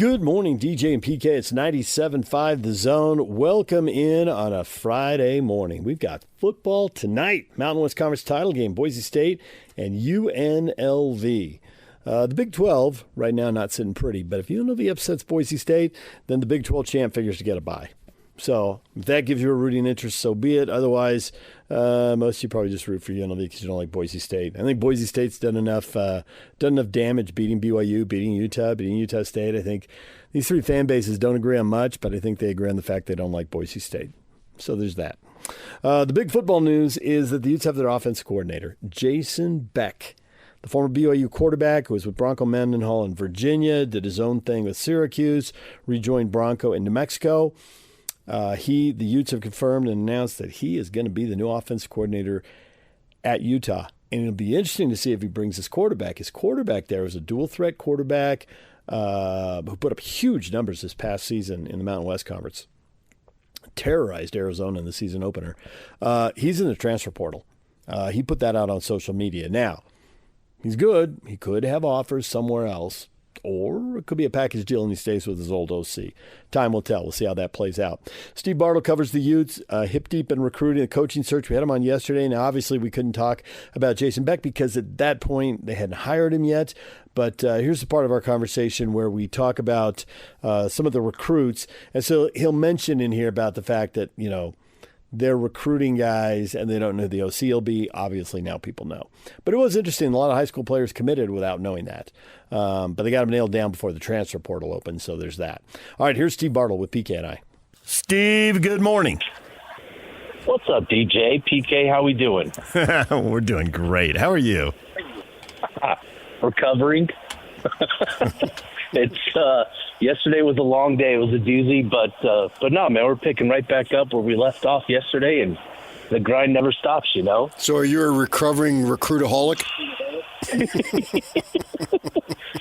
Good morning, DJ and PK. It's 97.5 The Zone. Welcome in on a Friday morning. We've got football tonight. Mountain West Conference title game, Boise State and UNLV. The Big 12 right now not sitting pretty, but if UNLV upsets Boise State, then the Big 12 champ figures to get a bye. So if that gives you a rooting interest, so be it. Otherwise, most of you probably just root for UNLV because you don't like Boise State. I think Boise State's done enough damage beating BYU, beating Utah State. I think these three fan bases don't agree on much, but I think they agree on the fact they don't like Boise State. So there's that. The big football news is that the Utes have their offensive coordinator, Jason Beck. The former BYU quarterback who was with Bronco Mendenhall in Virginia, did his own thing with Syracuse, rejoined Bronco in New Mexico. The Utes have confirmed and announced that he is going to be the new offensive coordinator at Utah. And it'll be interesting to see if he brings his quarterback. His quarterback there was a dual-threat quarterback who put up huge numbers this past season in the Mountain West Conference. Terrorized Arizona in the season opener. He's in the transfer portal. He put that out on social media. Now, he's good. He could have offers somewhere else. Or it could be a package deal and he stays with his old OC. Time will tell. We'll see how that plays out. Steve Bartle covers the Utes, hip deep in recruiting, the coaching search. We had him on yesterday. Now, obviously, we couldn't talk about Jason Beck because at that point they hadn't hired him yet. But here's the part of our conversation where we talk about some of the recruits. And so he'll mention in here about the fact that, they're recruiting guys and they don't know who the OC will be. Obviously, now people know. But it was interesting. A lot of high school players committed without knowing that. But they got them nailed down before the transfer portal opened, so there's that. All right, here's Steve Bartle with PK and I. Steve, good morning. What's up, DJ? PK, how we doing? We're doing great. How are you? Recovering. Yesterday was a long day. It was a doozy, but no, man, we're picking right back up where we left off yesterday, and the grind never stops, So are you a recovering recruitaholic?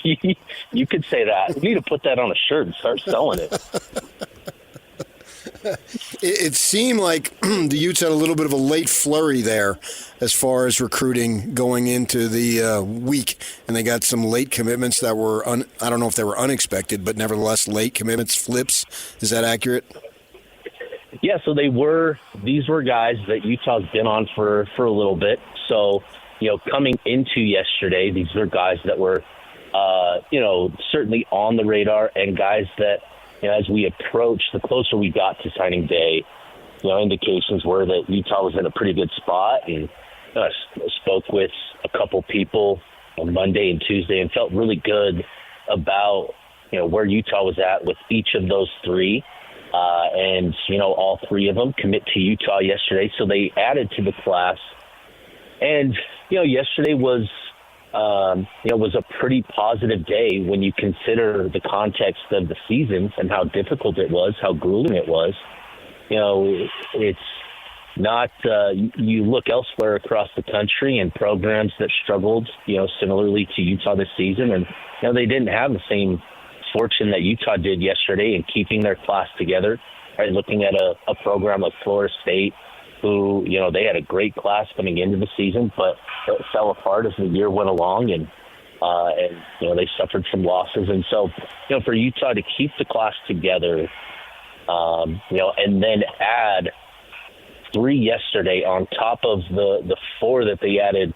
You could say that. We need to put that on a shirt and start selling it. It seemed like the Utes had a little bit of a late flurry there as far as recruiting going into the week, and they got some late commitments that were, I don't know if they were unexpected, but nevertheless late commitments, flips. Is that accurate? Yeah, so these were guys that Utah's been on for a little bit. So, coming into yesterday, these were guys that were, certainly on the radar and guys that, as we approached, the closer we got to signing day, indications were that Utah was in a pretty good spot. And I spoke with a couple people on Monday and Tuesday and felt really good about, where Utah was at with each of those three. And all three of them commit to Utah yesterday. So they added to the class. And, yesterday was a pretty positive day when you consider the context of the season and how difficult it was, how grueling it was. It's not, you look elsewhere across the country and programs that struggled, similarly to Utah this season. And, they didn't have the same fortune that Utah did yesterday in keeping their class together. Right? Looking at a program like Florida State, who, they had a great class coming into the season, but it fell apart as the year went along, and they suffered some losses. And so, for Utah to keep the class together, and then add three yesterday on top of the four that they added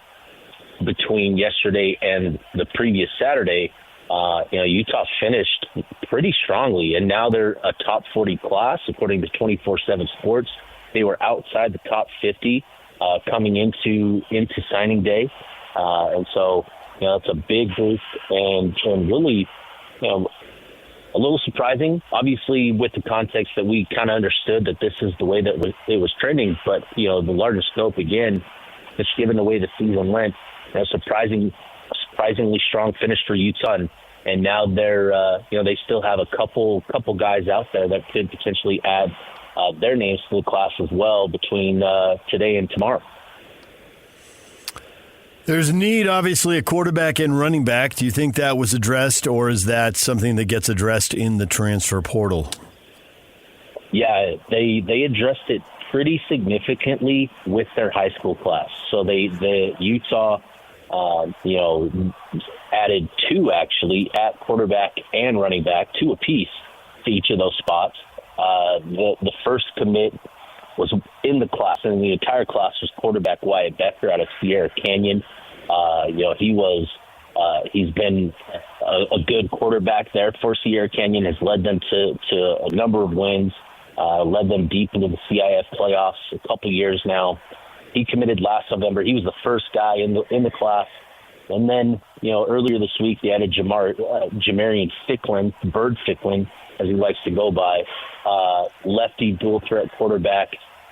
between yesterday and the previous Saturday, Utah finished pretty strongly, and now they're a top 40 class, according to 24/7 Sports. They were outside the top 50 coming into signing day. And so, it's a big boost and really, a little surprising, obviously, with the context that we kind of understood that this is the way that it was trending. But, the larger scope, again, just given the way the season went, surprisingly strong finish for Utah. And now they're, they still have a couple guys out there that could potentially add their names to the class as well between today and tomorrow. There's a need, obviously, a quarterback and running back. Do you think that was addressed, or is that something that gets addressed in the transfer portal? Yeah, they addressed it pretty significantly with their high school class. So the Utah Added two actually at quarterback and running back, two apiece to each of those spots. The first commit was in the class, and the entire class was quarterback Wyatt Becker out of Sierra Canyon. He's been a good quarterback there for Sierra Canyon, has led them to a number of wins, led them deep into the CIF playoffs a couple years now. He committed last November. He was the first guy in the class. And then, earlier this week, they added Jamarian Ficklin, Bird Ficklin, as he likes to go by, lefty dual threat quarterback.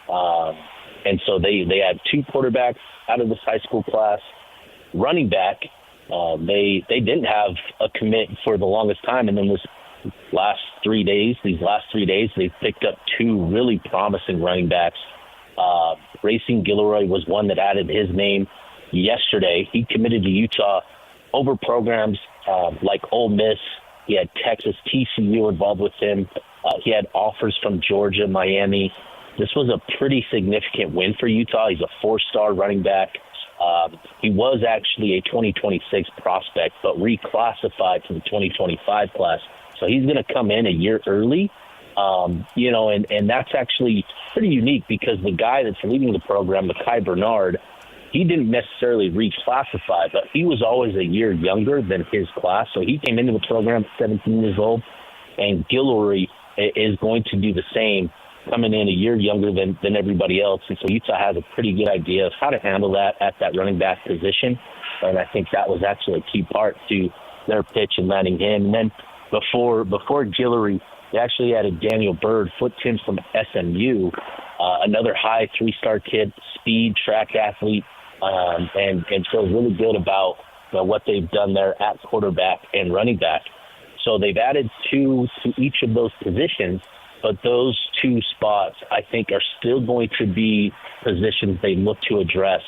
And so they had two quarterbacks out of this high school class. Running back, they didn't have a commit for the longest time. And then these last 3 days, they picked up two really promising running backs. Racing Gilroy was one that added his name yesterday. He committed to Utah over programs like Ole Miss. He had Texas, TCU involved with him. He had offers from Georgia, Miami. This was a pretty significant win for Utah. He's a four-star running back. He was actually a 2026 prospect, but reclassified to the 2025 class. So he's going to come in a year early. And that's actually pretty unique because the guy that's leading the program, Mekhi Bernard, he didn't necessarily reclassify, but he was always a year younger than his class. So he came into the program at 17 years old, and Gilroy is going to do the same, coming in a year younger than everybody else. And so Utah has a pretty good idea of how to handle that at that running back position. And I think that was actually a key part to their pitch and landing him. And then before Gilroy, they actually added Daniel Bird, foot 10 from SMU, another high three-star kid, speed, track athlete, and feel really good about what they've done there at quarterback and running back. So they've added two to each of those positions, but those two spots, I think, are still going to be positions they look to address,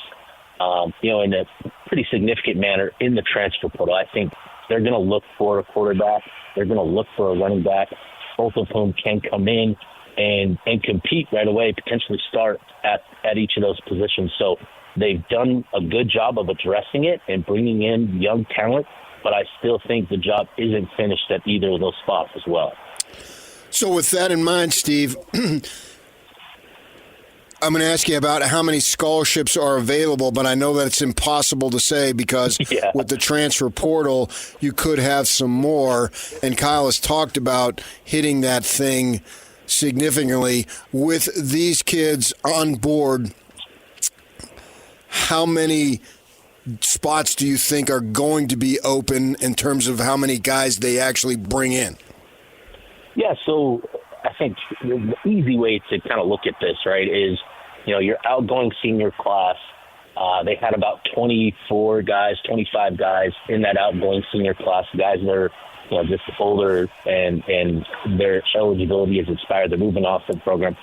in a pretty significant manner in the transfer portal. I think they're going to look for a quarterback. They're going to look for a running back, both of whom can come in and compete right away, potentially start at each of those positions. So they've done a good job of addressing it and bringing in young talent, but I still think the job isn't finished at either of those spots as well. So with that in mind, Steve, I'm going to ask you about how many scholarships are available, but I know that it's impossible to say because with the transfer portal, you could have some more. And Kyle has talked about hitting that thing significantly. With these kids on board, how many spots do you think are going to be open in terms of how many guys they actually bring in? Yeah, so I think the easy way to kind of look at this, right, is, your outgoing senior class, they had about 24 guys, 25 guys in that outgoing senior class, guys that are, just older and their eligibility is expired. They're moving off the program.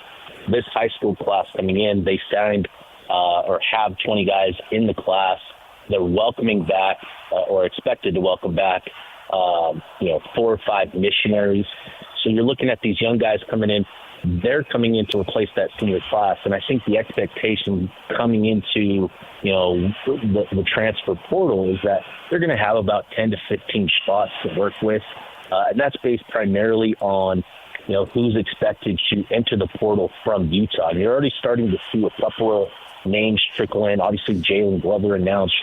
This high school class coming in, they signed or have 20 guys in the class. They're welcoming back or expected to welcome back, 4 or 5 missionaries. So you're looking at these young guys coming in. They're coming in to replace that senior class. And I think the expectation coming into, the transfer portal is that they're going to have about 10 to 15 spots to work with. And that's based primarily on, who's expected to enter the portal from Utah. And you're already starting to see a couple of names trickle in. Obviously, Jalen Glover announced,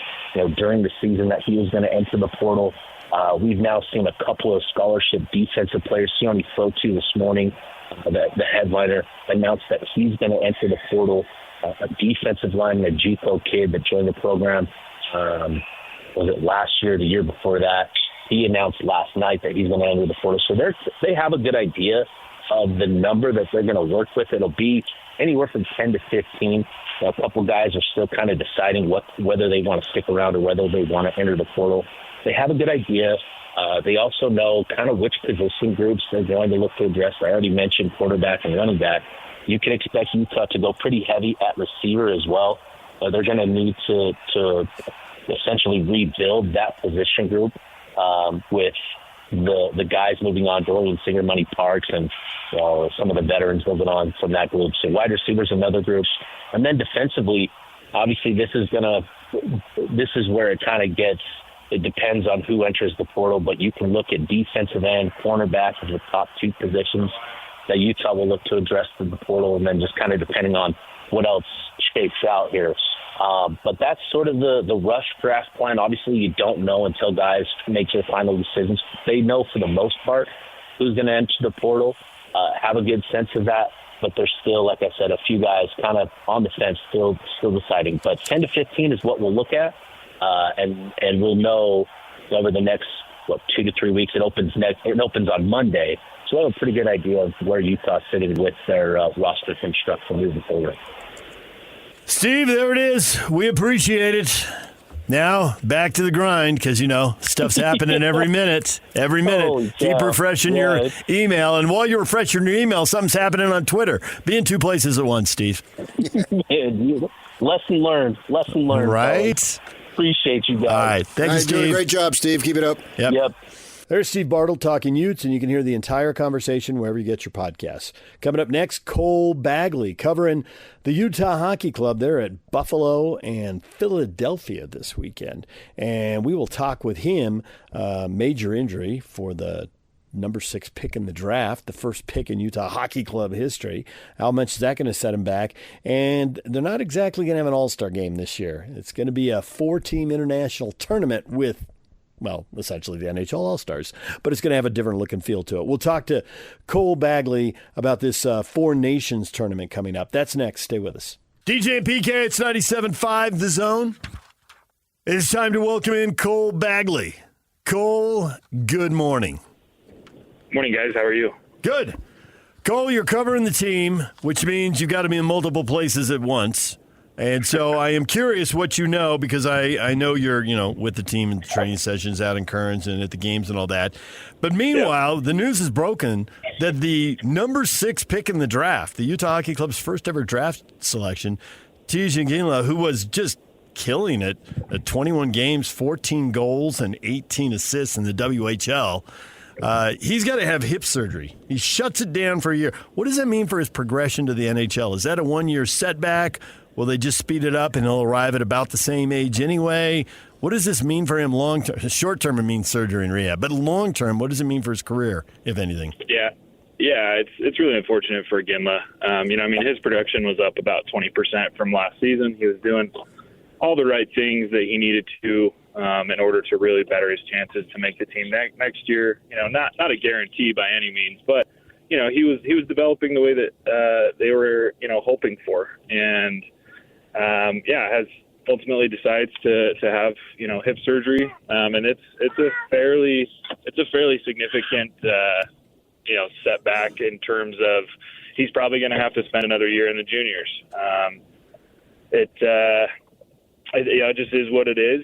during the season that he was going to enter the portal. We've now seen a couple of scholarship defensive players. Sione Fotu this morning, the headliner, announced that he's going to enter the portal. A defensive lineman, a JUCO kid that joined the program, was it last year, the year before that? He announced last night that he's going to enter the portal. So they have a good idea of the number that they're going to work with. It'll be anywhere from 10 to 15. A couple guys are still kind of deciding whether they want to stick around or whether they want to enter the portal. They have a good idea. They also know kind of which position groups they're going to look to address. I already mentioned quarterback and running back. You can expect Utah to go pretty heavy at receiver as well. They're going to need to essentially rebuild that position group with the guys moving on, Dorian Singer, Money Parks, and some of the veterans moving on from that group. So wide receivers, another group. And then defensively, obviously this is going to this is where it kind of gets. It depends on who enters the portal, but you can look at defensive end, cornerback as the top two positions that Utah will look to address in the portal, and then just kind of depending on what else shapes out here. But that's sort of the rush draft plan. Obviously, you don't know until guys make their final decisions. They know for the most part who's going to enter the portal, have a good sense of that. But there's still, like I said, a few guys kind of on the fence, still deciding. But 10 to 15 is what we'll look at, and we'll know over the next 2 to 3 weeks. It opens on Monday, so we'll have a pretty good idea of where Utah's sitting with their roster construction moving forward. Steve, there it is. We appreciate it. Now, back to the grind, because, stuff's happening every minute. Every minute. Oh, Keep refreshing your email. And while you're refreshing your email, something's happening on Twitter. Be in two places at once, Steve. Lesson learned. Right? Fellas. Appreciate you guys. All right. Thank you, Steve. Doing a great job, Steve. Keep it up. Yep. There's Steve Bartle talking Utes, and you can hear the entire conversation wherever you get your podcasts. Coming up next, Cole Bagley covering the Utah Hockey Club. They're at Buffalo and Philadelphia this weekend. And we will talk with him, major injury for the number 6 pick in the draft, the first pick in Utah Hockey Club history. How much is that going to set him back? And they're not exactly going to have an all-star game this year. It's going to be a 4-team international tournament with essentially the NHL All-Stars, but it's going to have a different look and feel to it. We'll talk to Cole Bagley about this Four Nations tournament coming up. That's next. Stay with us. DJ and PK, it's 97.5 The Zone. It's time to welcome in Cole Bagley. Cole, good morning. Morning, guys. How are you? Good. Cole, you're covering the team, which means you've got to be in multiple places at once. And so I am curious what you know, because I know you're, with the team in training sessions out in Kearns and at the games and all that. But meanwhile, the news is broken that the number 6 pick in the draft, the Utah Hockey Club's first ever draft selection, Tijin Ginla, who was just killing it at 21 games, 14 goals, and 18 assists in the WHL, he's got to have hip surgery. He shuts it down for a year. What does that mean for his progression to the NHL? Is that a 1-year setback? Will they just speed it up and he'll arrive at about the same age anyway? What does this mean for him long term? Short term, it means surgery and rehab. But long term, what does it mean for his career, if anything? Yeah, it's really unfortunate for Ginla. His production was up about 20% from last season. He was doing all the right things that he needed to in order to really better his chances to make the team next year. Not a guarantee by any means, but he was developing the way that they were hoping for, and has ultimately decides to have hip surgery, and it's a fairly significant setback in terms of he's probably going to have to spend another year in the juniors. It just is what it is.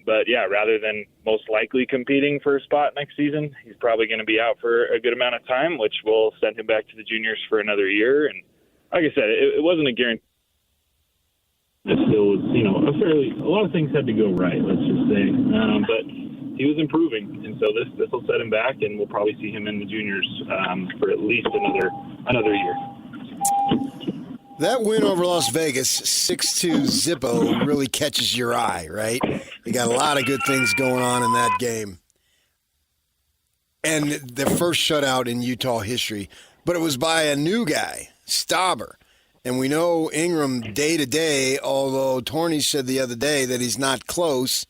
But rather than most likely competing for a spot next season, he's probably going to be out for a good amount of time, which will send him back to the juniors for another year. And like I said, it wasn't a guarantee. It still was, a lot of things had to go right, let's just say. But he was improving, and so this will set him back, and we'll probably see him in the juniors for at least another year. That win over Las Vegas, 6-2 Zippo, really catches your eye, right? You got a lot of good things going on in that game. And the first shutout in Utah history, but it was by a new guy, Stauber. And we know Ingram day-to-day, although Torney said the other day that he's not close.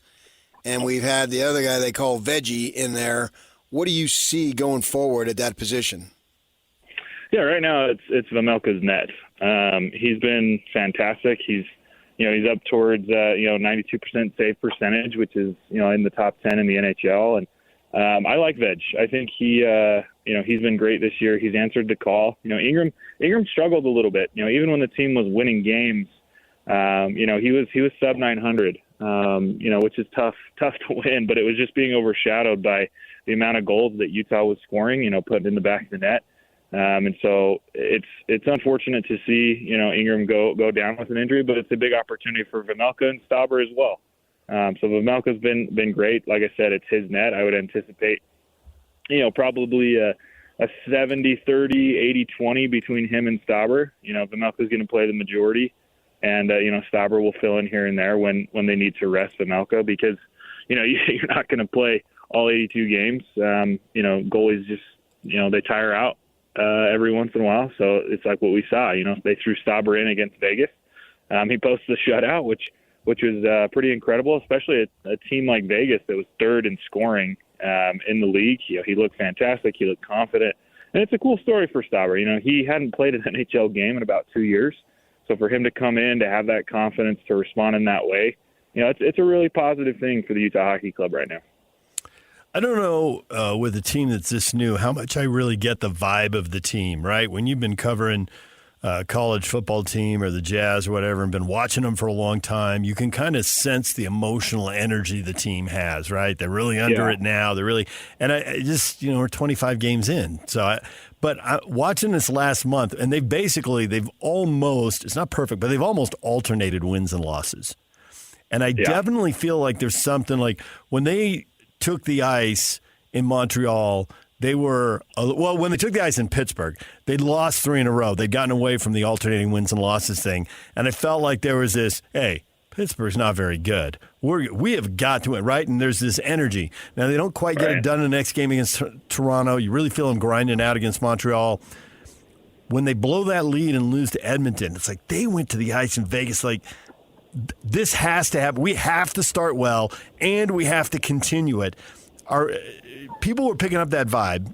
And we've had the other guy they call Veggie in there. What do you see going forward at that position? Yeah, right now it's Vejmelka's net. He's been fantastic. He's up towards 92% save percentage, which is in the top 10 in the NHL. And I like Veg. I think he's been great this year. He's answered the call. Ingram struggled a little bit. Even when the team was winning games, he was sub 900. Which is tough to win, but it was just being overshadowed by the amount of goals that Utah was scoring. Putting in the back of the net. And so it's unfortunate to see, Ingram go down with an injury, but it's a big opportunity for Vejmelka and Stauber as well. So Vejmelka's been great. Like I said, it's his net. I would anticipate, probably a 70-30, 80-20 between him and Stauber. Vejmelka's going to play the majority. And, Stauber will fill in here and there when they need to rest Vejmelka because, you're not going to play all 82 games. Goalies just, they tire out every once in a while. So it's like what we saw. They threw Stauber in against Vegas. He posted a shutout, which was pretty incredible, especially a team like Vegas that was third in scoring in the league. He looked fantastic. He looked confident. And it's a cool story for Stauber. He hadn't played an NHL game in about 2 years. So for him to come in, to have that confidence, to respond in that way, it's a really positive thing for the Utah Hockey Club right now. I don't know with a team that's this new how much I really get the vibe of the team, right? When you've been covering college football team or the Jazz or whatever and been watching them for a long time, you can kind of sense the emotional energy the team has, right? They're really under it now. They're really – and I just, we're 25 games in. So watching this last month, and they've almost – it's not perfect, but they've almost alternated wins and losses. And I definitely feel like there's something like when they took the ice in Montreal – they were when they took the ice in Pittsburgh, they'd lost 3 in a row. They'd gotten away from the alternating wins and losses thing, and it felt like there was this, hey, Pittsburgh's not very good. We have got to win, right? And there's this energy. Now, they don't quite get it done in the next game against Toronto. You really feel them grinding out against Montreal. When they blow that lead and lose to Edmonton, it's like they went to the ice in Vegas like, this has to happen. We have to start well, and we have to continue it. People were picking up that vibe.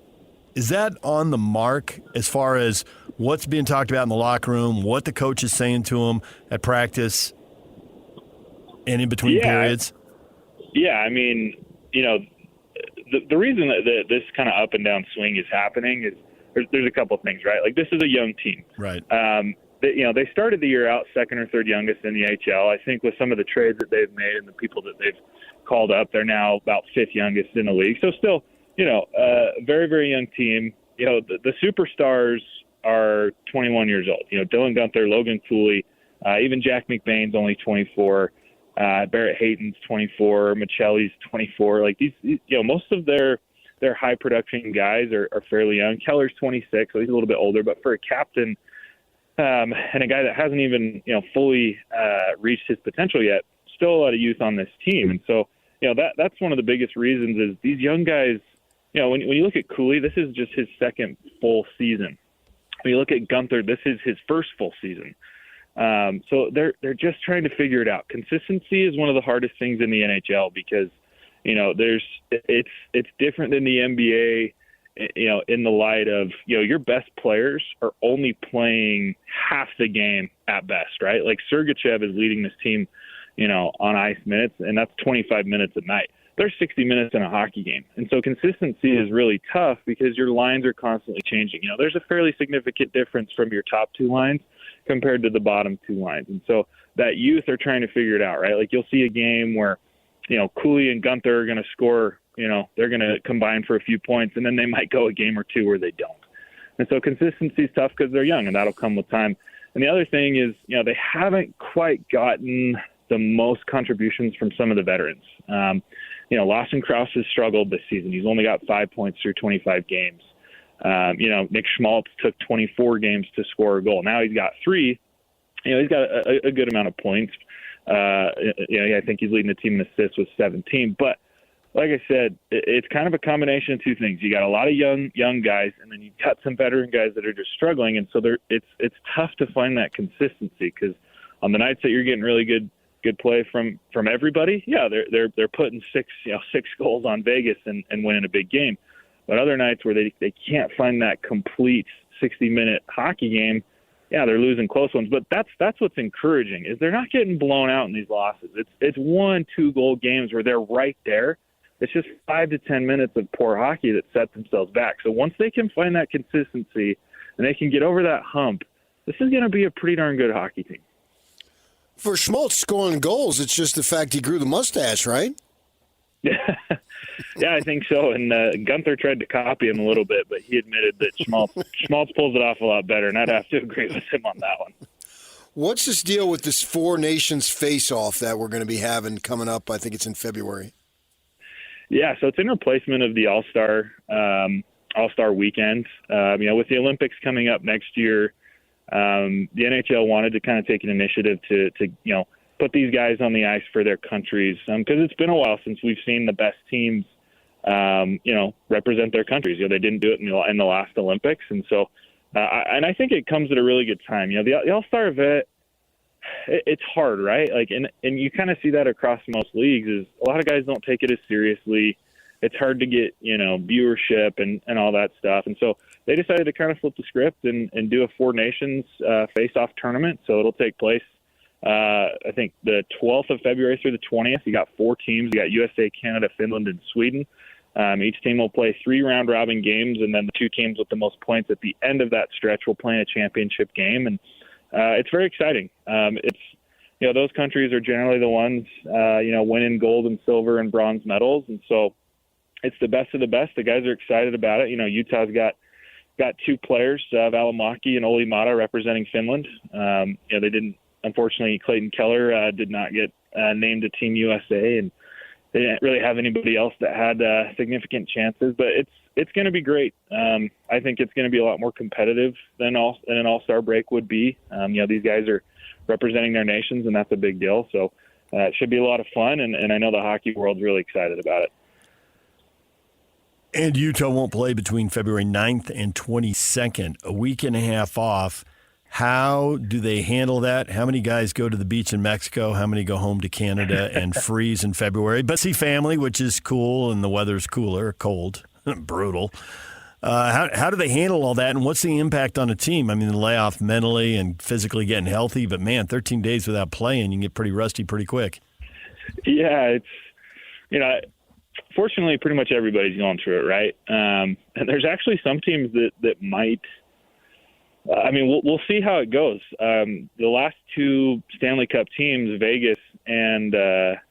Is that on the mark as far as what's being talked about in the locker room, what the coach is saying to them at practice and in between periods? Yeah, I mean, the reason that this kind of up and down swing is happening is there's a couple of things, right? Like this is a young team. Right. They started the year out second or third youngest in the AHL. I think with some of the trades that they've made and the people that they've called up, they're now about fifth youngest in the league. So still, very, very young team. The superstars are 21 years old. Dylan Guenther, Logan Cooley, even Jack McBain's only 24. Barrett Hayton's 24. Michelli's 24. Like these, most of their high production guys are fairly young. Keller's 26, so he's a little bit older. But for a captain and a guy that hasn't even fully reached his potential yet, still a lot of youth on this team. And so that's one of the biggest reasons is these young guys. When you look at Cooley, this is just his second full season. When you look at Guenther, this is his first full season. So they're just trying to figure it out. Consistency is one of the hardest things in the NHL because it's different than the NBA. In the light of your best players are only playing half the game at best, right? Like Sergachev is leading this team, on ice minutes, and that's 25 minutes a night. There's 60 minutes in a hockey game. And so consistency is really tough because your lines are constantly changing. There's a fairly significant difference from your top two lines compared to the bottom two lines. And so that youth are trying to figure it out, right? Like you'll see a game where, Cooley and Guenther are going to score, they're going to combine for a few points, and then they might go a game or two where they don't. And so consistency is tough because they're young, and that'll come with time. And the other thing is, they haven't quite gotten the most contributions from some of the veterans. Lawson Krause has struggled this season. He's only got 5 points through 25 games. Nick Schmaltz took 24 games to score a goal. Now he's got 3. He's got a good amount of points. I think he's leading the team in assists with 17. But like I said, it's kind of a combination of two things. You got a lot of young guys, and then you've got some veteran guys that are just struggling. And so it's tough to find that consistency because on the nights that you're getting really good play from everybody, they're putting six goals on Vegas and winning a big game. But other nights where they can't find that complete 60-minute hockey game, they're losing close ones. But that's what's encouraging is they're not getting blown out in these losses. It's 1-2 goal games where they're right there. It's just 5 to 10 minutes of poor hockey that set themselves back. So once they can find that consistency and they can get over that hump, this is going to be a pretty darn good hockey team. For Schmaltz scoring goals, it's just the fact he grew the mustache, right? Yeah, I think so. And Guenther tried to copy him a little bit, but he admitted that Schmaltz pulls it off a lot better, and I'd have to agree with him on that one. What's this deal with this Four Nations face-off that we're going to be having coming up? I think it's in February. Yeah, so it's in replacement of the All-Star weekend. With the Olympics coming up next year, the NHL wanted to kind of take an initiative to put these guys on the ice for their countries, because it's been a while since we've seen the best teams represent their countries. They didn't do it in the last Olympics, and so I think it comes at a really good time. The All-Star event, it's hard, right? And you kind of see that across most leagues. Is a lot of guys don't take it as seriously. It's hard to get viewership and all that stuff, and so they decided to kind of flip the script and do a Four Nations face-off tournament. So it'll take place, I think, the 12th of February through the 20th. You got 4 teams. You got USA, Canada, Finland, and Sweden. Each team will play 3 round-robin games, and then the 2 teams with the most points at the end of that stretch will play in a championship game. And it's very exciting. Those countries are generally the ones, winning gold and silver and bronze medals, and so it's the best of the best. The guys are excited about it. Utah's got 2 players, Alamo and Olli Mata, representing Finland. They didn't, unfortunately, Clayton Keller did not get named to Team USA, and they didn't really have anybody else that had significant chances. But it's going to be great. I think it's going to be a lot more competitive than an All-Star break would be. These guys are representing their nations, and that's a big deal. So it should be a lot of fun, and I know the hockey world's really excited about it. And Utah won't play between February 9th and 22nd, a week and a half off. How do they handle that? How many guys go to the beach in Mexico? How many go home to Canada and freeze in February? But see family, which is cool, and the weather's cooler, cold, brutal. How do they handle all that, and what's the impact on a team? I mean, the layoff mentally and physically getting healthy, but, man, 13 days without playing, you can get pretty rusty pretty quick. Yeah, it's, fortunately, pretty much everybody's going through it, right? And there's actually some teams that might – we'll see how it goes. The last 2 Stanley Cup teams, Vegas and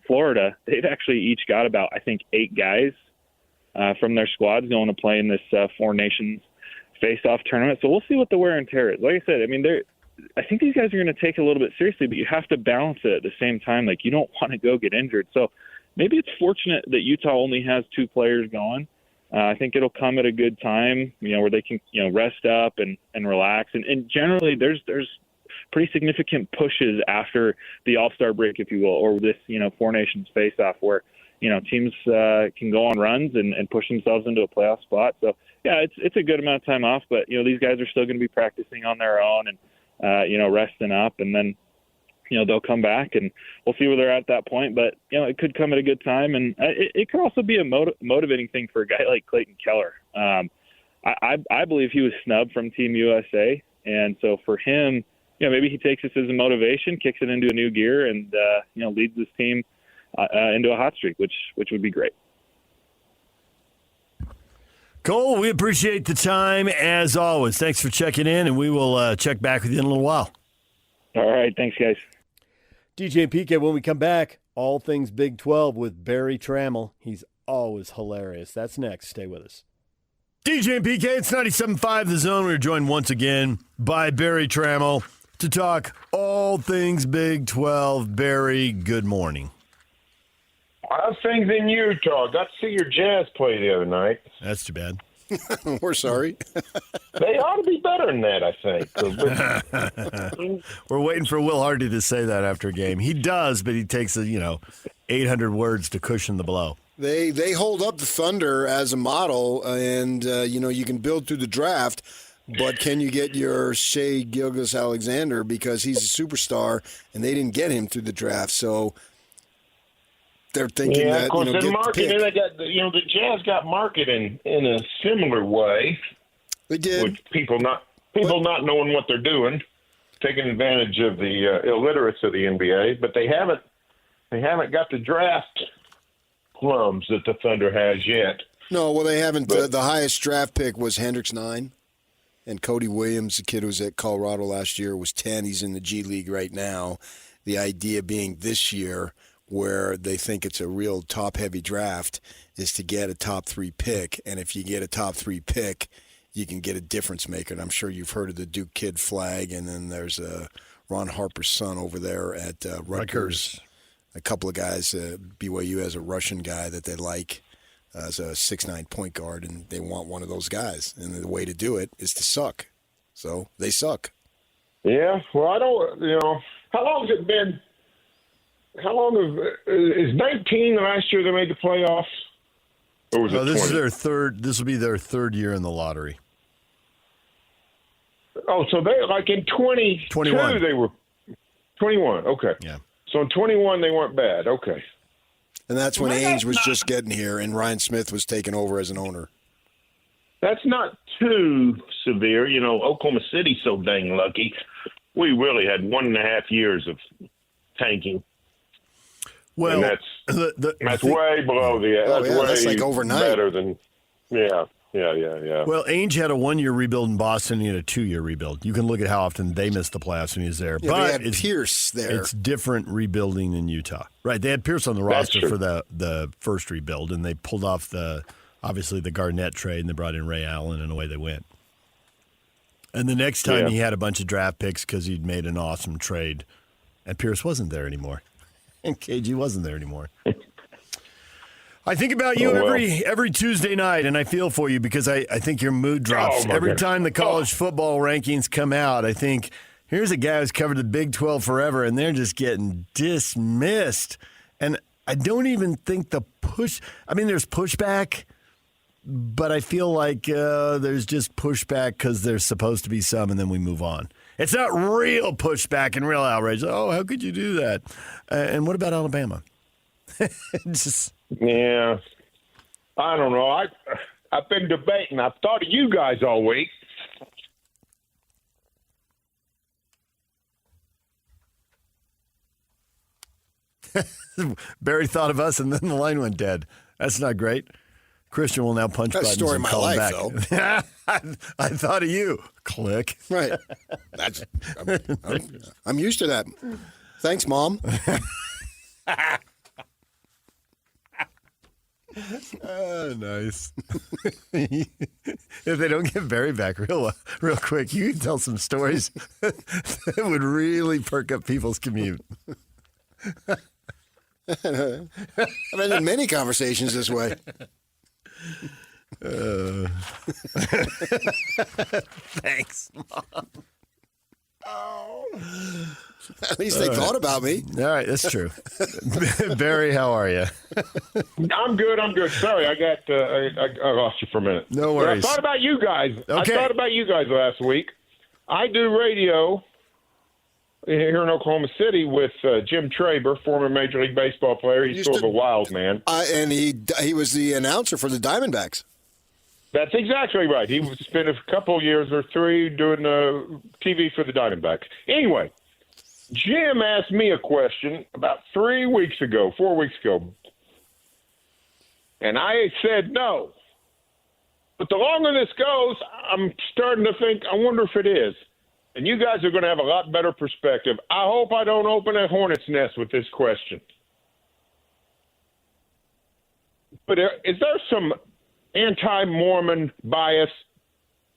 Florida, they've actually each got about, I think, 8 guys from their squads going to play in this Four Nations face-off tournament. So we'll see what the wear and tear is. Like I said, I think these guys are going to take it a little bit seriously, but you have to balance it at the same time. Like, you don't want to go get injured. So maybe it's fortunate that Utah only has 2 players going. I think it'll come at a good time, where they can, rest up and relax. And generally, there's pretty significant pushes after the All-Star break, if you will, or this, Four Nations face-off where, teams can go on runs and push themselves into a playoff spot. So, yeah, it's a good amount of time off, but, these guys are still going to be practicing on their own and, resting up. And then, they'll come back, and we'll see where they're at that point. But, it could come at a good time, and it could also be a motivating thing for a guy like Clayton Keller. I believe he was snubbed from Team USA, and so for him, maybe he takes this as a motivation, kicks it into a new gear, and, leads this team into a hot streak, which would be great. Cole, we appreciate the time, as always. Thanks for checking in, and we will check back with you in a little while. All right. Thanks, guys. DJ and PK, when we come back, all things Big 12 with Barry Tramel. He's always hilarious. That's next. Stay with us. DJ and PK, it's 97.5 The Zone. We're joined once again by Barry Tramel to talk all things Big 12. Barry, good morning. How's things in Utah? Got to see your Jazz play the other night. That's too bad. We're sorry. They ought to be better than that, I think. We're waiting for Will Hardy to say that after a game. He does, but he takes 800 words to cushion the blow. They hold up the Thunder as a model, and you can build through the draft. But can you get your Shai Gilgeous-Alexander, because he's a superstar, and they didn't get him through the draft, so they're thinking that, of course, get they're marketing. the pick. They got the Jazz got marketed in a similar way. They did. With people not knowing what they're doing, taking advantage of the illiterates of the NBA, but they haven't got the draft plums that the Thunder has yet. No, well, they haven't. The highest draft pick was Hendricks 9, and Cody Williams, the kid who was at Colorado last year, was 10. He's in the G League right now. The idea being this year, where they think it's a real top-heavy draft, is to get a top 3 pick. And if you get a top 3 pick, you can get a difference maker. And I'm sure you've heard of the Duke kid Flag, and then there's Ron Harper's son over there at Rutgers. A couple of guys, BYU has a Russian guy that they like as a 6'9" point guard, and they want one of those guys. And the way to do it is to suck. So they suck. Yeah, well, I don't, how long has it been? How long is 19 the last year they made the playoffs? Or was it 20? This is their third. This will be their third year in the lottery. Oh, so they like in 21 they were 21. Okay. Yeah. So in 21 they weren't bad. Okay. And that's when Ainge was just getting here and Ryan Smith was taking over as an owner. That's not too severe. Oklahoma City's so dang lucky. We really had 1.5 years of tanking. Well, and that's way below the. That's like overnight. Better than, yeah. Well, Ainge had a 1-year rebuild in Boston. He had a 2-year rebuild. You can look at how often they missed the playoffs when he was there. Yeah, but they had Pierce there. It's different rebuilding in Utah, right? They had Pierce on the roster for the first rebuild, and they pulled off obviously the Garnett trade, and they brought in Ray Allen, and away they went. And the next time he had a bunch of draft picks because he'd made an awesome trade, and Pierce wasn't there anymore, and KG wasn't there anymore. I think about you every Tuesday night, and I feel for you because I think your mood drops every time the college football rankings come out. I think, here's a guy who's covered the Big 12 forever, and they're just getting dismissed. And I don't even think there's pushback, but I feel like there's just pushback because there's supposed to be some, and then we move on. It's not real pushback and real outrage. Oh, how could you do that? And what about Alabama? Yeah, I don't know. I've been debating. I've thought of you guys all week. Barry thought of us, and then the line went dead. That's not great. Christian will now punch buttons story and of my call life, him back. I thought of you. Click. Right. I'm used to that. Thanks, Mom. Nice. If they don't get Barry back real quick, you can tell some stories that would really perk up people's commute. I've been in many conversations this way. Thanks, Mom. At least they thought about me. All right, that's true. Barry, how are you? I'm good. Sorry, I lost you for a minute. No worries. But I thought about you guys. Okay. I thought about you guys last week. I do radio here in Oklahoma City with Jim Traber, former Major League Baseball player. He's sort of a wild man. And he was the announcer for the Diamondbacks. That's exactly right. He spent a couple of years or 3 doing TV for the Diamondbacks. Anyway, Jim asked me a question about 4 weeks ago, and I said no. But the longer this goes, I'm starting to think, I wonder if it is. And you guys are going to have a lot better perspective. I hope I don't open a hornet's nest with this question. But is there some anti-Mormon bias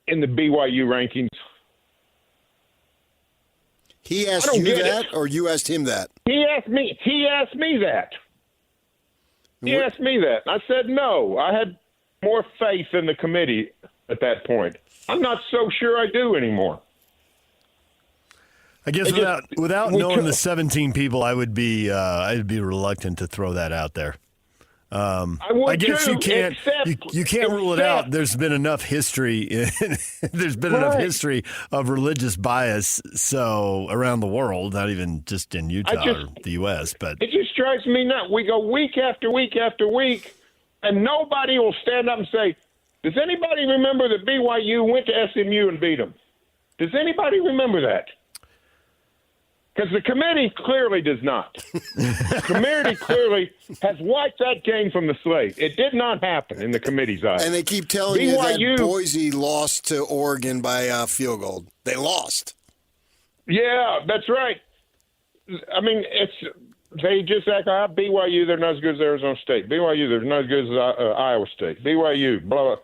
in the BYU rankings? He asked you that, or you asked him that? He asked me that. He asked me that. I said no. I had more faith in the committee at that point. I'm not so sure I do anymore. I guess without knowing the 17 people, I'd be reluctant to throw that out there. I guess you can't rule it out. There's been enough history. Enough history of religious bias. So around the world, not even just in Utah or the U.S. But it just drives me nuts. We go week after week after week, and nobody will stand up and say, "Does anybody remember that BYU went to SMU and beat them?" Does anybody remember that? Because the committee clearly does not. The committee clearly has wiped that game from the slate. It did not happen in the committe's eyes. And they keep telling you that Boise lost to Oregon by a field goal. They lost. Yeah, that's right. I mean, they just act like BYU, they're not as good as Arizona State. BYU, they're not as good as Iowa State. BYU, blah, blah.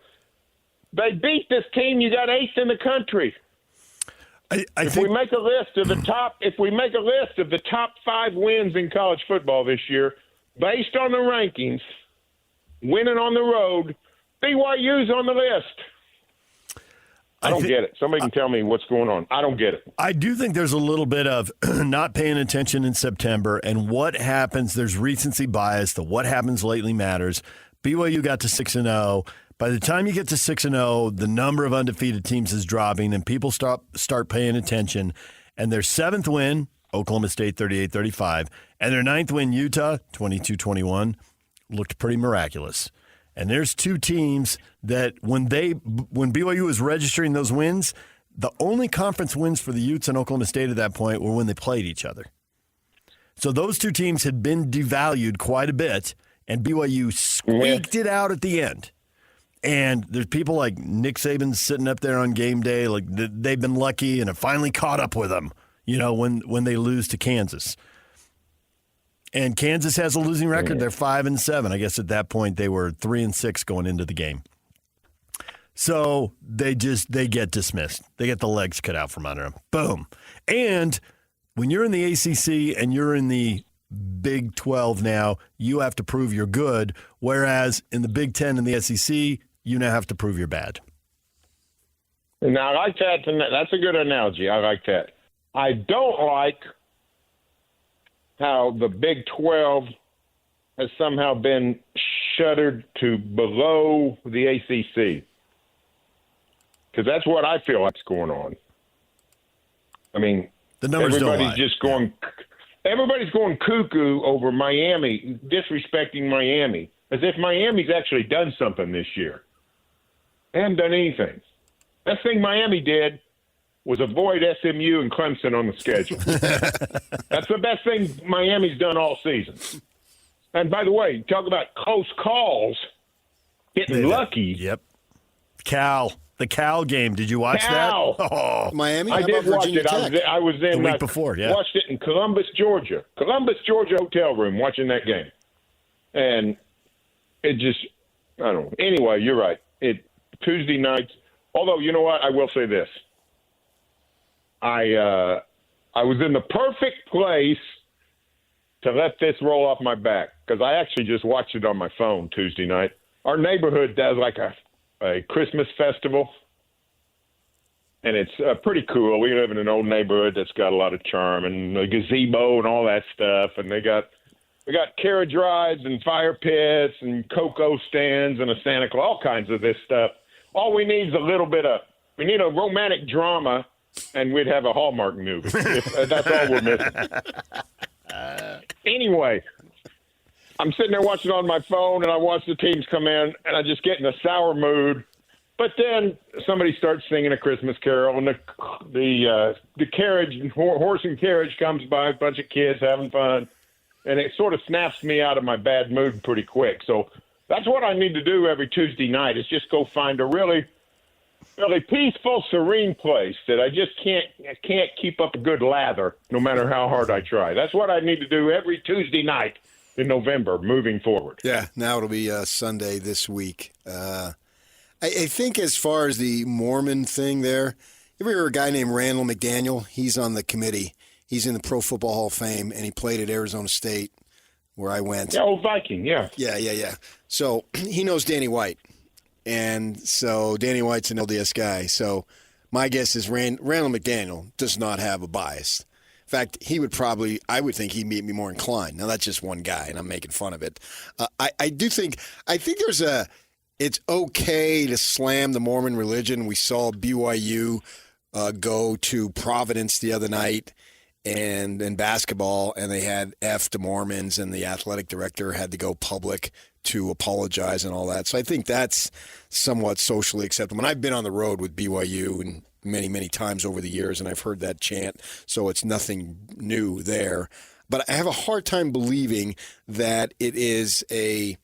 They beat this team. You got 8th in the country. If we make a list of the top 5 wins in college football this year, based on the rankings, winning on the road, BYU's on the list. I don't get it. Somebody can tell me what's going on. I don't get it. I do think there's a little bit of not paying attention in September and what happens. There's recency bias. The what happens lately matters. BYU got to 6-0. By the time you get to 6-0, the number of undefeated teams is dropping, and people start paying attention. And their 7th win, Oklahoma State 38-35, and their 9th win, Utah 22-21, looked pretty miraculous. And there's 2 teams that when BYU was registering those wins, the only conference wins for the Utes and Oklahoma State at that point were when they played each other. So those 2 teams had been devalued quite a bit, and BYU squeaked it out at the end. And there's people like Nick Saban sitting up there on game day, like they've been lucky and have finally caught up with them, when they lose to Kansas. And Kansas has a losing record. They're 5-7. I guess at that point they were 3-6 going into the game. So they get dismissed. They get the legs cut out from under them. Boom. And when you're in the ACC and you're in the Big 12 now, you have to prove you're good. Whereas in the Big 10 and the SEC, you now have to prove you're bad. Now, I like that. That's a good analogy. I like that. I don't like how the Big 12 has somehow been shuttered to below the ACC. Because that's what I feel like's going on. I mean, the numbers everybody's just going everybody's going cuckoo over Miami, disrespecting Miami, as if Miami's actually done something this year. They haven't done anything. Best thing Miami did was avoid SMU and Clemson on the schedule. That's the best thing Miami's done all season. And by the way, talk about close calls, getting lucky. Yep. The Cal game. Did you watch that? Oh. Miami? I did watch it. I was in the week before, yeah. Watched it in Columbus, Georgia. Columbus, Georgia hotel room watching that game. And it just, I don't know. Anyway, you're right. Tuesday nights, although, you know what? I will say this. I was in the perfect place to let this roll off my back because I actually just watched it on my phone Tuesday night. Our neighborhood does like a Christmas festival, and it's pretty cool. We live in an old neighborhood that's got a lot of charm and a gazebo and all that stuff, and we got carriage rides and fire pits and cocoa stands and a Santa Claus, all kinds of this stuff. All we need is we need a romantic drama, and we'd have a Hallmark movie. That's all we're missing. Anyway, I'm sitting there watching on my phone, and I watch the teams come in, and I just get in a sour mood. But then somebody starts singing a Christmas carol, and the carriage, horse and carriage comes by, a bunch of kids having fun, and it sort of snaps me out of my bad mood pretty quick. So that's what I need to do every Tuesday night is just go find a really peaceful, serene place that I just can't keep up a good lather no matter how hard I try. That's what I need to do every Tuesday night in November moving forward. Yeah, now it'll be Sunday this week. I think as far as the Mormon thing there, you ever hear a guy named Randall McDaniel? He's on the committee. He's in the Pro Football Hall of Fame, and he played at Arizona State where I went. Yeah, old Viking, yeah. Yeah. So he knows Danny White. And so Danny White's an LDS guy. So my guess is Randall McDaniel does not have a bias. In fact, I would think he'd be more inclined. Now, that's just one guy, and I'm making fun of it. I think it's okay to slam the Mormon religion. We saw BYU go to Providence the other night and in basketball, and they had F the Mormons, and the athletic director had to go public to apologize and all that. So I think that's somewhat socially acceptable. And I've been on the road with BYU and many, many times over the years, and I've heard that chant, so it's nothing new there. But I have a hard time believing that it is a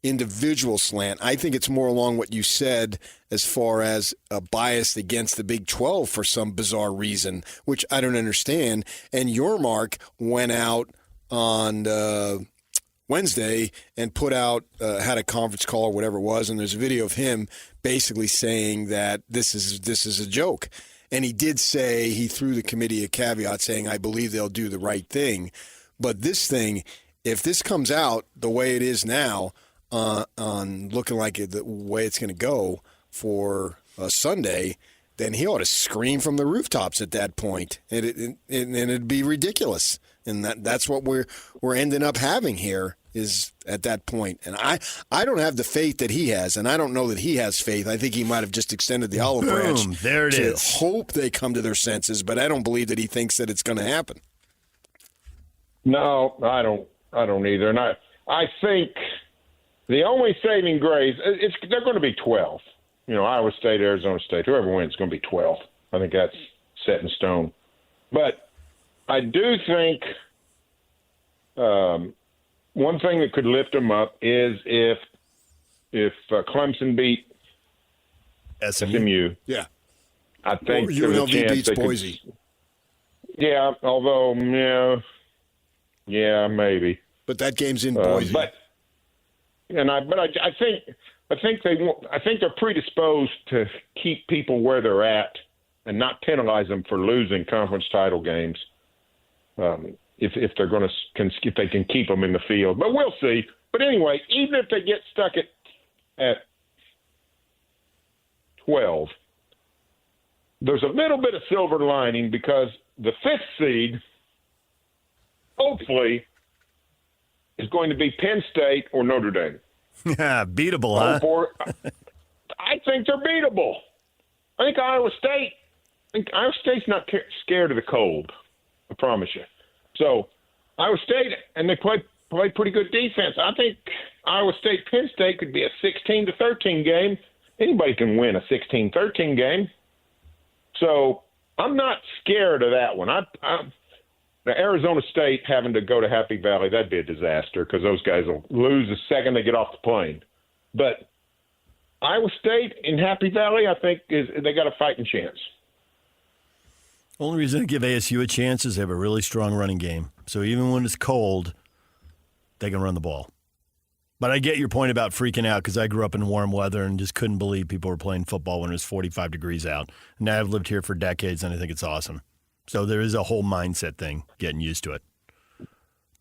individual slant. I think it's more along what you said as far as a bias against the Big 12 for some bizarre reason, which I don't understand. And Yormark went out on Wednesday and put out, had a conference call or whatever it was, and there's a video of him basically saying that this is a joke. And he did say, he threw the committee a caveat saying, I believe they'll do the right thing. But this thing, if this comes out the way it is now, on looking like the way it's going to go for Sunday, then he ought to scream from the rooftops at that point, and it'd be ridiculous. And that's what we're ending up having here is at that point. And I don't have the faith that he has, and I don't know that he has faith. I think he might have just extended the olive branch there it to is. hope they come to their senses, but I don't believe that he thinks that it's going to happen. No, I don't either. And I think the only saving grace, they're going to be 12. Iowa State, Arizona State, whoever wins is going to be 12. I think that's set in stone. But I do think one thing that could lift them up is if Clemson beat SMU. Yeah. I think or there's a UNLV chance beats they Boise. Yeah, although, yeah, maybe. But that game's in Boise. I think they're predisposed to keep people where they're at and not penalize them for losing conference title games. If they're going to, if they can keep them in the field, but we'll see. But anyway, even if they get stuck at 12, there's a little bit of silver lining because the 5th seed, hopefully, is going to be Penn State or Notre Dame. Yeah, beatable, huh? I think they're beatable. I think Iowa State's not scared of the cold. I promise you. So Iowa State, and they play pretty good defense. I think Iowa State, Penn State could be a 16-13 game. Anybody can win a 16-13 game. So I'm not scared of that one. The Arizona State having to go to Happy Valley, that'd be a disaster because those guys will lose the second they get off the plane. But Iowa State in Happy Valley, I think they got a fighting chance. Only reason to give ASU a chance is they have a really strong running game. So even when it's cold, they can run the ball. But I get your point about freaking out because I grew up in warm weather and just couldn't believe people were playing football when it was 45 degrees out. And now I've lived here for decades, and I think it's awesome. So there is a whole mindset thing, getting used to it.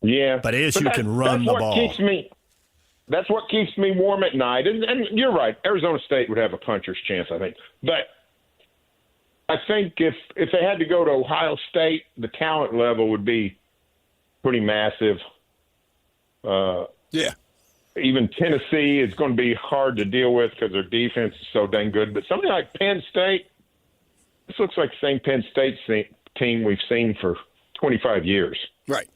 Yeah. But ASU can run the ball. That's what keeps me warm at night. And you're right. Arizona State would have a puncher's chance, I think. But I think if they had to go to Ohio State, the talent level would be pretty massive. Yeah. Even Tennessee is going to be hard to deal with because their defense is so dang good. But something like Penn State, this looks like the same Penn State team we've seen for 25 years. Right.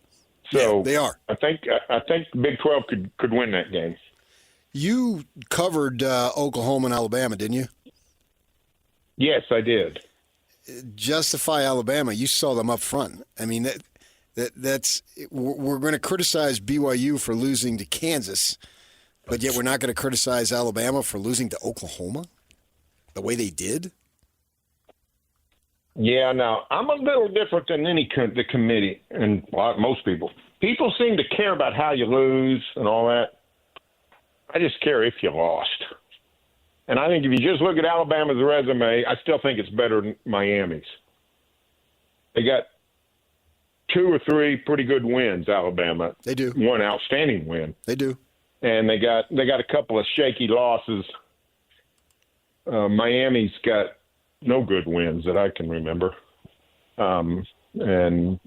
So yeah, they are. I think Big 12 could win that game. You covered Oklahoma and Alabama, didn't you? Yes, I did. Justify Alabama. You saw them up front. I mean, that's we're going to criticize BYU for losing to Kansas, but yet we're not going to criticize Alabama for losing to Oklahoma the way they did. Yeah, now I'm a little different than the committee and most people. People seem to care about how you lose and all that. I just care if you lost. And I think if you just look at Alabama's resume, I still think it's better than Miami's. They got 2 or 3 pretty good wins, Alabama. They do. One outstanding win. They do. And they got a couple of shaky losses. Miami's got no good wins that I can remember. And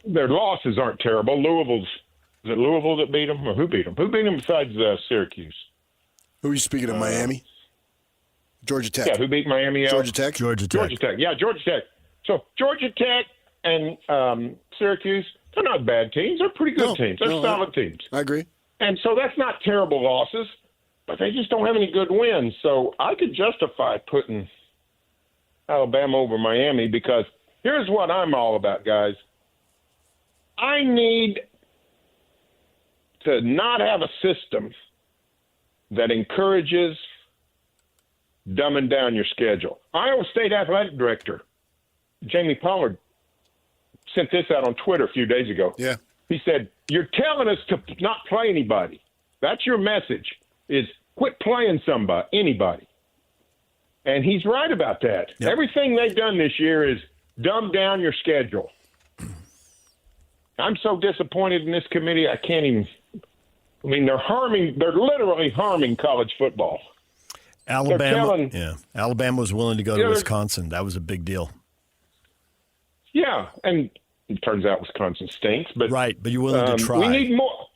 their losses aren't terrible. Is it Louisville that beat them? Or who beat them? Who beat them besides Syracuse? Who are you speaking of, Miami? Georgia Tech. Yeah, who beat Miami? Georgia Tech? Georgia Tech. Yeah, Georgia Tech. So Georgia Tech and Syracuse, they're not bad teams. They're pretty good teams. They're solid teams. I agree. And so that's not terrible losses, but they just don't have any good wins. So I could justify putting Alabama over Miami because here's what I'm all about, guys. I need to not have a system that encourages dumbing down your schedule. Iowa State athletic director Jamie Pollard sent this out on Twitter a few days ago. Yeah. He said, "You're telling us to not play anybody. That's your message, is quit playing anybody." And he's right about that. Yep. Everything they've done this year is dumb down your schedule. I'm so disappointed in this committee, I can't even – I mean, they're literally harming college football. Alabama was willing to go to Wisconsin. That was a big deal. Yeah, and it turns out Wisconsin stinks. But right, but you're willing to try. We need more.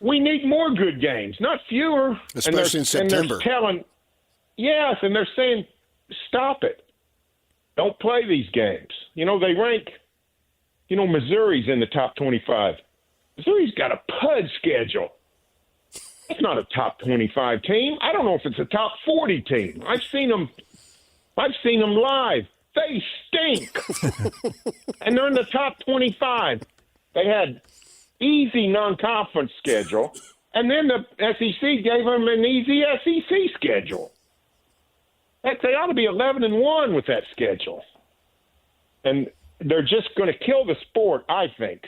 We need more good games, not fewer. Especially in September. Yes, and they're saying, stop it. Don't play these games. They rank, Missouri's in the top 25. Missouri's got a PUD schedule. It's not a top 25 team. I don't know if it's a top 40 team. I've seen them live. They stink. And they're in the top 25. They had easy non-conference schedule, and then the SEC gave them an easy SEC schedule. They ought to be 11-1 with that schedule. And they're just going to kill the sport, I think,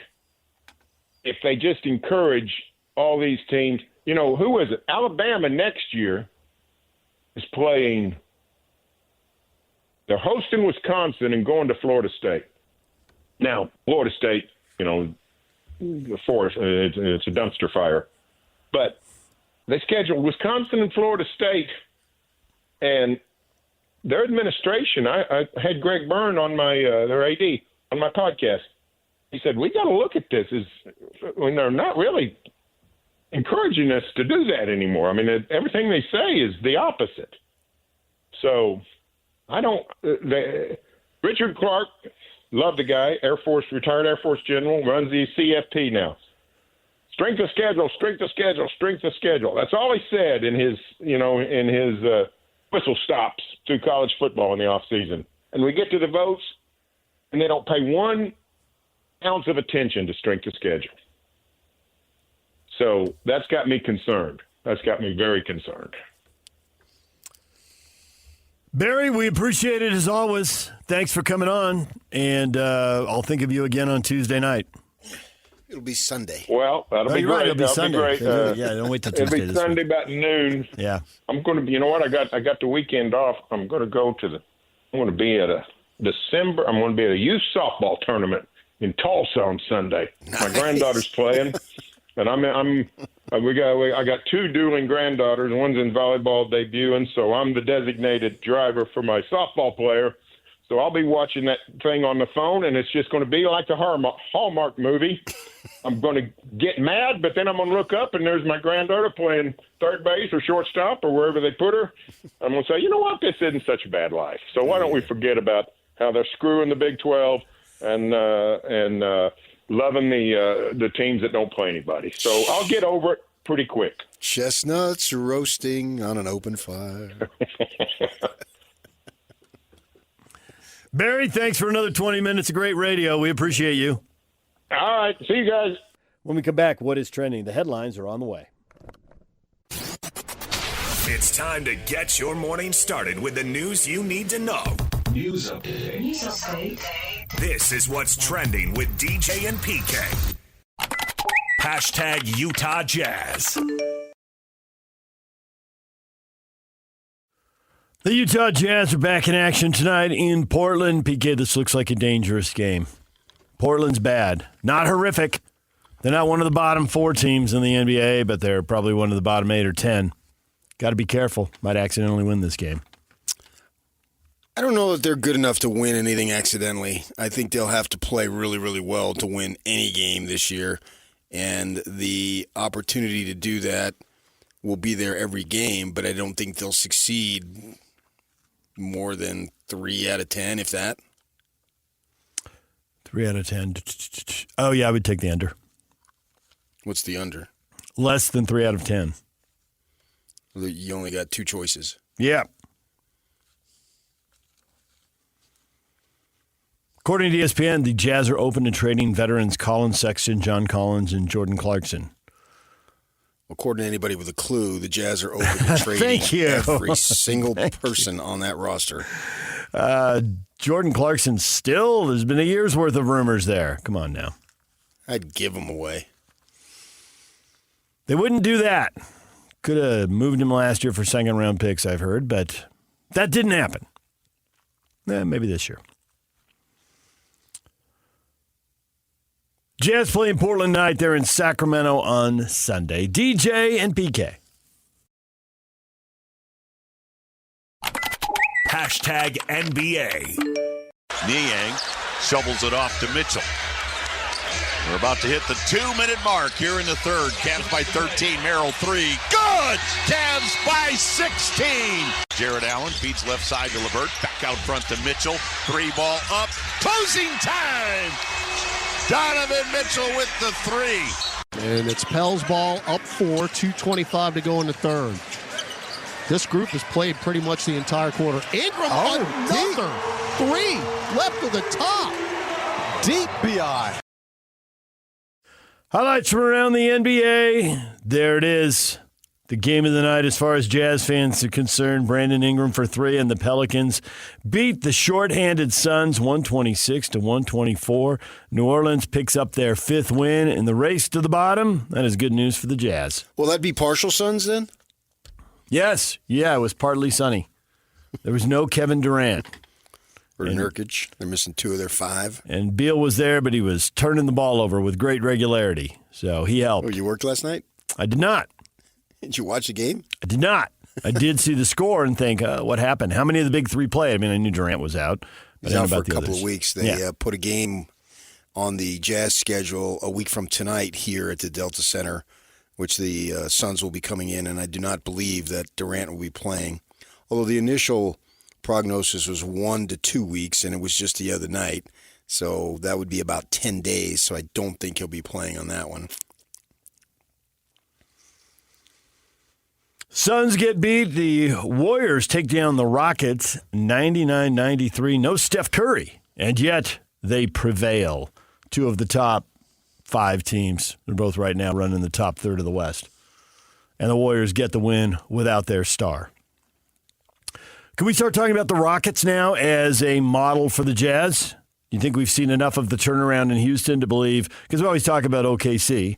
if they just encourage all these teams. Who is it? Alabama next year is playing. They're hosting Wisconsin and going to Florida State. Now, Florida State, the forest, it's a dumpster fire. But they scheduled Wisconsin and Florida State, and their administration, I had Greg Byrne on their AD, on my podcast. He said, we got to look at this when they're not really encouraging us to do that anymore. I mean, everything they say is the opposite. So Richard Clark, love the guy, retired Air Force general, runs the CFP now. Strength of schedule, strength of schedule, strength of schedule. That's all he said in his whistle stops through college football in the offseason. And we get to the votes, and they don't pay 1 ounce of attention to strength of schedule. So that's got me concerned. That's got me very concerned. Barry, we appreciate it as always. Thanks for coming on, and I'll think of you again on Tuesday night. It'll be Sunday. Well, that'll be great. Right, it'll be Sunday. Be great. Don't wait till Tuesday. It'll be Sunday about noon. Yeah. I'm going to. You know what? I got the weekend off. I'm going to go to I'm going to be at a December. I'm going to be at a youth softball tournament in Tulsa on Sunday. Nice. My granddaughter's playing, and I got 2 dueling granddaughters. One's in volleyball debuting, so I'm the designated driver for my softball player. So I'll be watching that thing on the phone, and it's just going to be like the Hallmark movie. I'm going to get mad, but then I'm going to look up, and there's my granddaughter playing third base or shortstop or wherever they put her. I'm going to say, you know what, this isn't such a bad life. So why don't we forget about how they're screwing the Big 12 and loving the teams that don't play anybody. So I'll get over it pretty quick. Chestnuts roasting on an open fire. Barry, thanks for another 20 minutes of great radio. We appreciate you. All right. See you guys. When we come back, what is trending? The headlines are on the way. It's time to get your morning started with the news you need to know. News update. This is what's trending with DJ and PK. Hashtag Utah Jazz. The Utah Jazz are back in action tonight in Portland. PK, this looks like a dangerous game. Portland's bad. Not horrific. They're not one of the bottom 4 teams in the NBA, but they're probably one of the bottom 8 or 10. Got to be careful. Might accidentally win this game. I don't know that they're good enough to win anything accidentally. I think they'll have to play really, really well to win any game this year. And the opportunity to do that will be there every game, but I don't think they'll succeed more than 3 out of 10, if that. 3 out of 10. Oh, yeah, I would take the under. What's the under? Less than 3 out of 10. You only got 2 choices. Yeah. According to ESPN, the Jazz are open to trading veterans Colin Sexton, John Collins, and Jordan Clarkson. According to anybody with a clue, the Jazz are open to trading every single person on that roster. Jordan Clarkson still, there's been a year's worth of rumors there. Come on now. I'd give him away. They wouldn't do that. Could have moved him last year for second-round picks, I've heard, but that didn't happen. Maybe this year. Jazz playing Portland night. They're in Sacramento on Sunday. DJ and PK. Hashtag NBA. Niang shovels it off to Mitchell. We're about to hit the 2-minute mark here in the third. Cavs by 13. Merrill 3. Good! Cavs by 16. Jared Allen feeds left side to LeVert. Back out front to Mitchell. 3-ball up. Closing time! Donovan Mitchell with the 3. And it's Pell's ball up 4, 2:25 to go in the third. This group has played pretty much the entire quarter. Ingram, another 3 left of the top. Deep BI. Highlights from around the NBA. There it is. The game of the night as far as Jazz fans are concerned. Brandon Ingram for 3, and the Pelicans beat the shorthanded Suns 126-124. New Orleans picks up their 5th win in the race to the bottom. That is good news for the Jazz. Will that be partial Suns then? Yes. Yeah, it was partly sunny. There was no Kevin Durant. Or Nurkic. They're missing 2 of their 5. And Beal was there, but he was turning the ball over with great regularity. So he helped. Oh, you worked last night? I did not. Did you watch the game? I did not. I did see the score and think, what happened? How many of the big 3 played? I mean, I knew Durant was out. He's out for a couple of weeks. They put a game on the Jazz schedule a week from tonight here at the Delta Center, which the Suns will be coming in, and I do not believe that Durant will be playing. Although the initial prognosis was 1 to 2 weeks, and it was just the other night. So that would be about 10 days, so I don't think he'll be playing on that one. Suns get beat. The Warriors take down the Rockets 99-93. No Steph Curry, and yet they prevail. 2 of the top 5 teams. They're both right now running the top third of the West. And the Warriors get the win without their star. Can we start talking about the Rockets now as a model for the Jazz? You think we've seen enough of the turnaround in Houston to believe? Because we always talk about OKC.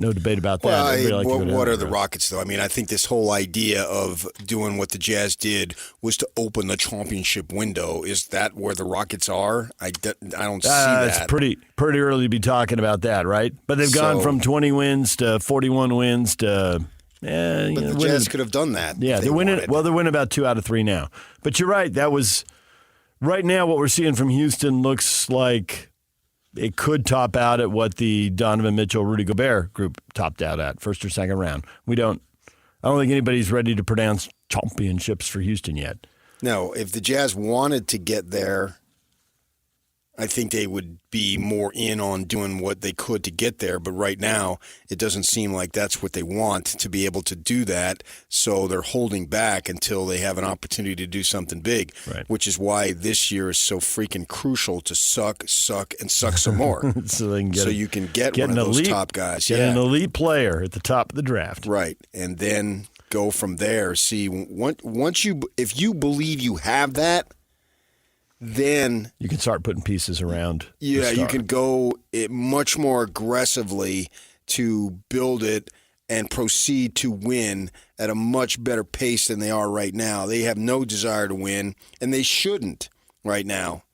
No debate about that. Well, what are the Rockets, though? I mean, I think this whole idea of doing what the Jazz did was to open the championship window. Is that where the Rockets are? I don't see that. It's pretty early to be talking about that, right? But they've gone from 20 wins to 41 wins to... but the Jazz could have done that. Yeah, they're winning. Well, they're winning about 2 out of 3 now. But you're right. That was... Right now, what we're seeing from Houston looks like... It could top out at what the Donovan Mitchell, Rudy Gobert group topped out at, first or second round. I don't think anybody's ready to pronounce championships for Houston yet. No, if the Jazz wanted to get there, I think they would be more in on doing what they could to get there. But right now, it doesn't seem like that's what they want, to be able to do that. So they're holding back until they have an opportunity to do something big, right. Which is why this year is so freaking crucial to suck, and suck some more. so you can get one of those top guys. Get an elite player at the top of the draft. Right. And then go from there. See, if you believe you have that, then you can start putting pieces around. Yeah, you can go much more aggressively to build it and proceed to win at a much better pace than they are right now. They have no desire to win, and they shouldn't right now.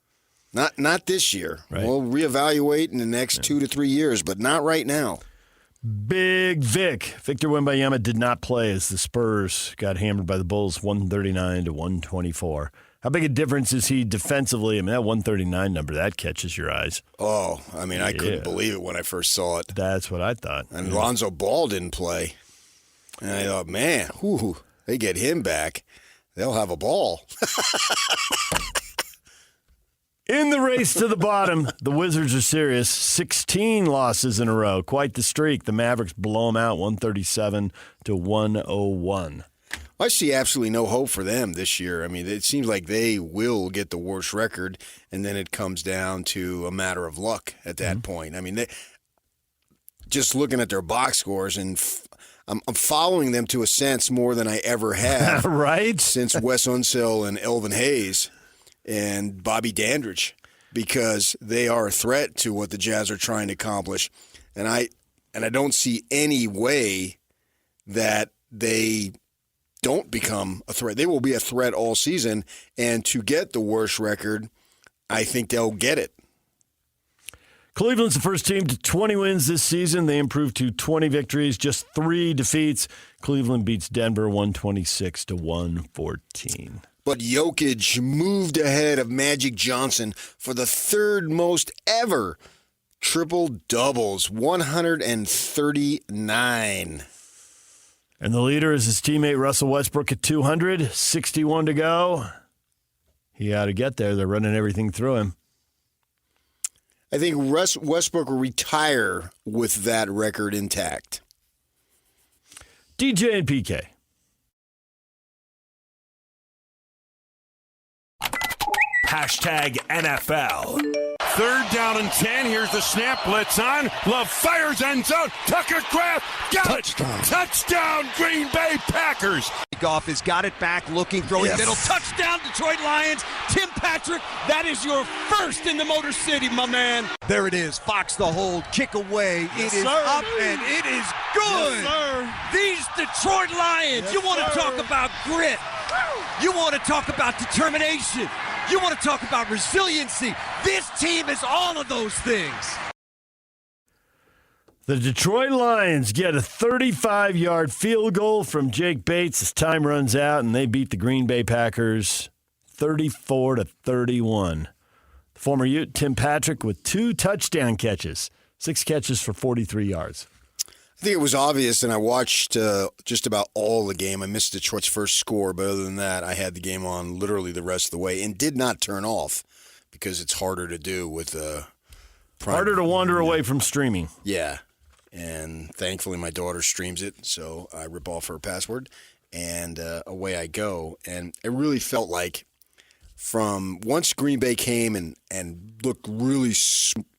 Not this year. Right. We'll reevaluate in the next 2 to 3 years, but not right now. Big Victor Wembanyama did not play as the Spurs got hammered by the Bulls 139-124. How big a difference is he defensively? I mean, that 139 number, that catches your eyes. Oh, I mean, I couldn't believe it when I first saw it. That's what I thought. And Lonzo Ball didn't play. And I thought, man, they get him back, they'll have a ball. In the race to the bottom, the Wizards are serious. 16 losses in a row. Quite the streak. The Mavericks blow them out 137-101. I see absolutely no hope for them this year. I mean, it seems like they will get the worst record, and then it comes down to a matter of luck at that point. I mean, just looking at their box scores, and I'm following them to a sense more than I ever have. Right? Since Wes Unseld and Elvin Hayes and Bobby Dandridge, because they are a threat to what the Jazz are trying to accomplish. And I don't see any way that they don't become a threat. They will be a threat all season, and to get the worst record, I think they'll get it. Cleveland's the first team to 20 wins this season. They improved to 20 victories, just 3 defeats. Cleveland beats Denver 126-114. But Jokic moved ahead of Magic Johnson for the third most ever triple-doubles, 139. And the leader is his teammate Russell Westbrook at 200, 61 to go. He ought to get there. They're running everything through him. I think Westbrook will retire with that record intact. DJ and PK. Hashtag NFL. Third down and 10. Here's the snap. Blitz on. Love fires end zone. Tucker Craft. Got it. Touchdown, Green Bay Packers. Goff has got it back, looking, throwing middle. Touchdown, Detroit Lions. Tim Patrick, that is your first in the Motor City, my man. There it is. Fox the hold. Kick away. It is up, and it is good. These Detroit Lions, you want to talk about grit. You want to talk about determination. You want to talk about resiliency. This team is all of those things. The Detroit Lions get a 35-yard field goal from Jake Bates as time runs out, and they beat the Green Bay Packers 34-31. The former Ute, Tim Patrick, with 2 touchdown catches, 6 catches for 43 yards. I think it was obvious, and I watched just about all the game. I missed Detroit's first score, but other than that, I had the game on literally the rest of the way and did not turn off because it's harder to do with harder to wander away from streaming. Yeah, and thankfully my daughter streams it, so I rip off her password, and away I go. And it really felt like from once Green Bay came and looked really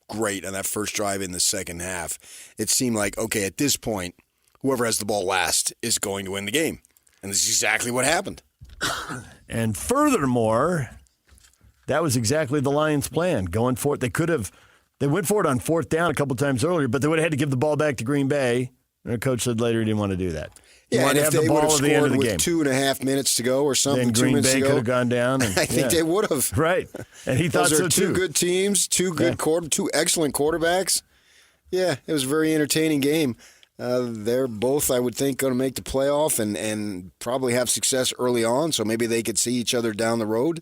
great on that first drive in the second half, it seemed like, okay, at this point, whoever has the ball last is going to win the game. And this is exactly what happened. And furthermore, that was exactly the Lions' plan. Going for it. They went for it on fourth down a couple times earlier, but they would have had to give the ball back to Green Bay. And their coach said later he didn't want to do that. Yeah, and if they would have scored with game. 2.5 minutes to go or something, then Green Bay could have gone down. And, I think they would have. Right. And he thought so, too. Those are 2 good teams, 2 excellent quarterbacks. Yeah, it was a very entertaining game. They're both, I would think, going to make the playoff and probably have success early on, so maybe they could see each other down the road.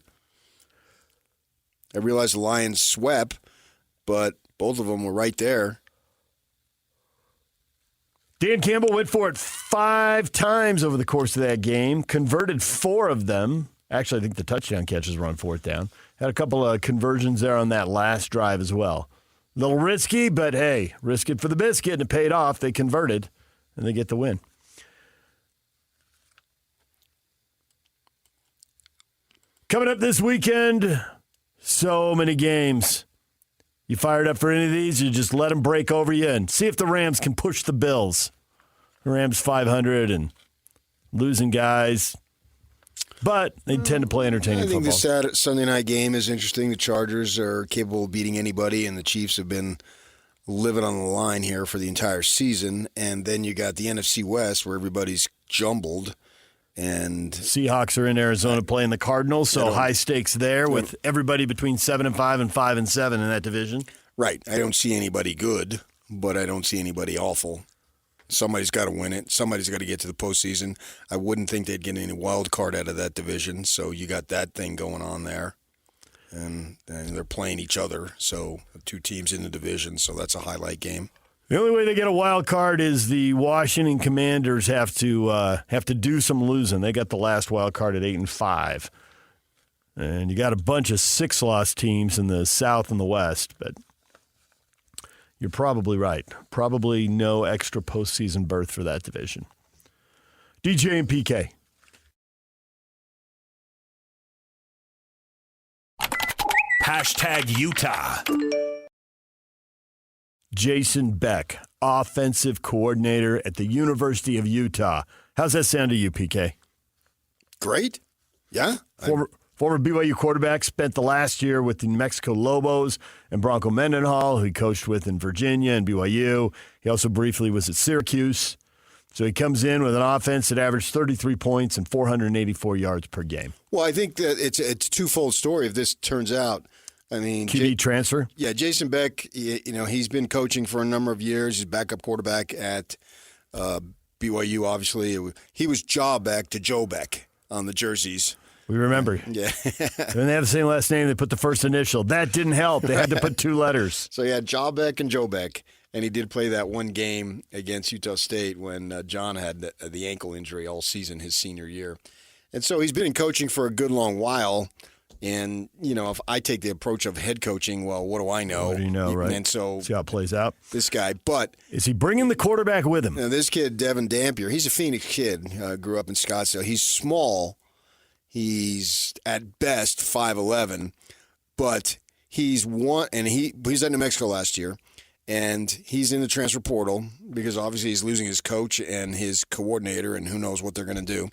I realize the Lions swept, but both of them were right there. Dan Campbell went for it 5 times over the course of that game, converted 4 of them. Actually, I think the touchdown catches were on fourth down. Had a couple of conversions there on that last drive as well. A little risky, but hey, risk it for the biscuit, and it paid off. They converted, and they get the win. Coming up this weekend, so many games. You fired up for any of these? You just let them break over you and see if the Rams can push the Bills. The Rams 500 and losing guys, but they tend to play entertaining football. I think the Sunday night game is interesting. The Chargers are capable of beating anybody, and the Chiefs have been living on the line here for the entire season. And then you got the NFC West where everybody's jumbled. And Seahawks are in Arizona playing the Cardinals, so high stakes there with everybody between 7-5 and 5-7 in that division. Right. I don't see anybody good, but I don't see anybody awful. Somebody's got to win it. Somebody's got to get to the postseason. I wouldn't think they'd get any wild card out of that division, so you got that thing going on there. And they're playing each other, so 2 teams in the division, so that's a highlight game. The only way they get a wild card is the Washington Commanders have to do some losing. They got the last wild card at 8-5, and you got a bunch of 6-loss teams in the South and the West. But you're probably right. Probably no extra postseason berth for that division. DJ and PK. Hashtag Utah. Jason Beck, offensive coordinator at the University of Utah. How's that sound to you, PK? Great. Yeah. Former BYU quarterback, spent the last year with the New Mexico Lobos and Bronco Mendenhall, who he coached with in Virginia and BYU. He also briefly was at Syracuse. So he comes in with an offense that averaged 33 points and 484 yards per game. Well, I think that it's a twofold story if this turns out. I mean, QB transfer? Yeah, Jason Beck, he's been coaching for a number of years. He's backup quarterback at BYU, obviously. He was Jaw Beck to Joe Beck on the jerseys. We remember. Yeah. When they have the same last name, they put the first initial. That didn't help. They had to put 2 letters. So he had Jawbeck and Jobeck, and he did play that one game against Utah State when John had the ankle injury all season his senior year. And so he's been in coaching for a good long while. And, if I take the approach of head coaching, well, what do I know? What do you know, right? And so see how it plays out. This guy, but is he bringing the quarterback with him? Now, this kid, Devin Dampier, he's a Phoenix kid, grew up in Scottsdale. He's small. He's at best 5'11", but he's at New Mexico last year, and he's in the transfer portal because obviously he's losing his coach and his coordinator, and who knows what they're going to do.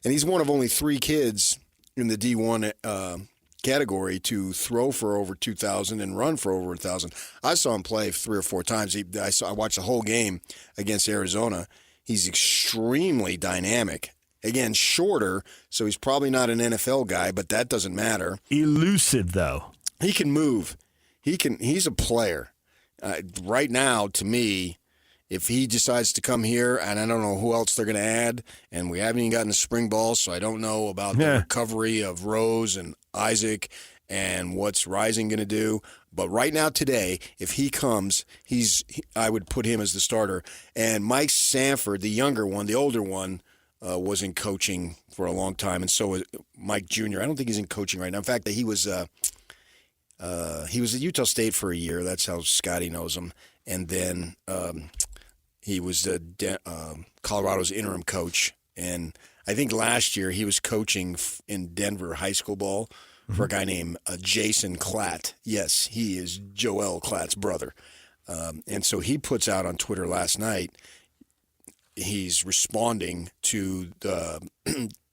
And he's one of only 3 kids in the D1 category to throw for over 2,000 and run for over 1,000. I saw him play 3 or 4 times. I watched the whole game against Arizona. He's extremely dynamic. Again, shorter, so he's probably not an NFL guy, but that doesn't matter. Elusive, though. He can move. He's a player. Right now, to me, if he decides to come here, and I don't know who else they're going to add, and we haven't even gotten the spring ball, so I don't know about the recovery of Rose and Isaac and what's Rising going to do. But right now, today, if he comes, I would put him as the starter. And Mike Sanford, the younger one, the older one, was in coaching for a long time, and so was Mike Jr. I don't think he's in coaching right now. In fact, he was at Utah State for a year. That's how Scotty knows him. And then he was Colorado's interim coach. And I think last year he was coaching in Denver high school ball for a guy named Jason Klatt. Yes, he is Joel Klatt's brother. And so he puts out on Twitter last night, he's responding to the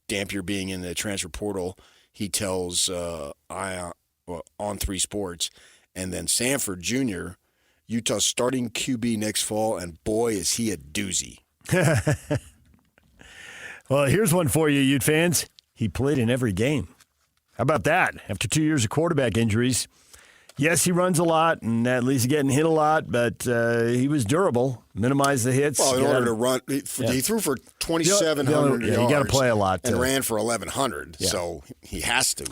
Dampier being in the transfer portal. He tells On 3 Sports, and then Sanford Jr., Utah's starting QB next fall, and boy, is he a doozy. Well, here's one for you, Ute fans. He played in every game. How about that? After 2 years of quarterback injuries, yes, he runs a lot, and at least he's getting hit a lot, but he was durable, minimized the hits. Well, in order to run, he threw for 2,700 yards. You got to play a lot. And ran for 1,100, so he has to.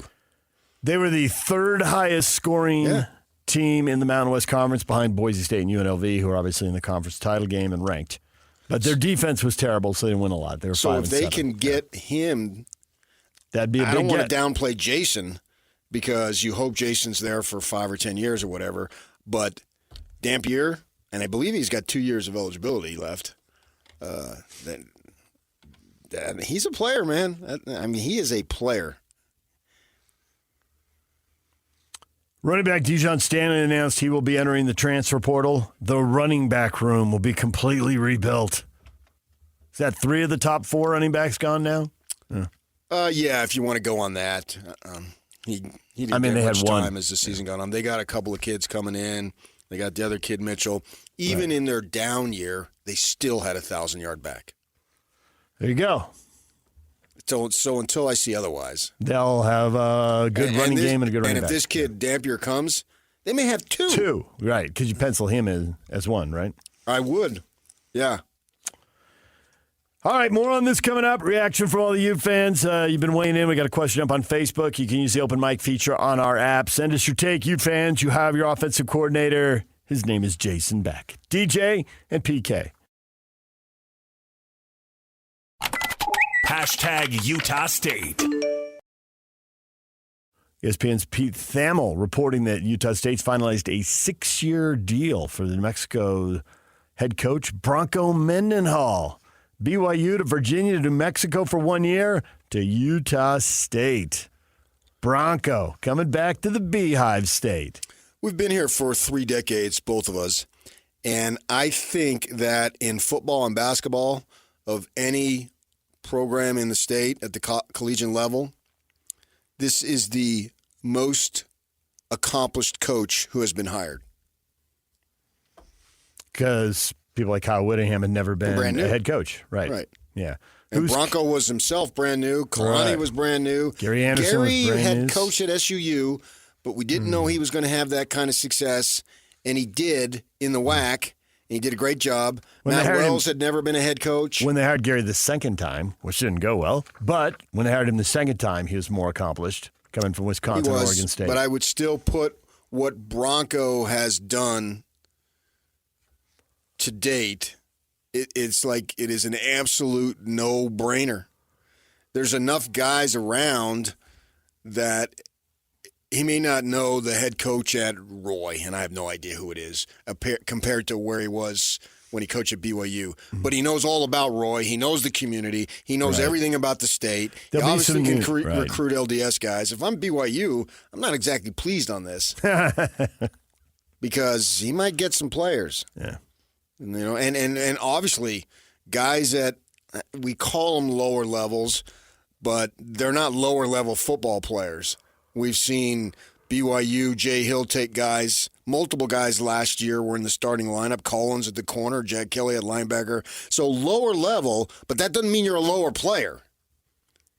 They were the 3rd highest scoring team in the Mountain West Conference behind Boise State and UNLV, who are obviously in the conference title game and ranked. But their defense was terrible, so they didn't win a lot. They were 5-7. So if they can get him, that'd be a big I don't want get. to downplay Jason because you hope Jason's there for 5 or 10 years or whatever. But Dampier, and I believe he's got 2 years of eligibility left. He's a player, man. I mean, he is a player. Running back Dijon Stanley announced he will be entering the transfer portal. The running back room will be completely rebuilt. Is that 3 of the top 4 running backs gone now? Yeah, if you want to go on that. He didn't they get much had time one. as the season got on. They got a couple of kids coming in. They got the other kid, Mitchell. Even in their down year, they still had a 1,000-yard back. There you go. So until I see otherwise. They'll have a good running game and a good running back. And if this kid, Dampier, comes, they may have 2. 2, right, because you pencil him as 1, right? I would, yeah. All right, more on this coming up. Reaction from all the Ute fans. You've been weighing in. We got a question up on Facebook. You can use the open mic feature on our app. Send us your take, Ute fans. You have your offensive coordinator. His name is Jason Beck. DJ and PK. Hashtag Utah State. ESPN's Pete Thamel reporting that Utah State's finalized a 6-year deal for the New Mexico head coach Bronco Mendenhall. BYU to Virginia to New Mexico for 1 year to Utah State. Bronco coming back to the Beehive State. We've been here for 3 decades, both of us. And I think that in football and basketball, of any program in the state at the collegiate level, this is the most accomplished coach who has been hired. Because people like Kyle Whittingham had never been a head coach. Right. Yeah. And Bronco was himself brand new. Kalani was brand new. Gary Anderson was brand had new. coached at SUU, but we didn't know he was going to have that kind of success, and he did in the WAC. He did a great job. Matt Wells had never been a head coach. When they hired Gary the second time, which didn't go well, but when they hired him the second time, he was more accomplished, coming from Wisconsin and Oregon State. But I would still put what Bronco has done to date, it's like it is an absolute no-brainer. There's enough guys around that he may not know the head coach at Roy, and I have no idea who it is, compared to where he was when he coached at BYU. Mm-hmm. But he knows all about Roy. He knows the community. He knows everything about the state. He obviously can recruit LDS guys. If I'm BYU, I'm not exactly pleased on this because he might get some players. Yeah. And obviously guys that we call them lower levels, but they're not lower level football players. We've seen BYU, Jay Hill take guys, multiple guys last year were in the starting lineup. Collins at the corner, Jack Kelly at linebacker. So lower level, but that doesn't mean you're a lower player.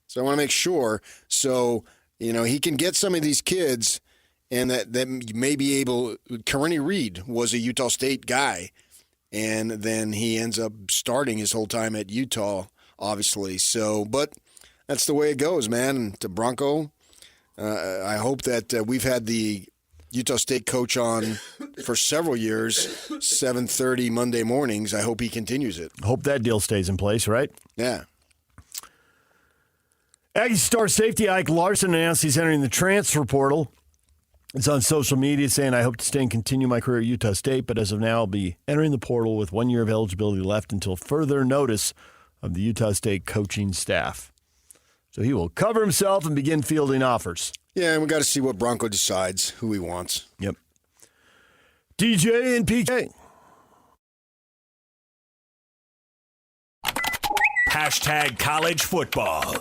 So I want to make sure. So, he can get some of these kids and that may be able. Karene Reed was a Utah State guy. And then he ends up starting his whole time at Utah, obviously. So, but that's the way it goes, man. And to Bronco, I hope that we've had the Utah State coach on for several years, 7:30 Monday mornings. I hope he continues it. Hope that deal stays in place, right? Yeah. Aggie star safety Ike Larson announced he's entering the transfer portal. It's on social media saying, I hope to stay and continue my career at Utah State, but as of now, I'll be entering the portal with 1 year of eligibility left until further notice of the Utah State coaching staff. So he will cover himself and begin fielding offers. Yeah, and we got to see what Bronco decides, who he wants. Yep. DJ and PK. Hashtag college football.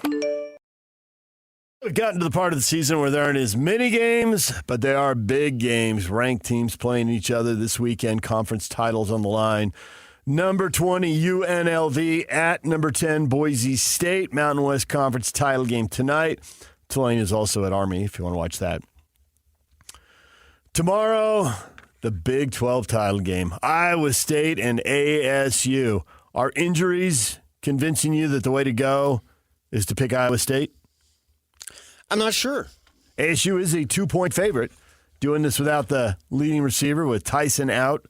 We've gotten to the part of the season where there aren't as many games, but there are big games. Ranked teams playing each other this weekend. Conference titles on the line. Number 20, UNLV at number 10, Boise State. Mountain West Conference title game tonight. Tulane is also at Army if you want to watch that. Tomorrow, the Big 12 title game. Iowa State and ASU. Are injuries convincing you that the way to go is to pick Iowa State? I'm not sure. ASU is a 2-point favorite, doing this without the leading receiver with Tyson out.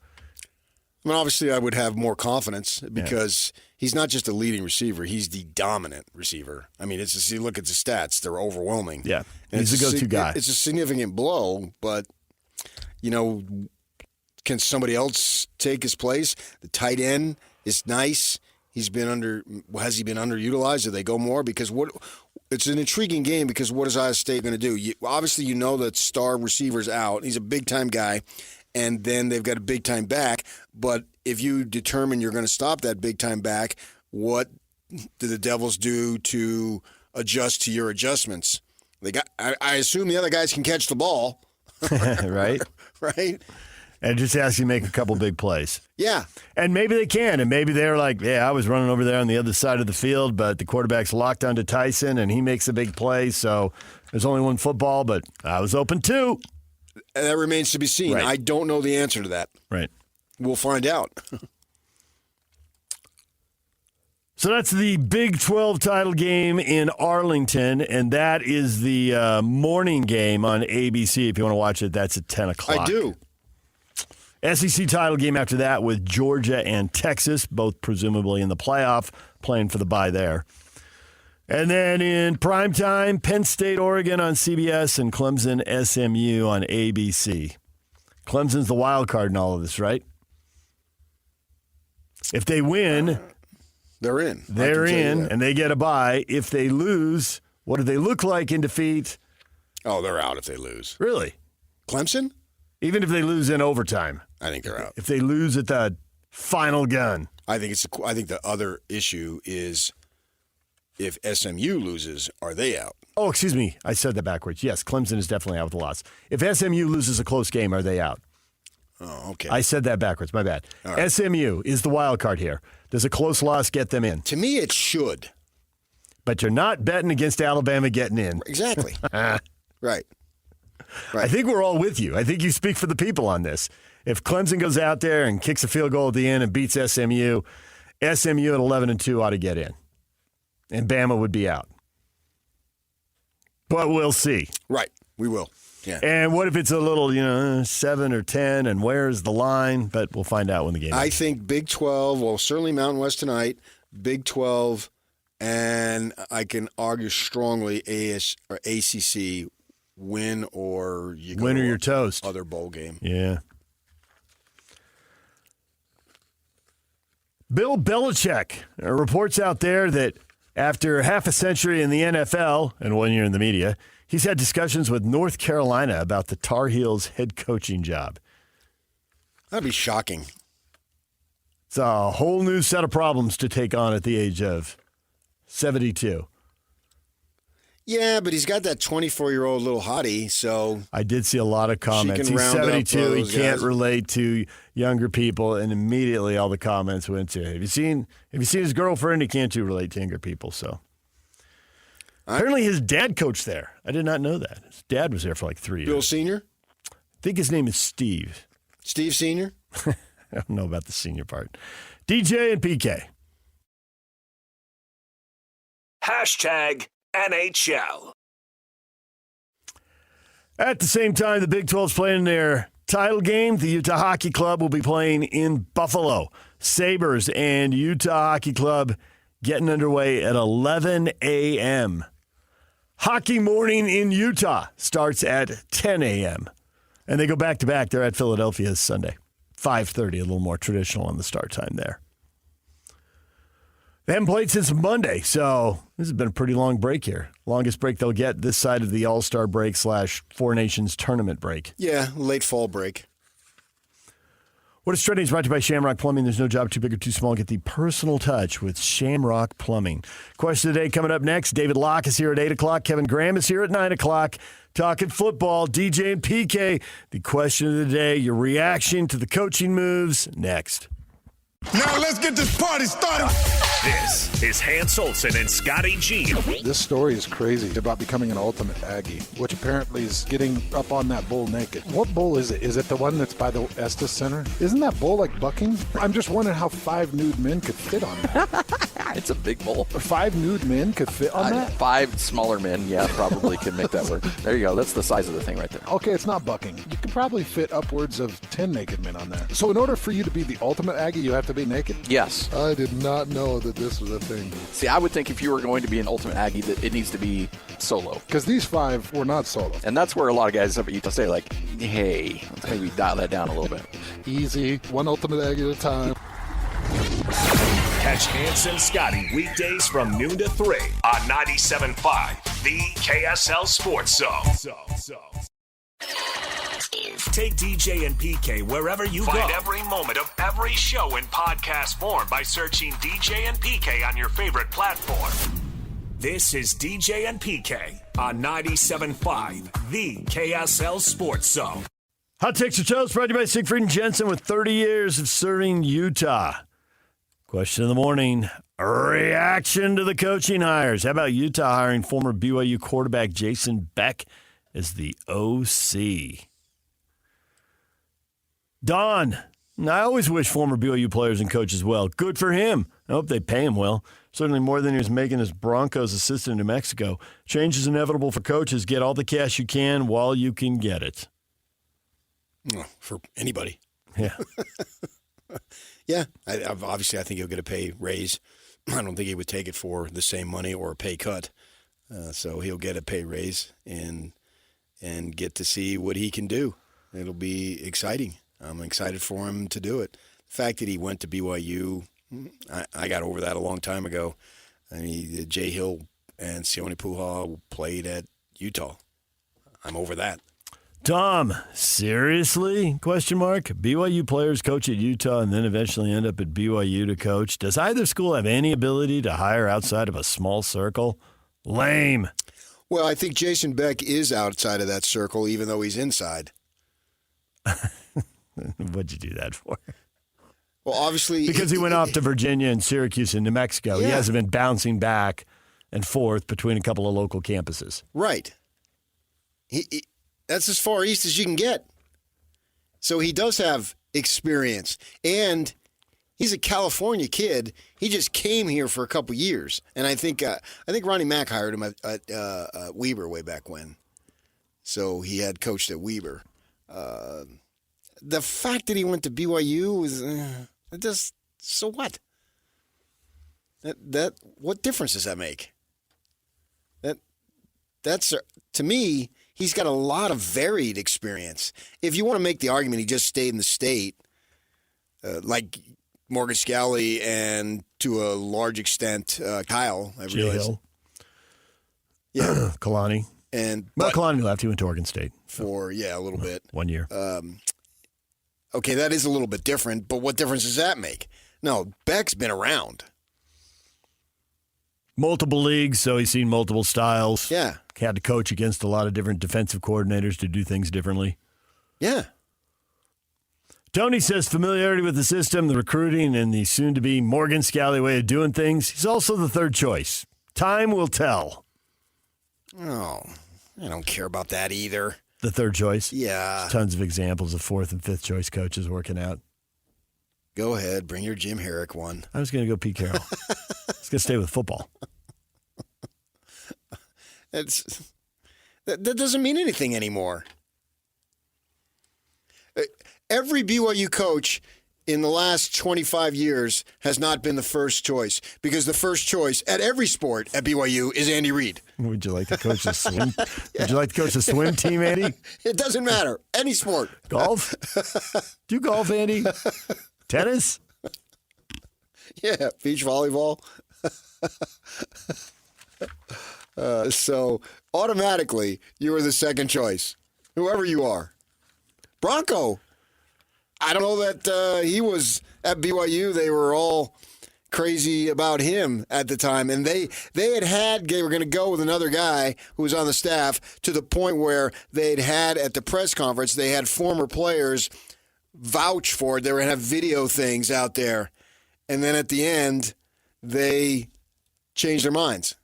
I mean, obviously, I would have more confidence because he's not just a leading receiver; he's the dominant receiver. I mean, it's just, you look at the stats; they're overwhelming. Yeah, and he's a go-to guy. It's a significant blow, but can somebody else take his place? The tight end is nice. Has he been underutilized? Do they go more? Because it's an intriguing game because what is Iowa State going to do? Obviously, that star receiver's out. He's a big-time guy, and then they've got a big-time back. But if you determine you're going to stop that big-time back, what do the Devils do to adjust to your adjustments? I assume the other guys can catch the ball. Right? Right? And just ask you to make a couple big plays. Yeah. And maybe they can. And maybe they're like, I was running over there on the other side of the field, but the quarterback's locked onto Tyson, and he makes a big play. So there's only one football, but I was open too. And that remains to be seen. Right. I don't know the answer to that. Right. We'll find out. So that's the Big 12 title game in Arlington, and that is the morning game on ABC. If you want to watch it, that's at 10 o'clock. I do. SEC title game after that with Georgia and Texas, both presumably in the playoff, playing for the bye there. And then in primetime, Penn State, Oregon on CBS and Clemson, SMU on ABC. Clemson's the wild card in all of this, right? If they win, they're in. They're in, and they get a bye. If they lose, what do they look like in defeat? Oh, they're out if they lose. Really? Clemson? Even if they lose in overtime. I think they're out. If they lose at the final gun. I think the other issue is if SMU loses, are they out? Oh, excuse me. I said that backwards. Yes, Clemson is definitely out with a loss. If SMU loses a close game, are they out? Oh, okay. I said that backwards. My bad. Right. SMU is the wild card here. Does a close loss get them in? To me, it should. But you're not betting against Alabama getting in. Exactly. Right. I think we're all with you. I think you speak for the people on this. If Clemson goes out there and kicks a field goal at the end and beats SMU at 11-2 ought to get in. And Bama would be out. But we'll see. Right. We will. Yeah. And what if it's a little, 7 or 10, and where's the line? But we'll find out when the game I ends. think Big 12, well, certainly Mountain West tonight, Big 12, and I can argue strongly ACC win or you go Win or to you're toast. Other bowl game. Yeah. Bill Belichick reports out there that after half a century in the NFL and 1 year in the media, he's had discussions with North Carolina about the Tar Heels head coaching job. That'd be shocking. It's a whole new set of problems to take on at the age of 72. Yeah, but he's got that 24-year-old little hottie, so I did see a lot of comments. He's 72. He can't relate to younger people, and immediately all the comments went to, have you seen his girlfriend? He can't relate to younger people, so. Apparently his dad coached there. I did not know that. His dad was there for like 3 years. Bill Sr.? I think his name is Steve. Steve Sr.? I don't know about the senior part. DJ and PK. #NHL. At the same time, the Big 12's playing their title game. The Utah Hockey Club will be playing in Buffalo. Sabres and Utah Hockey Club getting underway at 11 a.m. Hockey morning in Utah starts at 10 a.m. And they go back-to-back. They're at Philadelphia this Sunday. 5:30, a little more traditional on the start time there. They haven't played since Monday, so this has been a pretty long break here. Longest break they'll get this side of the All-Star break / Four Nations tournament break. Yeah, late fall break. What is trending is brought to you by Shamrock Plumbing. There's no job too big or too small. Get the personal touch with Shamrock Plumbing. Question of the day coming up next. David Locke is here at 8 o'clock. Kevin Graham is here at 9 o'clock. Talking football. DJ and PK. The question of the day, your reaction to the coaching moves, next. Now let's get this party started. This is Hans Olsen and Scotty G. This story is crazy about becoming an ultimate Aggie, which apparently is getting up on that bull naked. What bull is it? Is it the one that's by the Estes Center? Isn't that bull like bucking? I'm just wondering how 5 nude men could fit on that. It's a big bull. 5 nude men could fit on that? 5 smaller men, probably could make that work. There you go. That's the size of the thing right there. Okay, it's not bucking. You could probably fit upwards of 10 naked men on that. So in order for you to be the ultimate Aggie, you have to be naked? Yes. I did not know that this was a thing. See, I would think if you were going to be an ultimate Aggie, that it needs to be solo. Because these 5 were not solo. And that's where a lot of guys up at Utah say, like, hey, let's maybe dial that down a little bit. Easy. One ultimate Aggie at a time. Catch Hans and Scotty weekdays from noon to 3 on 97.5, the KSL Sports Zone. Take DJ and PK wherever you go. Find every moment of every show in podcast form by searching DJ and PK on your favorite platform. This is DJ and PK on 97.5, the KSL Sports Zone. Hot Takes or Toast brought to you by Siegfried and Jensen with 30 years of serving Utah. Question of the morning, reaction to the coaching hires. How about Utah hiring former BYU quarterback Jason Beck as the OC? Don, I always wish former BYU players and coaches well. Good for him. I hope they pay him well. Certainly more than he was making as Broncos assistant in New Mexico. Change is inevitable for coaches. Get all the cash you can while you can get it. For anybody. Yeah. Yeah. Obviously, I think he'll get a pay raise. I don't think he would take it for the same money or a pay cut. So he'll get a pay raise and get to see what he can do. It'll be exciting. I'm excited for him to do it. The fact that he went to BYU, I got over that a long time ago. I mean, Jay Hill and Sione Puha played at Utah. I'm over that. Tom, seriously? ? BYU players coach at Utah and then eventually end up at BYU to coach. Does either school have any ability to hire outside of a small circle? Lame. Well, I think Jason Beck is outside of that circle, even though he's inside. What'd you do that for? Well, obviously... Because he went off to Virginia and Syracuse and New Mexico. Yeah. He hasn't been bouncing back and forth between a couple of local campuses. Right. That's as far east as you can get. So he does have experience. And he's a California kid. He just came here for a couple years. And I think Ronnie Mack hired him at Weber way back when. So he had coached at Weber. The fact that he went to BYU is so what? That what difference does that make? That's to me, he's got a lot of varied experience. If you want to make the argument he just stayed in the state, like Morgan Scally and to a large extent Kyle, I realize. Yeah, Kalani. But Kalani left. He went to Oregon State for a little bit, 1 year. Okay, that is a little bit different, but what difference does that make? No, Beck's been around. Multiple leagues, so he's seen multiple styles. Yeah. Had to coach against a lot of different defensive coordinators to do things differently. Yeah. Tony says familiarity with the system, the recruiting, and the soon-to-be Morgan Scally way of doing things. He's also the third choice. Time will tell. Oh, I don't care about that either. The third choice? Yeah. There's tons of examples of fourth and fifth choice coaches working out. Go ahead. Bring your Jim Herrick one. I was going to go Pete Carroll. I was going to stay with football. That doesn't mean anything anymore. Every BYU coach in the last 25 years has not been the first choice because the first choice at every sport at BYU is Andy Reid. Would you like to coach the swim? Would you like to coach the swim team, Andy? It doesn't matter. Any sport. Golf? Do you golf, Andy? Tennis? Yeah, beach volleyball. So automatically, you are the second choice, whoever you are. Bronco, I don't know that he was at BYU. They were all crazy about him at the time, and they were going to go with another guy who was on the staff to the point where they'd had at the press conference, they had former players vouch for it. They were going to have video things out there, and then at the end, they changed their minds.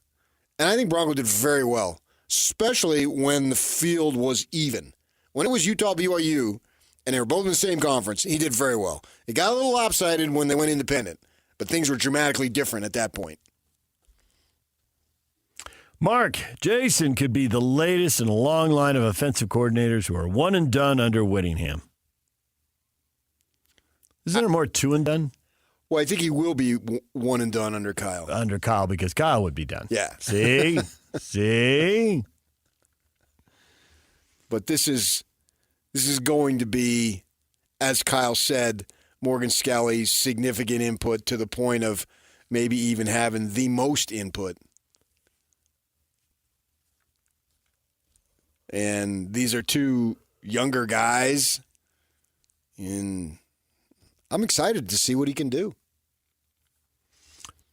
And I think Bronco did very well, especially when the field was even. When it was Utah-BYU, and they were both in the same conference, he did very well. It got a little lopsided when they went independent, but things were dramatically different at that point. Mark, Jason could be the latest in a long line of offensive coordinators who are one and done under Whittingham. Isn't there more two and done? Well, I think he will be one and done under Kyle. Under Kyle, because Kyle would be done. Yeah. See? See? But this is going to be, as Kyle said, Morgan Scally's significant input to the point of maybe even having the most input. And these are two younger guys, and I'm excited to see what he can do.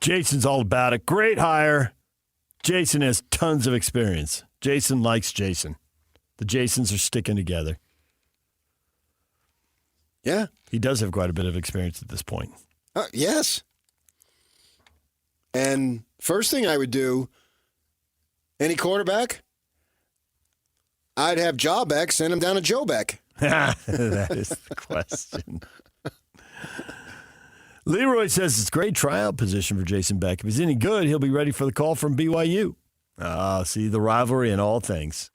Jason's all about it. Great hire. Jason has tons of experience. Jason likes Jason. The Jasons are sticking together. Yeah. He does have quite a bit of experience at this point. Yes. And first thing I would do, any quarterback, I'd have Jaw Beck send him down to Joe Beck. That is the question. Leroy says it's a great tryout position for Jason Beck. If he's any good, he'll be ready for the call from BYU. See the rivalry in all things.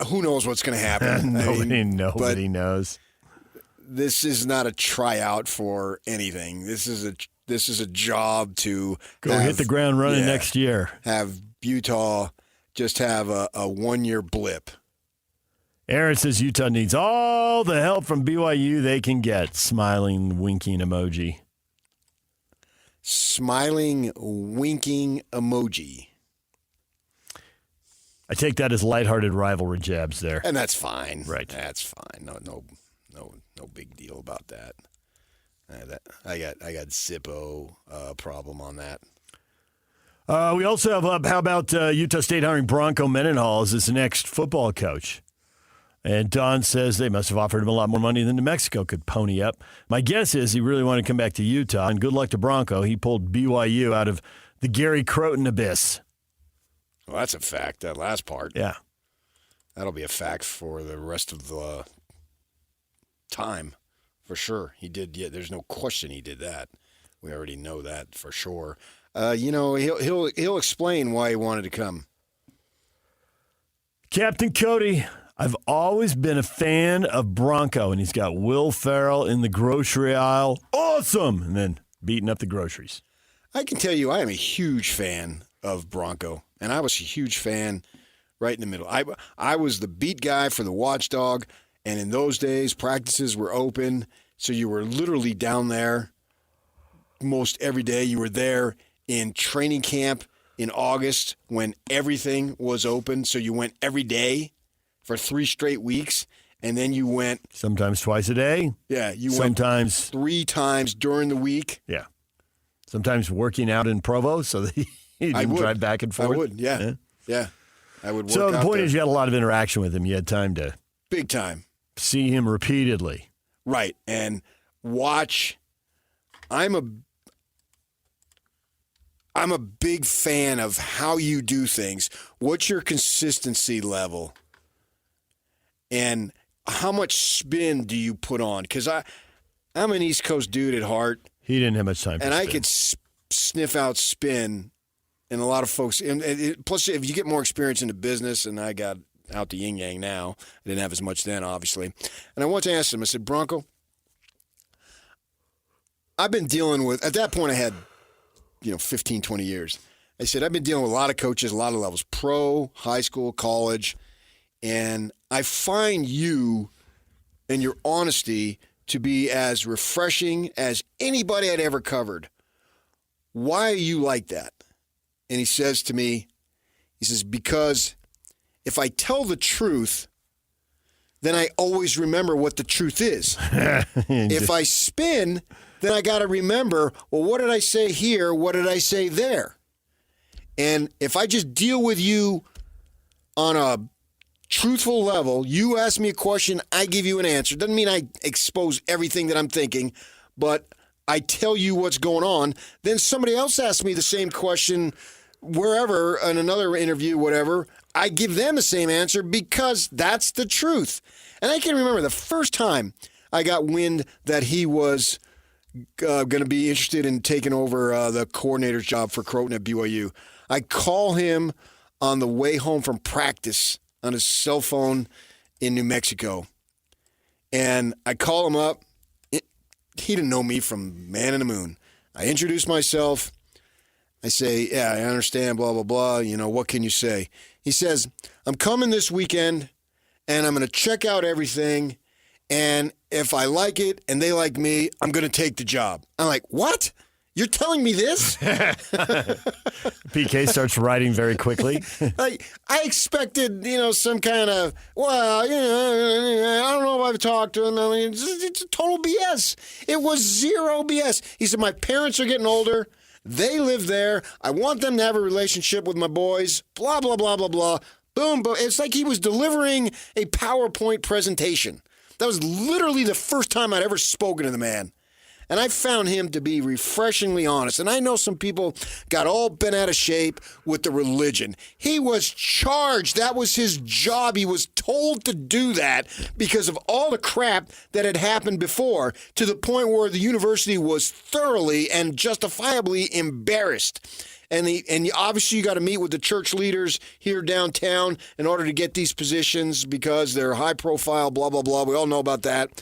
Who knows what's going to happen? Nobody knows. This is not a tryout for anything. This is a job to hit the ground running next year. Have Utah just have a 1 year blip. Aaron says Utah needs all the help from BYU they can get. Smiling, winking emoji. Smiling, winking emoji. I take that as lighthearted rivalry jabs there. And that's fine. Right. That's fine. No big deal about that. I got Zippo problem on that. We also have, how about Utah State hiring Bronco Mendenhall as his next football coach? And Don says they must have offered him a lot more money than New Mexico could pony up. My guess is he really wanted to come back to Utah, and good luck to Bronco. He pulled BYU out of the Gary Croton abyss. Well, that's a fact, that last part. Yeah. That'll be a fact for the rest of the time, for sure. He did. Yeah, there's no question he did that. We already know that for sure. He'll explain why he wanted to come. Captain Cody, I've always been a fan of Bronco, and he's got Will Ferrell in the grocery aisle. Awesome! And then beating up the groceries. I can tell you I am a huge fan of Bronco, and I was a huge fan right in the middle. I was the beat guy for the Watchdog, and in those days, practices were open, so you were literally down there most every day. You were there in training camp in August when everything was open, so you went every day for 3 straight weeks, and then you went... Sometimes twice a day. Yeah, you sometimes went 3 times during the week. Yeah. Sometimes working out in Provo so that he didn't drive back and forth. I would, yeah. I would work So the out point there. is you had a lot of interaction with him. You had time to... Big time. See him repeatedly. Right, and watch... I'm a big fan of how you do things. What's your consistency level? And how much spin do you put on? Because I'm an East Coast dude at heart. He didn't have much time for and spin. I could sniff out spin. And a lot of folks, plus if you get more experience in the business, and I got out the yin-yang now. I didn't have as much then, obviously. And I wanted to ask him, I said, Bronco, I've been dealing with, at that point I had, 15, 20 years. I said, I've been dealing with a lot of coaches, a lot of levels, pro, high school, college, and I find you and your honesty to be as refreshing as anybody I'd ever covered. Why are you like that? And he says to me, because if I tell the truth, then I always remember what the truth is. If I spin, then I got to remember, well, what did I say here? What did I say there? And if I just deal with you on a truthful level, you ask me a question, I give you an answer. Doesn't mean I expose everything that I'm thinking, but I tell you what's going on. Then somebody else asks me the same question wherever, in another interview, whatever. I give them the same answer because that's the truth. And I can remember the first time I got wind that he was going to be interested in taking over the coordinator's job for Croton at BYU. I call him on the way home from practice on his cell phone in New Mexico. And I call him up. He didn't know me from man in the moon. I introduce myself. I say, yeah, I understand, blah, blah, blah. What can you say? He says, I'm coming this weekend, and I'm going to check out everything, and if I like it and they like me, I'm going to take the job. I'm like, what? You're telling me this? PK starts writing very quickly. Like, I expected, some kind of, I don't know if I've talked to him. I mean, it's a total BS. It was zero BS. He said, my parents are getting older. They live there. I want them to have a relationship with my boys. Blah, blah, blah, blah, blah. Boom, boom. It's like he was delivering a PowerPoint presentation. That was literally the first time I'd ever spoken to the man. And I found him to be refreshingly honest. And I know some people got all bent out of shape with the religion. He was charged. That was his job. He was told to do that because of all the crap that had happened before, to the point where the university was thoroughly and justifiably embarrassed. And obviously you got to meet with the church leaders here downtown in order to get these positions because they're high profile, blah, blah, blah. We all know about that.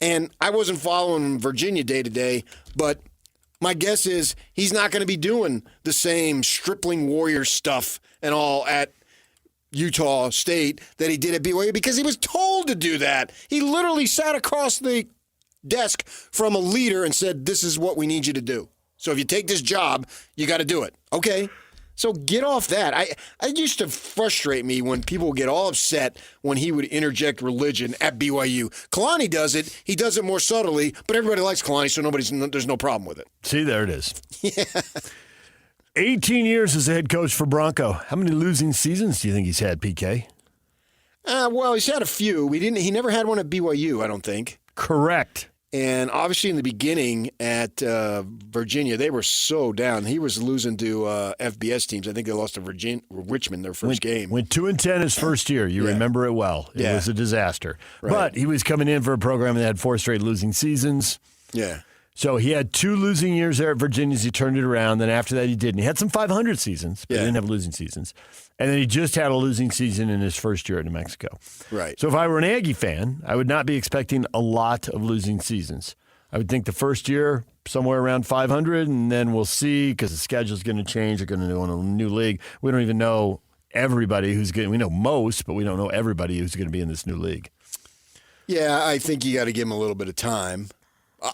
And I wasn't following Virginia day to day, but my guess is he's not going to be doing the same stripling warrior stuff and all at Utah State that he did at BYU because he was told to do that. He literally sat across the desk from a leader and said, this is what we need you to do. So if you take this job, you got to do it. Okay. So get off that. I used to frustrate me when people would get all upset when he would interject religion at BYU. Kalani does it. He does it more subtly, but everybody likes Kalani, so there's no problem with it. See, there it is. Yeah. 18 years as a head coach for Bronco. How many losing seasons do you think he's had, PK? Well, he's had a few. He never had one at BYU, I don't think. Correct. And obviously in the beginning at Virginia, they were so down. He was losing to FBS teams. I think they lost to Richmond their first game. Went 2-10 his first year. You remember it well. It was a disaster. Right. But he was coming in for a program that had 4 straight losing seasons. Yeah. So he had 2 losing years there at Virginia as he turned it around. Then after that, he didn't. He had some 500 seasons, but he didn't have losing seasons. And then he just had a losing season in his first year at New Mexico. Right. So if I were an Aggie fan, I would not be expecting a lot of losing seasons. I would think the first year, somewhere around 500, and then we'll see because the schedule's going to change. They're going to go in a new league. We don't even know everybody who's going to – we know most, but we don't know everybody who's going to be in this new league. Yeah, I think you got to give him a little bit of time.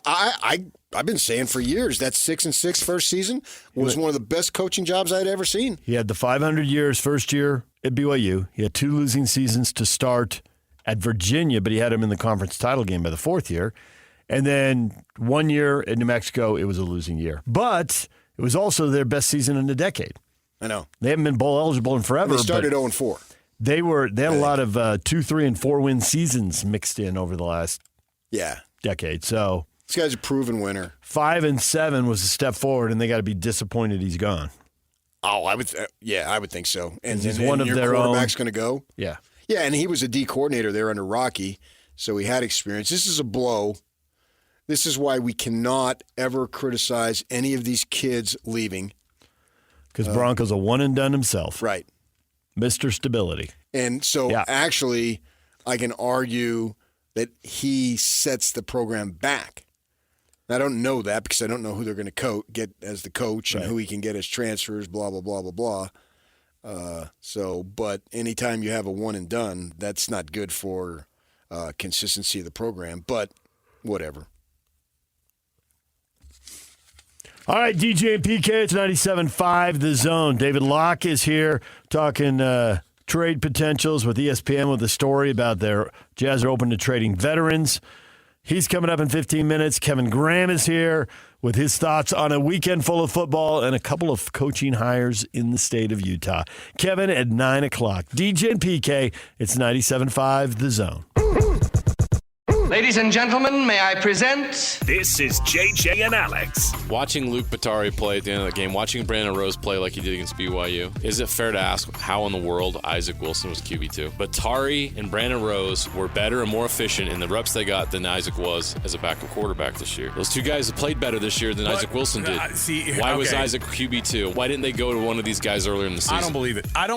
I've been saying for years that 6-6 first season was one of the best coaching jobs I'd ever seen. He had the 500 years first year at BYU. He had 2 losing seasons to start at Virginia, but he had him in the conference title game by the 4th year. And then 1 year at New Mexico, it was a losing year. But it was also their best season in a decade. I know. They haven't been bowl eligible in forever. They started 0-4. They had a lot of 2, 3, and 4 win seasons mixed in over the last decade. So this guy's a proven winner. 5-7 was a step forward, and they got to be disappointed he's gone. Oh, I would think so. And he's one of their quarterback's going to go. Yeah, yeah, and he was a D coordinator there under Rocky, so he had experience. This is a blow. This is why we cannot ever criticize any of these kids leaving. Because Bronco's a one and done himself. Right. Mr. Stability. And so actually, I can argue that he sets the program back. I don't know that because I don't know who they're going to get as the coach and who he can get as transfers, blah, blah, blah, blah, blah. But anytime you have a one and done, that's not good for consistency of the program, but whatever. All right, DJ and PK, it's 97.5 The Zone. David Locke is here talking trade potentials with ESPN with a story about their Jazz are open to trading veterans. He's coming up in 15 minutes. Kevin Graham is here with his thoughts on a weekend full of football and a couple of coaching hires in the state of Utah. Kevin at 9 o'clock. DJ and PK, it's 97.5 The Zone. Ladies and gentlemen, may I present... This is JJ and Alex. Watching Luke Batari play at the end of the game, watching Brandon Rose play like he did against BYU, is it fair to ask how in the world Isaac Wilson was QB2? Batari and Brandon Rose were better and more efficient in the reps they got than Isaac was as a backup quarterback this year. Those two guys have played better this year than Isaac Wilson did. Why was Isaac QB2? Why didn't they go to one of these guys earlier in the season? I don't believe it. I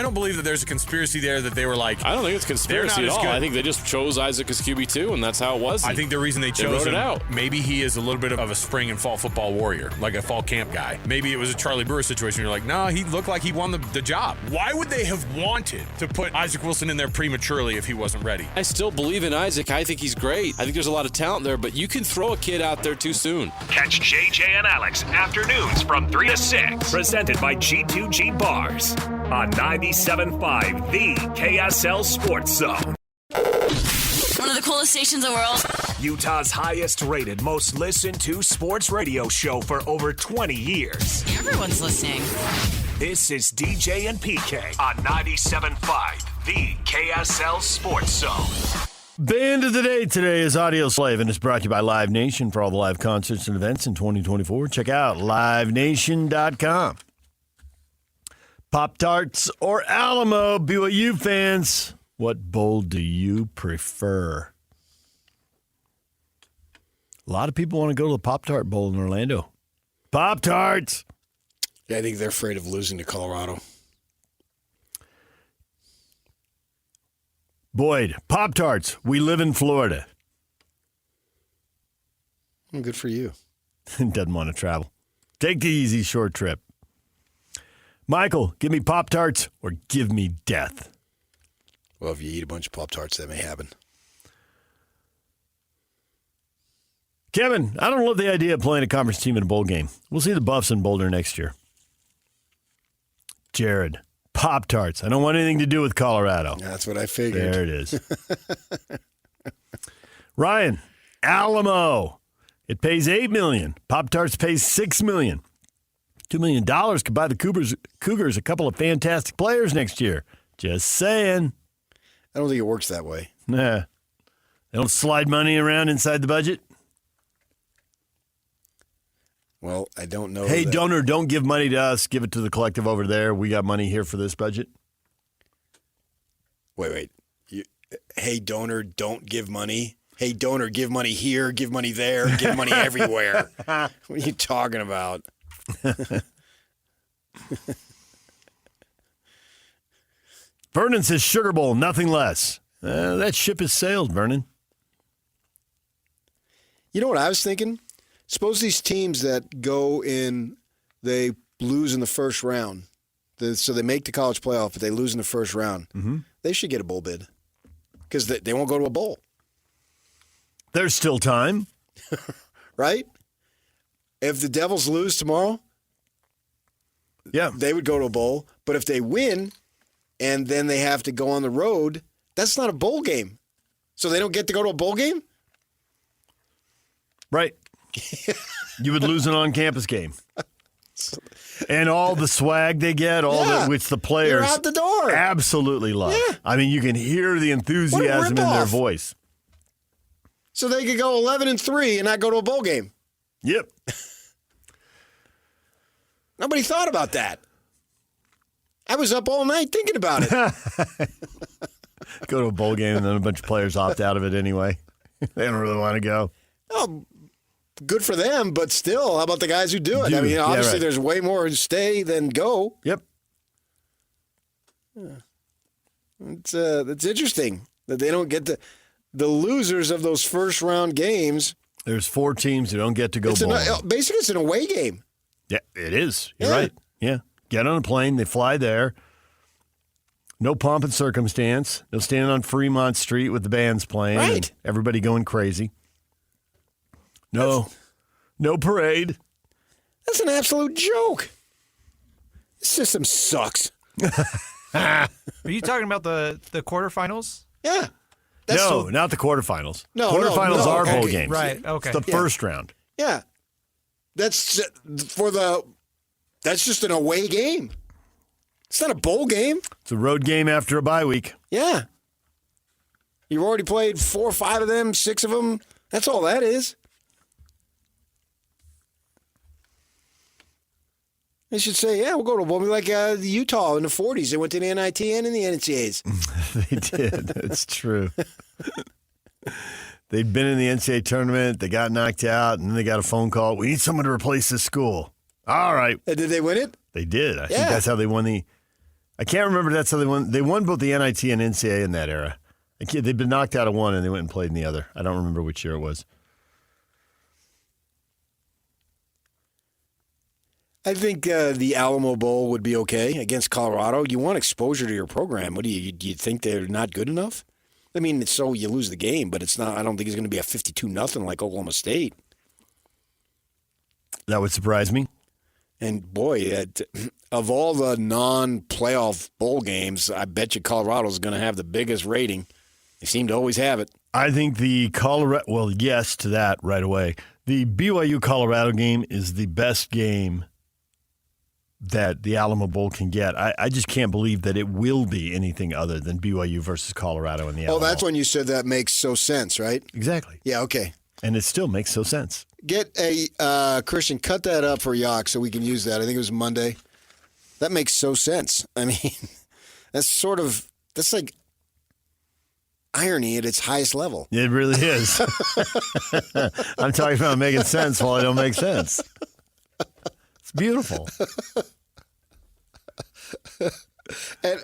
don't believe that there's a conspiracy there that they were like... I don't think it's conspiracy at all. I think they just chose Isaac as QB2. And that's how it was. I think the reason they chose him, maybe he is a little bit of a spring and fall football warrior, like a fall camp guy. Maybe it was a Charlie Brewer situation. You're like, no, he looked like he won the job. Why would they have wanted to put Isaac Wilson in there prematurely if he wasn't ready? I still believe in Isaac. I think he's great. I think there's a lot of talent there, but you can throw a kid out there too soon. Catch JJ and Alex afternoons from 3 to 6. Presented by G2G Bars on 97.5, the KSL Sports Zone. One of the coolest stations in the world. Utah's highest rated, most listened to sports radio show for over 20 years. Everyone's listening. This is DJ and PK on 97.5, the KSL Sports Zone. Band of the day today is Audio Slave, and it's brought to you by Live Nation for all the live concerts and events in 2024. Check out livenation.com. Pop Tarts or Alamo, BYU fans. What bowl do you prefer? A lot of people want to go to the Pop Tart Bowl in Orlando. Pop Tarts! Yeah, I think they're afraid of losing to Colorado. Boyd, Pop Tarts. We live in Florida. Good for you. Doesn't want to travel. Take the easy short trip. Michael, give me Pop Tarts or give me death. Well, if you eat a bunch of Pop Tarts, that may happen. Kevin, I don't love the idea of playing a conference team in a bowl game. We'll see the Buffs in Boulder next year. Jared, Pop Tarts. I don't want anything to do with Colorado. That's what I figured. There it is. Ryan, Alamo. It pays $8 million. Pop Tarts pays $6 million. $2 million could buy the Cougars a couple of fantastic players next year. Just saying. I don't think it works that way. Nah. They don't slide money around inside the budget? Well, I don't know. Hey, donor, don't give money to us. Give it to the collective over there. We got money here for this budget. Wait. Hey, donor, don't give money. Hey, donor, give money here, give money there, give money everywhere. What are you talking about? Vernon says Sugar Bowl, nothing less. That ship has sailed, Vernon. You know what I was thinking? Suppose these teams that go in, they lose in the first round. So they make the college playoff, but they lose in the first round. Mm-hmm. They should get a bowl bid because they won't go to a bowl. There's still time. Right? If the Devils lose tomorrow, they would go to a bowl. But if they win and then they have to go on the road, that's not a bowl game. So they don't get to go to a bowl game? Right. You would lose an on-campus game. And all the swag they get, which the players They're out the door. Absolutely love. Yeah. I mean, you can hear the enthusiasm in their voice. So they could go 11-3 and not go to a bowl game. Yep. Nobody thought about that. I was up all night thinking about it. Go to a bowl game and then a bunch of players opt out of it anyway. They don't really want to go. Oh, good for them, but still, how about the guys who do it? I mean, obviously there's way more who stay than go. Yep. It's interesting that they don't get the losers of those first-round games. There's 4 teams who don't get to go bowling. Basically, it's an away game. Yeah, it is. You're right. Yeah. Get on a plane. They fly there. No pomp and circumstance. No standing on Fremont Street with the bands playing. Right. Everybody going crazy. No parade. That's an absolute joke. The system sucks. Are you talking about the quarterfinals? Yeah. Not the quarterfinals. No, quarterfinals are bowl okay. games. Right, okay. It's the first round. Yeah. That's just an away game. It's not a bowl game. It's a road game after a bye week. Yeah. You've already played 4 or 5 of them, 6 of them. That's all that is. They should say, we'll go to a bowl. Like Utah in the 40s. They went to the NIT and in the NCAAs. They did. It's true. They'd been in the NCAA tournament. They got knocked out, and then they got a phone call. We need someone to replace this school. All right. Did they win it? They did. I think that's how they won I can't remember that's how they won. They won both the NIT and NCAA in that era. They'd been knocked out of one, and they went and played in the other. I don't remember which year it was. I think the Alamo Bowl would be okay against Colorado. You want exposure to your program. What do you think they're not good enough? I mean, so you lose the game, but it's not. I don't think it's going to be a 52-0 like Oklahoma State. That would surprise me. And boy, of all the non-playoff bowl games, I bet you Colorado's going to have the biggest rating. They seem to always have it. I think the Colorado. Well, yes to that right away. The BYU Colorado game is the best game that the Alamo Bowl can get. I just can't believe that it will be anything other than BYU versus Colorado in the Alamo. Oh, that's when you said that makes so sense, right? Exactly. Yeah, okay. And it still makes so sense. Get a Christian, cut that up for Yock so we can use that. I think it was Monday. That makes so sense. I mean, that's like irony at its highest level. It really is. I'm talking about making sense while I don't make sense. It's beautiful. And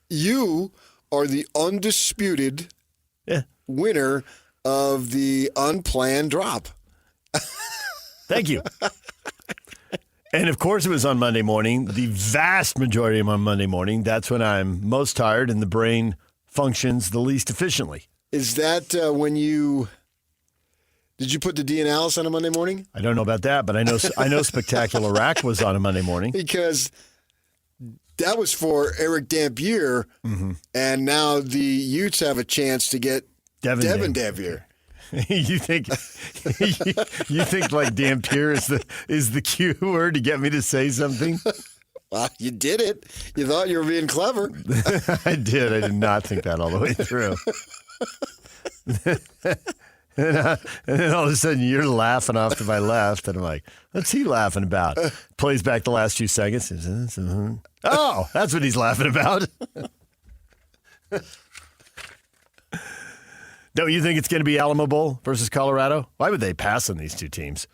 you are the undisputed winner of the unplanned drop. Thank you. And, of course, it was on Monday morning. The vast majority of on Monday morning. That's when I'm most tired and the brain functions the least efficiently. Is that when you... Did you put the D and Alice on a Monday morning? I don't know about that, but I know Spectacular Rack was on a Monday morning. Because that was for Eric Dampier, and now the Utes have a chance to get Devin Dampier. You think like Dampier is the cue word to get me to say something? Well, you did it. You thought you were being clever. I did. I did not think that all the way through. And then all of a sudden you're laughing off to my left, and I'm like, what's he laughing about? Plays back the last few seconds. Oh, that's what he's laughing about. Don't you think it's going to be Alamo Bowl versus Colorado? Why would they pass on these two teams?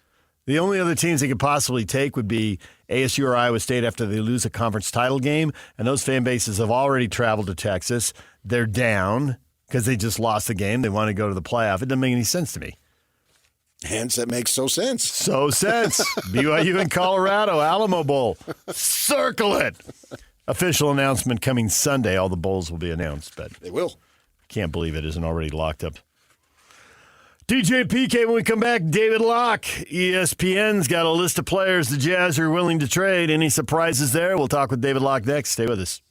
The only other teams they could possibly take would be ASU or Iowa State after they lose a conference title game, and those fan bases have already traveled to Texas. They're down because they just lost the game. They want to go to the playoff. It doesn't make any sense to me. Hence, that makes sense. Sense. BYU and Colorado, Alamo Bowl. Circle it. Official announcement coming Sunday. All the bowls will be announced, but they will. Can't believe it isn't already locked up. DJ PK, when we come back, David Locke. ESPN's got a list of players the Jazz are willing to trade. Any surprises there? We'll talk with David Locke next. Stay with us.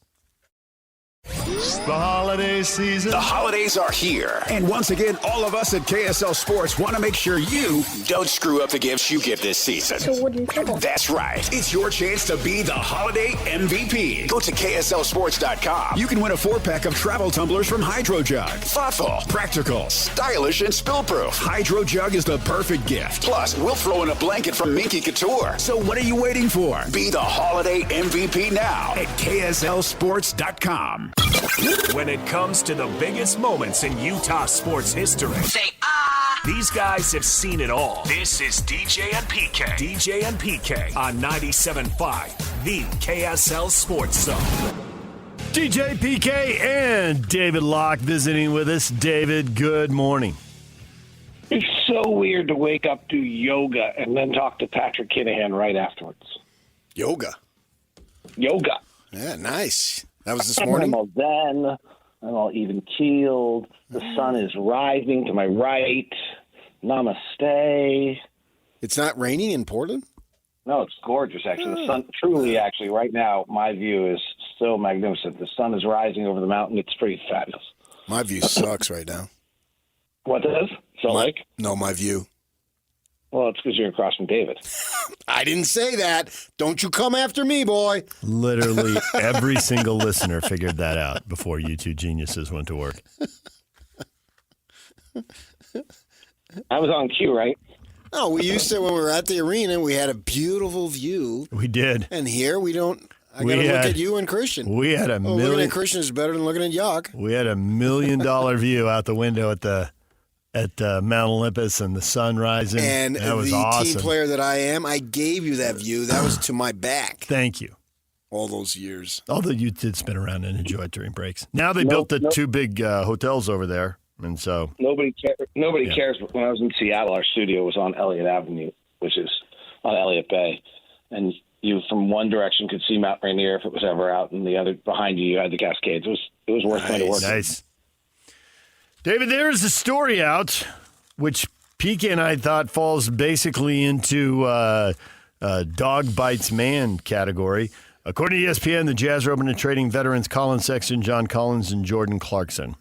The holiday season. The holidays are here. And once again, all of us at KSL Sports want to make sure you don't screw up the gifts you get this season. It's a wooden turtle. That's right. It's your chance to be the holiday MVP. Go to KSLSports.com. You can win a 4-pack of travel tumblers from Hydro Jug. Thoughtful, practical, stylish, and spill-proof. Hydro Jug is the perfect gift. Plus, we'll throw in a blanket from Minky Couture. So what are you waiting for? Be the holiday MVP now at KSLSports.com. When it comes to the biggest moments in Utah sports history, these guys have seen it all. This is DJ and PK. DJ and PK on 97.5, the KSL Sports Zone. DJ PK and David Locke visiting with us. David, good morning. It's so weird to wake up, do yoga, and then talk to Patrick Kinahan right afterwards. Yoga. Yeah, nice. That was this morning? I'm all zen. I'm all even-keeled. The sun is rising to my right. Namaste. It's not raining in Portland? No, it's gorgeous, actually. The sun, truly, actually, right now, my view is so magnificent. The sun is rising over the mountain. It's pretty fabulous. My view sucks right now. What does? No, my view. Well, it's because you're across from David. I didn't say that. Don't you come after me, boy. Literally every single listener figured that out before you two geniuses went to work. I was on cue, right? No, we used to, when we were at the arena, we had a beautiful view. We did. And here we don't. I got to look at you and Christian. We had looking at Christian is better than looking at Yock. We had $1 million view out the window at Mount Olympus and the sun rising. And that was the awesome. Team player that I am, I gave you that view. That was to my back. Thank you. All those years. Although you did spin around and enjoy it during breaks. Now they built the two big hotels over there, and so nobody cares. But when I was in Seattle, our studio was on Elliott Avenue, which is on Elliott Bay, and you from one direction could see Mount Rainier if it was ever out, and the other behind you had the Cascades. It was worth going to work. Nice. David, there is a story out, which PK and I thought falls basically into dog bites man category. According to ESPN, the Jazz are open to trading veterans Colin Sexton, John Collins, and Jordan Clarkson.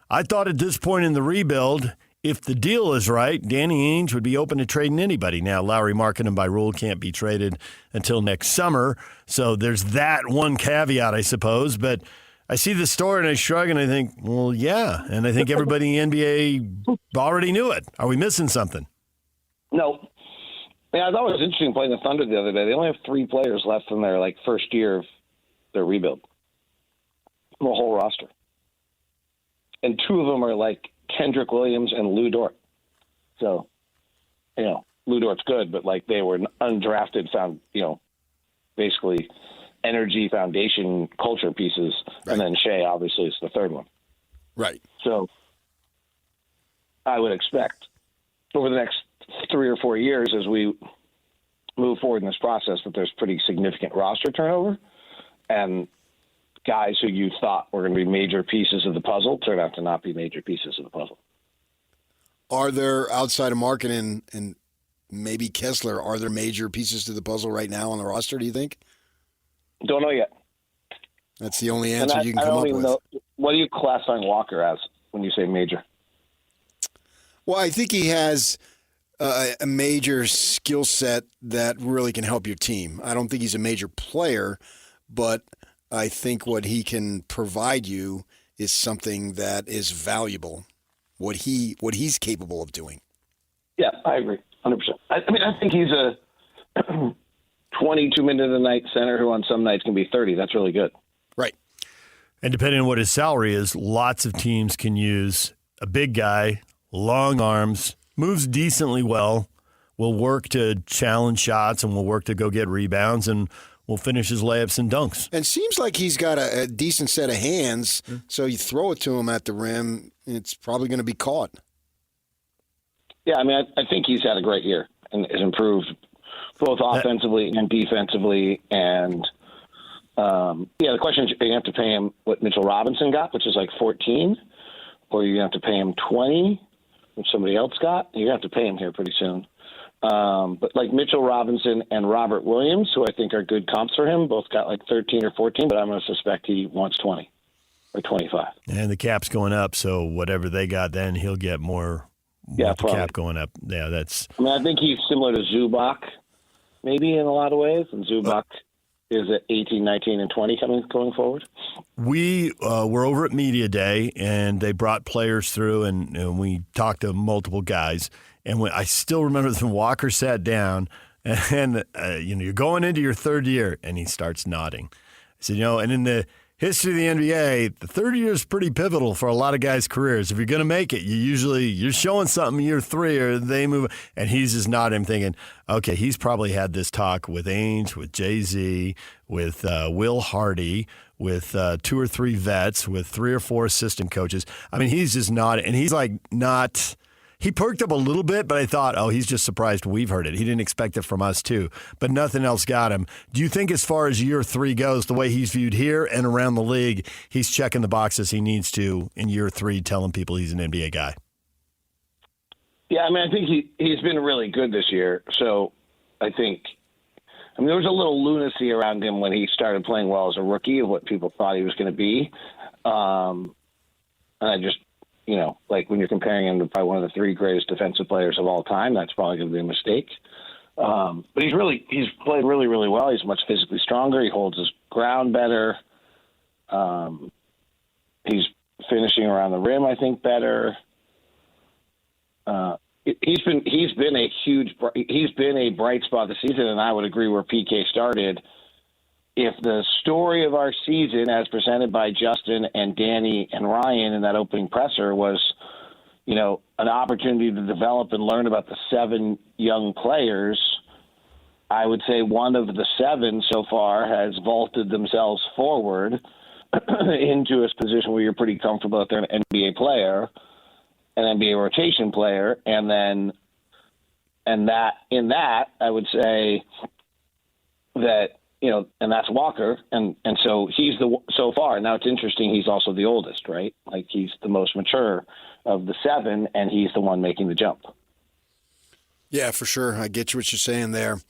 I thought at this point in the rebuild, if the deal is right, Danny Ainge would be open to trading anybody. Now, Lowry Markkanen by rule can't be traded until next summer, so there's that one caveat, I suppose, but I see the story and I shrug and I think, well, yeah. And I think everybody in the NBA already knew it. Are we missing something? No. Yeah, I thought it was interesting playing the Thunder the other day. They only have 3 players left in their first year of their rebuild. The whole roster. And 2 of them are Kendrick Williams and Lou Dort. So, Lou Dort's good, but they were undrafted, basically energy foundation culture pieces, right. And then Shea obviously is the third one. Right. So I would expect over the next 3 or 4 years as we move forward in this process that there's pretty significant roster turnover, and guys who you thought were going to be major pieces of the puzzle turn out to not be major pieces of the puzzle. Are there, outside of Markkanen and maybe Kessler, are there major pieces to the puzzle right now on the roster, do you think? Don't know yet. That's the only answer you can come up with. Know, what do you classify Walker as when you say major? Well, I think he has a major skill set that really can help your team. I don't think he's a major player, but I think what he can provide you is something that is valuable. what he's capable of doing. Yeah, I agree, 100%. I think he's a 22-minute-a-night center who on some nights can be 30. That's really good. Right. And depending on what his salary is, lots of teams can use a big guy, long arms, moves decently well, will work to challenge shots and will work to go get rebounds and will finish his layups and dunks. And seems like he's got a decent set of hands, so you throw it to him at the rim, it's probably going to be caught. Yeah, I think he's had a great year and has improved both offensively and defensively. And, the question is, you have to pay him what Mitchell Robinson got, which is like 14, or you have to pay him 20, which somebody else got. You have to pay him here pretty soon. But like Mitchell Robinson and Robert Williams, who I think are good comps for him, both got like 13 or 14, but I'm going to suspect he wants 20 or 25. And the cap's going up, so whatever they got then, he'll get more. Yeah, the cap going up. Yeah, that's. I think he's similar to Zubac, maybe in a lot of ways, and Zubac is at 18, 19, and 20 going forward. We were over at Media Day, and they brought players through, and we talked to multiple guys. And I still remember when Walker sat down, and you're going into your third year, and he starts nodding. I said, and in the history of the NBA, the third year is pretty pivotal for a lot of guys' careers. If you're going to make it, you're showing something year 3 or they move. And he's just nodding. I'm thinking, okay, he's probably had this talk with Ainge, with Jay-Z, with Will Hardy, with 2 or 3 vets, with 3 or 4 assistant coaches. He's just nodding. And he's like not – he perked up a little bit, but I thought, he's just surprised we've heard it. He didn't expect it from us, too. But nothing else got him. Do you think as far as year 3 goes, the way he's viewed here and around the league, he's checking the boxes he needs to in year 3, telling people he's an NBA guy? Yeah, I think he's been really good this year. So I think there was a little lunacy around him when he started playing well as a rookie of what people thought he was going to be. And I just, like when you're comparing him to probably one of the 3 greatest defensive players of all time, that's probably going to be a mistake. But he's played really, really well. He's much physically stronger. He holds his ground better. He's finishing around the rim, I think, better. He's been a bright spot this season, and I would agree where PK started. If the story of our season, as presented by Justin and Danny and Ryan in that opening presser, was, an opportunity to develop and learn about the 7 young players, I would say one of the 7 so far has vaulted themselves forward into a position where you're pretty comfortable that they're an NBA player, an NBA rotation player, and that I would say that. And that's Walker, and so he's so far. Now it's interesting. He's also the oldest, right? Like he's the most mature of the 7, and he's the one making the jump. Yeah, for sure. I get you what you're saying there.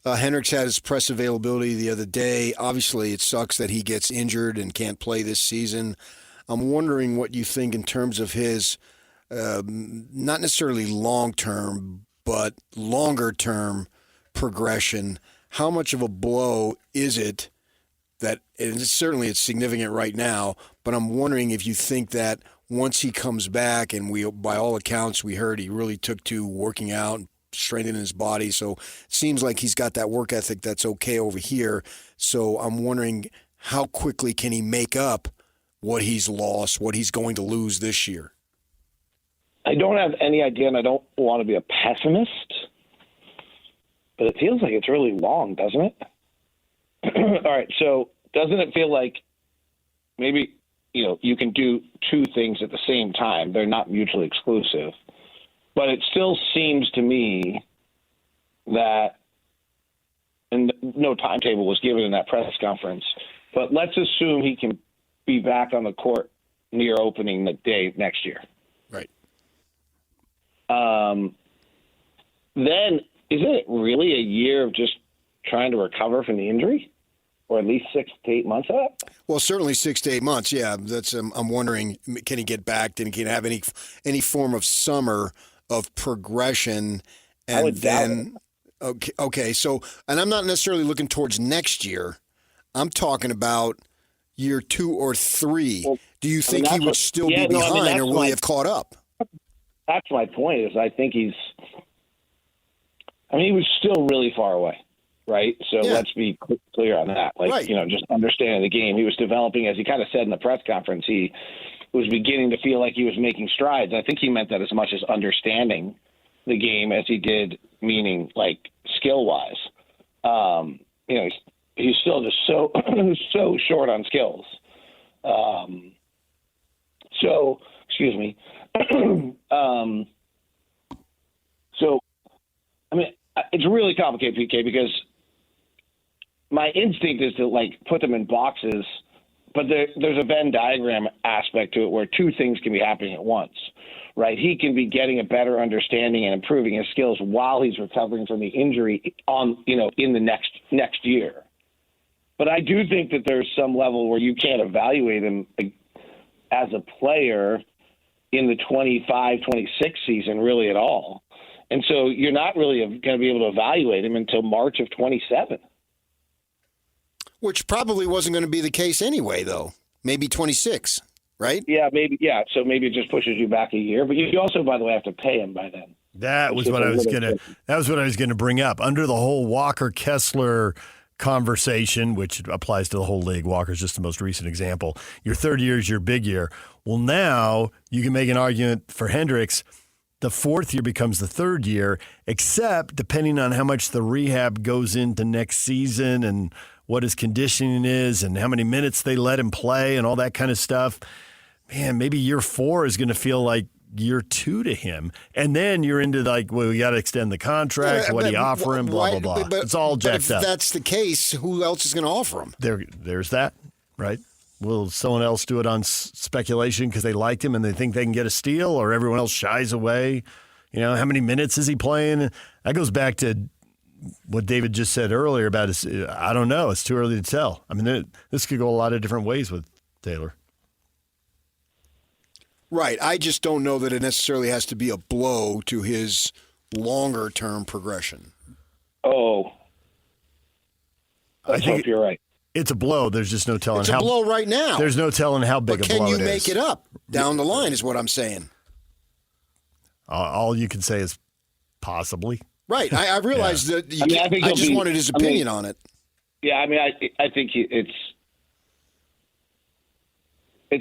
Hendricks had his press availability the other day. Obviously, it sucks that he gets injured and can't play this season. I'm wondering what you think in terms of his, not necessarily long-term, but longer-term progression. How much of a blow is it that it's significant right now, but I'm wondering if you think that once he comes back, and by all accounts, we heard he really took to working out, strengthening his body, so it seems like he's got that work ethic that's okay over here. So I'm wondering how quickly can he make up what he's lost, what he's going to lose this year? I don't have any idea, and I don't want to be a pessimist, but it feels like it's really long, doesn't it? All right, so doesn't it feel like maybe, you can do 2 things at the same time? They're not mutually exclusive. But it still seems to me that, and no timetable was given in that press conference, but let's assume he can be back on the court near opening day next year. Right. Then isn't it really a year of just trying to recover from the injury, or at least 6 to 8 months of it? Well, certainly 6 to 8 months. Yeah, that's. I'm wondering, can he get back? Can he have any form of summer of progression? And then, okay. So, and I'm not necessarily looking towards next year. I'm talking about year 2 or 3. Well, do you think he would still be behind, or will he have caught up? that's my point. Is I think he was still really far away, right? So let's be clear on that. Like, just understanding the game. He was developing, as he kind of said in the press conference. He was beginning to feel like he was making strides. I think he meant that as much as understanding the game as he did, meaning like skill-wise. He's still just so short on skills. Excuse me. It's really complicated, PK, because my instinct is to put them in boxes, but there's a Venn diagram aspect to it where two things can be happening at once, right? He can be getting a better understanding and improving his skills while he's recovering from the injury in the next year. But I do think that there's some level where you can't evaluate him as a player in the 25-26 season really at all. And so you're not really going to be able to evaluate him until March of 27. Which probably wasn't going to be the case anyway, though. Maybe 26, right? Yeah, maybe. Yeah, so maybe it just pushes you back a year. But you also, by the way, have to pay him by then. That was what I was going to bring up. Under the whole Walker-Kessler conversation, which applies to the whole league. Walker's just the most recent example. Your third year is your big year. Well, now you can make an argument for Hendricks. The fourth year becomes the third year, except depending on how much the rehab goes into next season and what his conditioning is and how many minutes they let him play and all that kind of stuff. Man, maybe year 4 is going to feel like year 2 to him. And then you're into we got to extend the contract. What do you offer him? Blah, blah, blah. It's all jacked up. If that's the case, who else is going to offer him? There's that, right? Will someone else do it on speculation because they liked him and they think they can get a steal, or everyone else shies away? How many minutes is he playing? That goes back to what David just said earlier about I don't know. It's too early to tell. I mean, this could go a lot of different ways with Taylor. Right. I just don't know that it necessarily has to be a blow to his longer-term progression. Oh. I hope you're right. It's a blow. There's just no telling It's a blow right now. There's no telling how big a blow it is. Can you make it up down the line is what I'm saying. All you can say is possibly. Right. I realize that I just wanted his opinion on it. Yeah, I think it's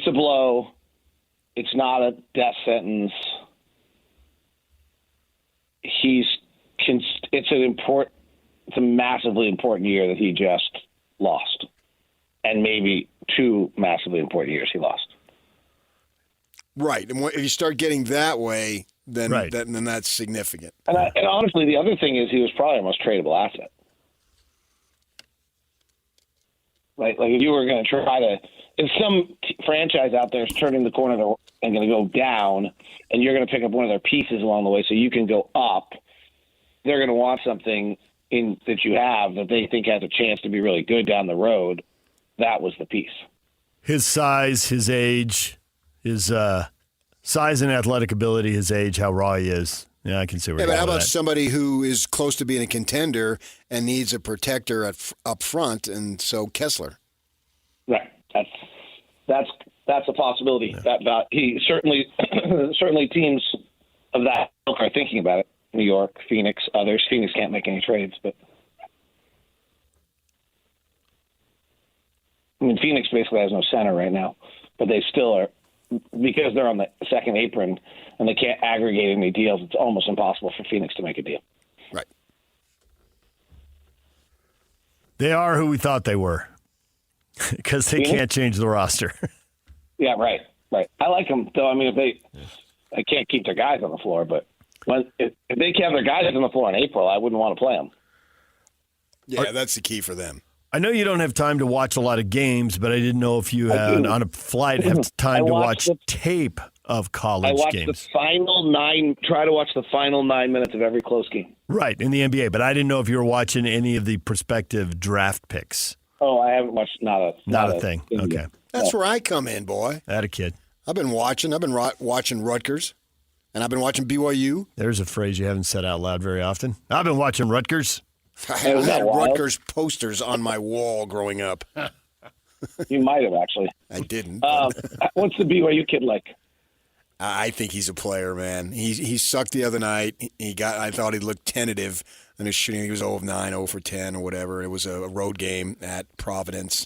a blow. It's not a death sentence. It's a massively important year that he just lost, and maybe 2 massively important years he lost. Right, and if you start getting that way, then that's significant. And honestly, the other thing is he was probably a most tradable asset. Right, if you were going to try to, if some franchise out there is turning the corner and going to go down, and you're going to pick up one of their pieces along the way so you can go up, they're going to want something that you have that they think has a chance to be really good down the road. That was the piece. His size, his age, his size and athletic ability, his age, how raw he is. Yeah, I can see where you're going. But how about that. somebody who is close to being a contender and needs a protector up front, and so Kessler? Right. That's a possibility. Yeah. That he certainly teams of that ilk are thinking about it. New York, Phoenix, others. Phoenix can't make any trades, but Phoenix basically has no center right now, but they still are, because they're on the second apron and they can't aggregate any deals. It's almost impossible for Phoenix to make a deal. Right. They are who we thought they were because they can't change the roster. Yeah, right. I like them, though. If they can't keep their guys on the floor, but if they have their guys on the floor in April, I wouldn't want to play them. Yeah, that's the key for them. I know you don't have time to watch a lot of games, but I didn't know if you had, on a flight, have time to watch tape of college games. Try to watch the final 9 minutes of every close game. Right, in the NBA, but I didn't know if you were watching any of the prospective draft picks. Oh, I haven't watched not a thing. Okay. That's where I come in, boy. That a kid. I've been watching Rutgers, and I've been watching BYU. There's a phrase you haven't said out loud very often. I've been watching Rutgers. I had Rutgers posters on my wall growing up. You might have, actually. I didn't. What's the BYU kid like? I think he's a player, man. He sucked the other night. I thought he looked tentative in his shooting. He was 0 of 9, 0 for 10 or whatever. It was a road game at Providence.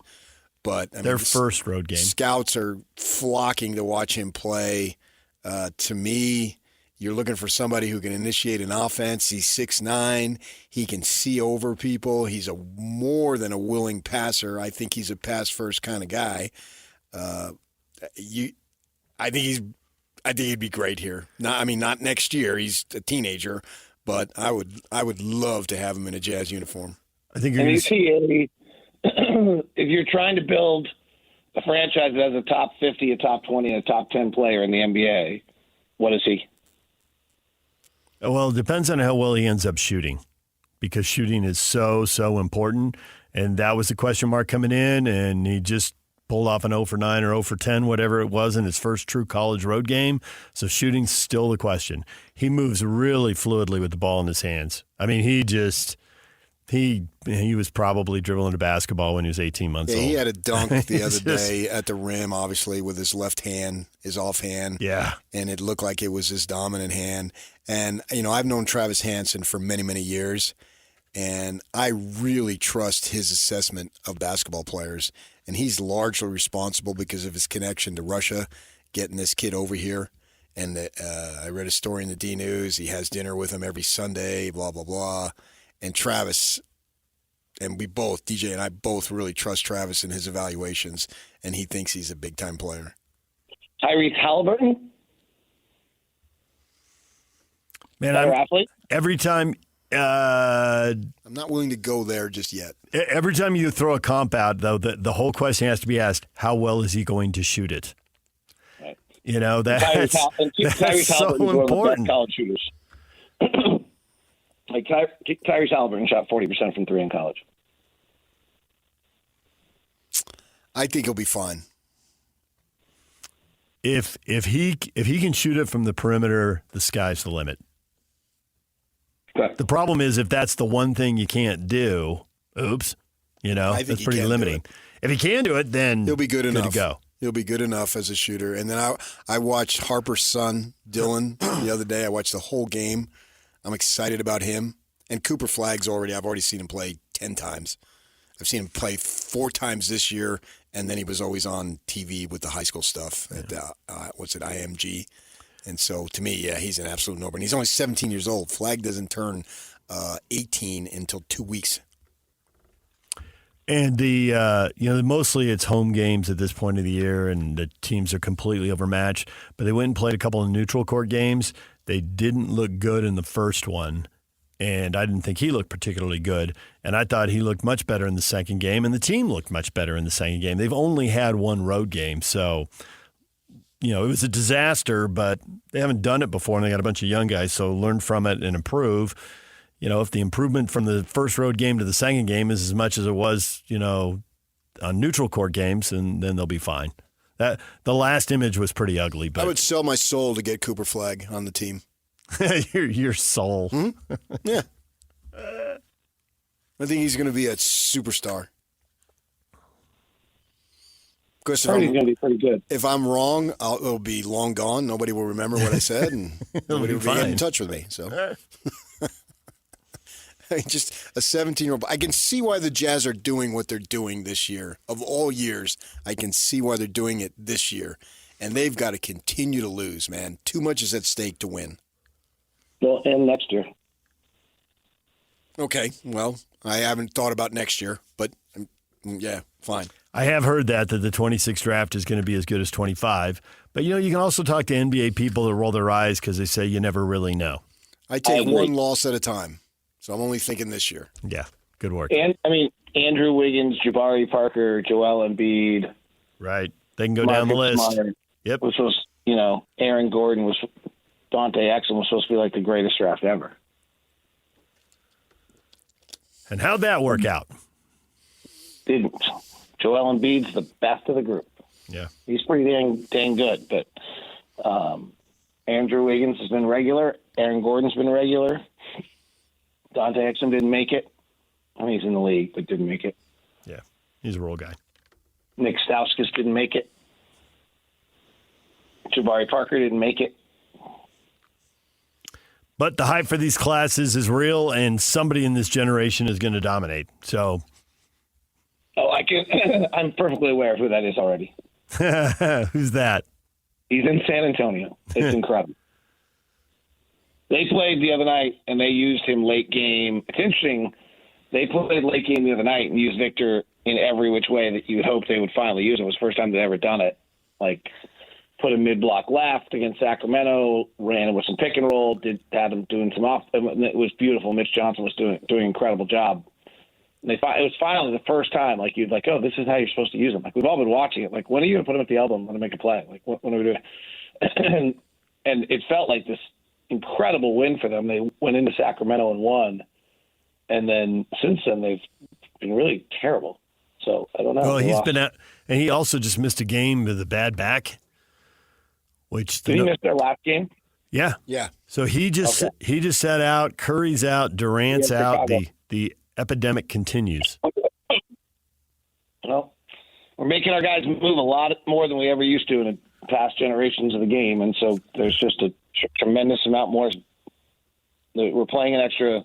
But their first road game. Scouts are flocking to watch him play. To me, you're looking for somebody who can initiate an offense. He's 6'9". He can see over people. He's more than a willing passer. I think he's a pass-first kind of guy. I think he'd be great here. Not next year. He's a teenager, but I would love to have him in a Jazz uniform. I think if you're trying to build a franchise that has a top 50, a top 20, and a top 10 player in the NBA, what is he? Well, it depends on how well he ends up shooting, because shooting is so important. And that was the question mark coming in, and he just pulled off an 0 for 9 or 0 for 10, whatever it was, in his first true college road game. So shooting's still the question. He moves really fluidly with the ball in his hands. I mean, he was probably dribbling a basketball when he was 18 months old. He had a dunk the other day at the rim, obviously, with his left hand, his offhand. Yeah. And it looked like it was his dominant hand. And, I've known Travis Hansen for many, many years, and I really trust his assessment of basketball players. And he's largely responsible because of his connection to Russia, getting this kid over here. And I read a story in the D News. He has dinner with him every Sunday, blah, blah, blah. And Travis, and we both, DJ and I both really trust Travis in his evaluations, and he thinks he's a big-time player. Tyrese Halliburton? Man, every time... I'm not willing to go there just yet. Every time you throw a comp out, though, the whole question has to be asked, how well is he going to shoot it? Right. That's so important. College shooters. Like Tyrese Halliburton shot 40% from 3 in college. I think he'll be fine. If he can shoot it from the perimeter, the sky's the limit. Okay. The problem is if that's the one thing you can't do, that's pretty limiting. If he can do it, then he'll be good enough to go. He'll be good enough as a shooter. And then I watched Harper's son, Dylan, the other day. I watched the whole game. I'm excited about him. And Cooper Flagg's I've already seen him play 10 times. I've seen him play 4 times this year, and then he was always on TV with the high school stuff at, IMG. And so, to me, he's an absolute no-brainer. He's only 17 years old. Flagg doesn't turn 18 until 2 weeks. And mostly it's home games at this point of the year, and the teams are completely overmatched. But they went and played a couple of neutral court games. They didn't look good in the first one, and I didn't think he looked particularly good. And I thought he looked much better in the second game, and the team looked much better in the second game. They've only had one road game, so it was a disaster, but they haven't done it before, and they got a bunch of young guys, so learn from it and improve. If the improvement from the first road game to the second game is as much as it was, on neutral court games, and then they'll be fine. The last image was pretty ugly. But I would sell my soul to get Cooper Flagg on the team. your soul. Yeah. I think he's going to be a superstar. Of course, he's going to be pretty good. If I'm wrong, it'll be long gone. Nobody will remember what I said, and nobody will be in touch with me. So, just a 17-year-old. I can see why the Jazz are doing what they're doing this year. Of all years, I can see why they're doing it this year, and they've got to continue to lose. Man, too much is at stake to win. Well, and next year. Okay, well, I haven't thought about next year, but yeah, fine. I have heard that the 26th draft is going to be as good as 25. But, you can also talk to NBA people that roll their eyes because they say you never really know. I take one loss at a time, so I'm only thinking this year. Yeah, good work. And, Andrew Wiggins, Jabari Parker, Joel Embiid. Right. They can go down the list. Smart, yep. Which was, Aaron Gordon Dante Exum was supposed to be like the greatest draft ever. And how'd that work out? Didn't. Joel Embiid's the best of the group. Yeah. He's pretty dang good, but Andrew Wiggins has been regular. Aaron Gordon's been regular. Dante Exum didn't make it. He's in the league, but didn't make it. Yeah, he's a role guy. Nick Stauskas didn't make it. Jabari Parker didn't make it. But the hype for these classes is real, and somebody in this generation is going to dominate. So, I'm perfectly aware of who that is already. Who's that? He's in San Antonio. It's incredible. They played the other night, and they used him late game. It's interesting. They played late game the other night and used Victor in every which way that you would hope they would finally use him. It was the first time they'd ever done it. Like, put him mid-block left against Sacramento, ran with some pick and roll, had him doing some off. It was beautiful. Mitch Johnson was doing an incredible job. And it was finally the first time, like, you'd like, oh, this is how you're supposed to use him. Like, we've all been watching it. Like, when are you going to put him at the elbow and let him make a play? Like, when are we doing? And it felt like this incredible win for them. They went into Sacramento and won. And then since then, they've been really terrible. So I don't know. Well, he's been out, and he also just missed a game with a bad back. Which did he miss their last game? Yeah, yeah. So he just sat out. Curry's out. Durant's out. The epidemic continues. Well, we're making our guys move a lot more than we ever used to in the past generations of the game, and so there's just a tremendous amount more. We're playing an extra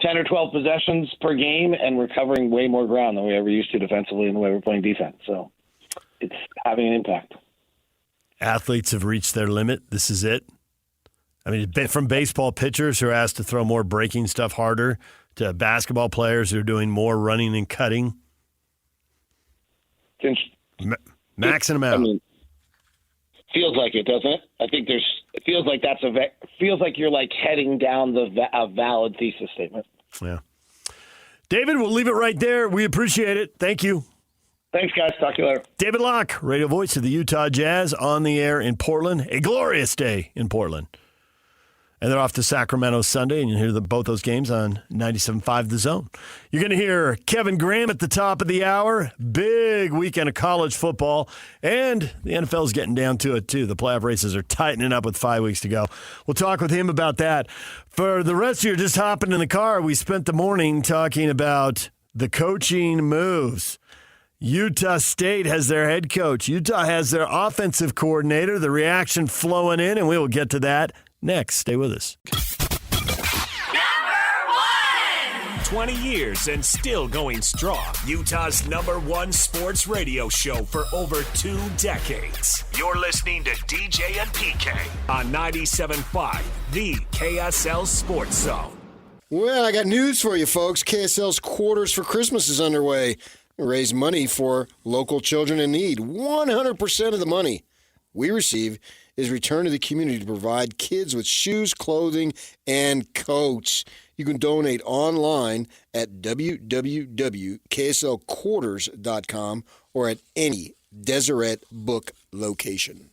10 or 12 possessions per game, and we're covering way more ground than we ever used to defensively in the way we're playing defense. So it's having an impact. Athletes have reached their limit. This is it. I mean, from baseball pitchers who are asked to throw more breaking stuff harder to basketball players who are doing more running and cutting. Maxing them out. I mean, feels like it, doesn't it? I think it feels like feels like you're like heading down a valid thesis statement. Yeah. David, we'll leave it right there. We appreciate it. Thank you. Thanks, guys. Talk to you later. David Locke, radio voice of the Utah Jazz, on the air in Portland. A glorious day in Portland. And they're off to Sacramento Sunday, and you'll hear both those games on 97.5 The Zone. You're going to hear Kevin Graham at the top of the hour. Big weekend of college football, and the NFL's getting down to it, too. The playoff races are tightening up with 5 weeks to go. We'll talk with him about that. For the rest of you just hopping in the car, we spent the morning talking about the coaching moves. Utah State has their head coach. Utah has their offensive coordinator. The reaction flowing in, and we will get to that next. Stay with us. Number 1! 20 years and still going strong. Utah's #1 sports radio show for over 2 decades. You're listening to DJ and PK on 97.5, the KSL Sports Zone. Well, I got news for you, folks. KSL's Quarters for Christmas is underway. Raise money for local children in need. 100% of the money we receive is returned to the community to provide kids with shoes, clothing, and coats. You can donate online at www.kslquarters.com or at any Deseret Book location.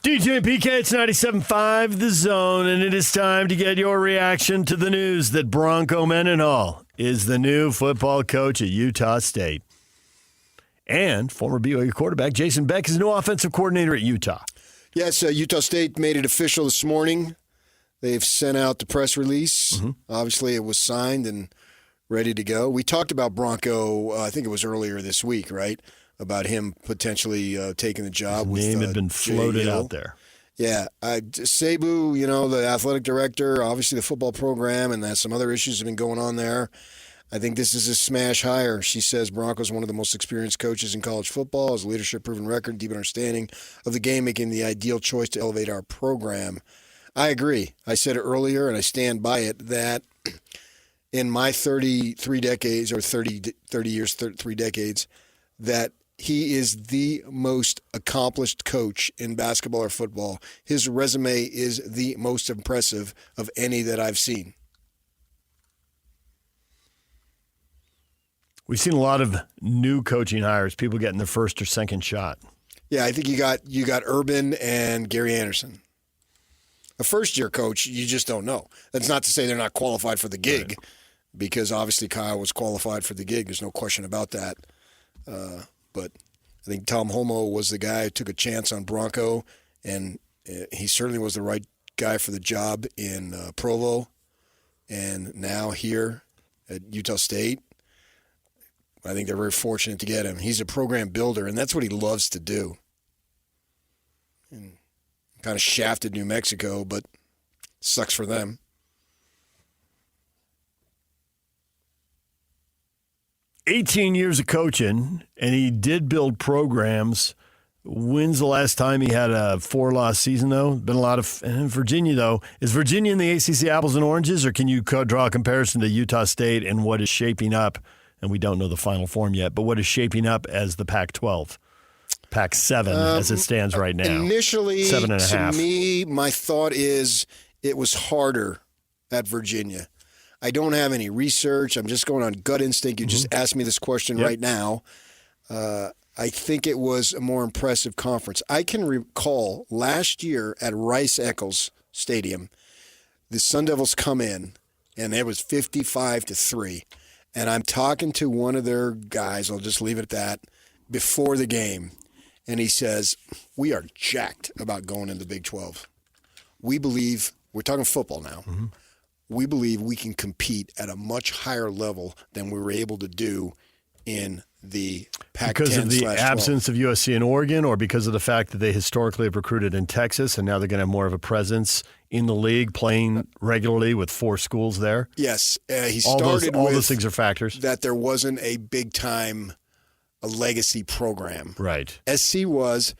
DJ PK, it's 97.5 The Zone, and it is time to get your reaction to the news that Bronco Mendenhall is the new football coach at Utah State. And former BYU quarterback Jason Beck is the new offensive coordinator at Utah. Yes, Utah State made it official this morning. They've sent out the press release. Mm-hmm. Obviously, it was signed and ready to go. We talked about Bronco, I think it was earlier this week, right? About him potentially taking the job. His name had been floated out there. Yeah. Cebu, the athletic director, obviously the football program, and some other issues have been going on there. I think this is a smash hire. She says Bronco's one of the most experienced coaches in college football, has leadership proven record, deep understanding of the game, making the ideal choice to elevate our program. I agree. I said it earlier, and I stand by it, that in my 33 decades, or 30 years, 3 decades, that he is the most accomplished coach in basketball or football. His resume is the most impressive of any that I've seen. We've seen a lot of new coaching hires, people getting their first or second shot. Yeah, I think you got Urban and Gary Anderson. A first-year coach, you just don't know. That's not to say they're not qualified for the gig, right, because obviously Kyle was qualified for the gig. There's no question about that. But I think Tom Homo was the guy who took a chance on Bronco, and he certainly was the right guy for the job in Provo, and now here at Utah State. I think they're very fortunate to get him. He's a program builder, and that's what he loves to do. and kind of shafted New Mexico, but sucks for them. "18 years of coaching, and he did build programs. When's the last time he had a 4-loss season, though? Been a lot of in Virginia, though. Is Virginia in the ACC apples and oranges, or can you draw a comparison to Utah State and what is shaping up? And we don't know the final form yet, but what is shaping up as the Pac-12, Pac-7 as it stands right now? Initially, 7.5. to me, my thought is it was harder at Virginia. I don't have any research. I'm just going on gut instinct. You just asked me this question right now. I think it was a more impressive conference. I can recall last year at Rice-Eccles Stadium, the Sun Devils come in, and it was 55-3. And I'm talking to one of their guys, I'll just leave it at that, before the game. And he says, we are jacked about going into the Big 12. We believe, we're talking football now, we believe we can compete at a much higher level than we were able to do in the Pac-10 because of the absence of USC and Oregon, or because of the fact that they historically have recruited in Texas and now they're going to have more of a presence in the league, playing regularly with 4 schools there? Yes. He all started those with things are factors. That there wasn't a big-time a legacy program. Right. SC was.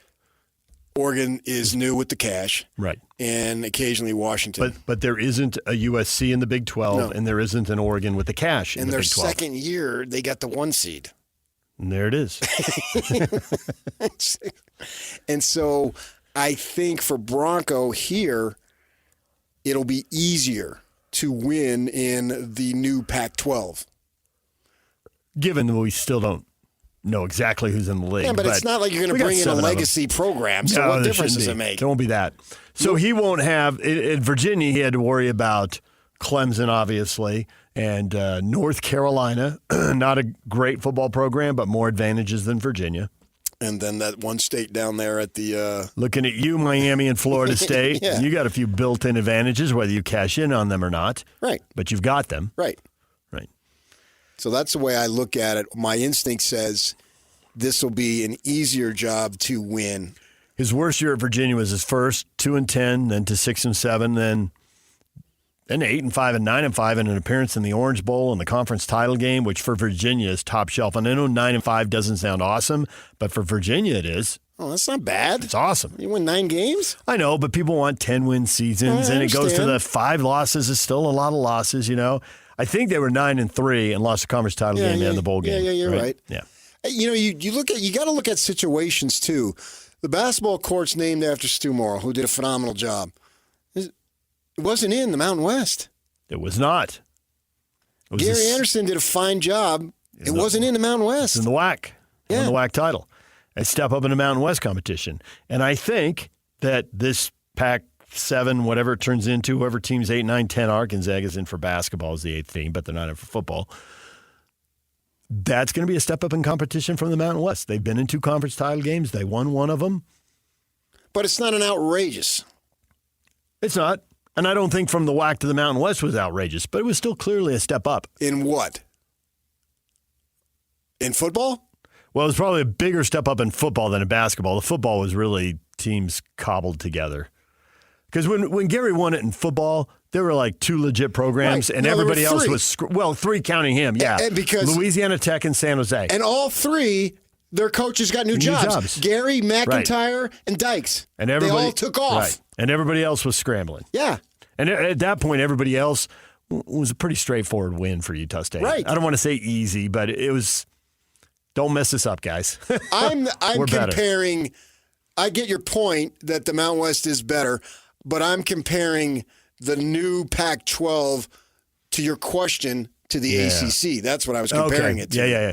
Oregon is new with the cash. Right. And occasionally Washington. But there isn't a USC in the Big 12, and there isn't an Oregon with the cash in the Big 12. And their second year, they got the 1 seed. And there it is. And so I think for Bronco here, it'll be easier to win in the new Pac-12. Given that we still don't know exactly who's in the league. Yeah, but it's not like you're going to bring in a legacy program, so what difference does it make? There won't be that. So he won't have – in Virginia, he had to worry about Clemson, obviously, and North Carolina, not a great football program, but more advantages than Virginia. And then that one state down there at the looking at you, Miami and Florida State. Yeah. You got a few built-in advantages, whether you cash in on them or not. Right. But you've got them. Right. Right. So that's the way I look at it. My instinct says this will be an easier job to win. His worst year at Virginia was his first, 2-10, then to 6-7, then 8-5 and 9-5 in an appearance in the Orange Bowl and the conference title game, which for Virginia is top shelf. And I know 9-5 doesn't sound awesome, but for Virginia it is. Oh, that's not bad. It's awesome. You win 9 games? I know, but people want 10-win seasons, and it goes to the 5 losses is still a lot of losses, you know. I think they were 9-3 and lost the conference title game and the bowl game. Yeah, you're right. Yeah. You know, you got to look at situations too. The basketball court's named after Stu Morrill, who did a phenomenal job. It wasn't in the Mountain West. It was not. Gary Anderson did a fine job. It wasn't in the Mountain West. It's in the WAC. Yeah. In the WAC title. A step up in the Mountain West competition. And I think that this Pac-7, whatever it turns into, whoever teams 8, 9, 10 are, Gonzaga's in for basketball as the 8th team, but they're not in for football. That's going to be a step up in competition from the Mountain West. They've been in 2 conference title games. They won one of them. But it's not an outrageous. It's not. And I don't think from the WAC to the Mountain West was outrageous, but it was still clearly a step up. In what? In football? Well, it was probably a bigger step up in football than in basketball. The football was really teams cobbled together. Because when Gary won it in football, there were like 2 legit programs, and everybody else was, 3 counting him, yeah. And because Louisiana Tech and San Jose. And all 3, their coaches got new jobs. Gary, McIntyre, and Dykes. And everybody, they all took off. Right. And everybody else was scrambling. Yeah. And at that point, everybody else was a pretty straightforward win for Utah State. Right. I don't want to say easy, but it was, don't mess this up, guys. I'm comparing, better. I get your point that the Mountain West is better, but I'm comparing the new Pac-12 to your question to the ACC. That's what I was comparing it to. Yeah.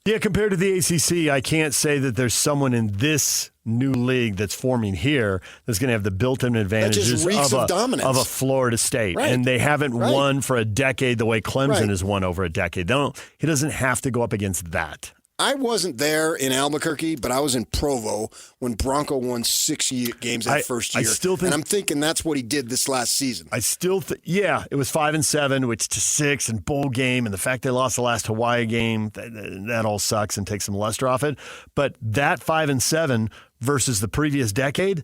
Yeah, compared to the ACC, I can't say that there's someone in this new league that's forming here that's going to have the built-in advantages of a Florida State. Right. And they haven't won for a decade the way Clemson has won over a decade. He doesn't have to go up against that. I wasn't there in Albuquerque, but I was in Provo when Bronco won 6 games that first year. I still think, and I'm thinking that's what he did this last season. I still think, it was 5-7, which to 6 and bowl game, and the fact they lost the last Hawaii game, that all sucks and takes some luster off it. But that 5-7 versus the previous decade,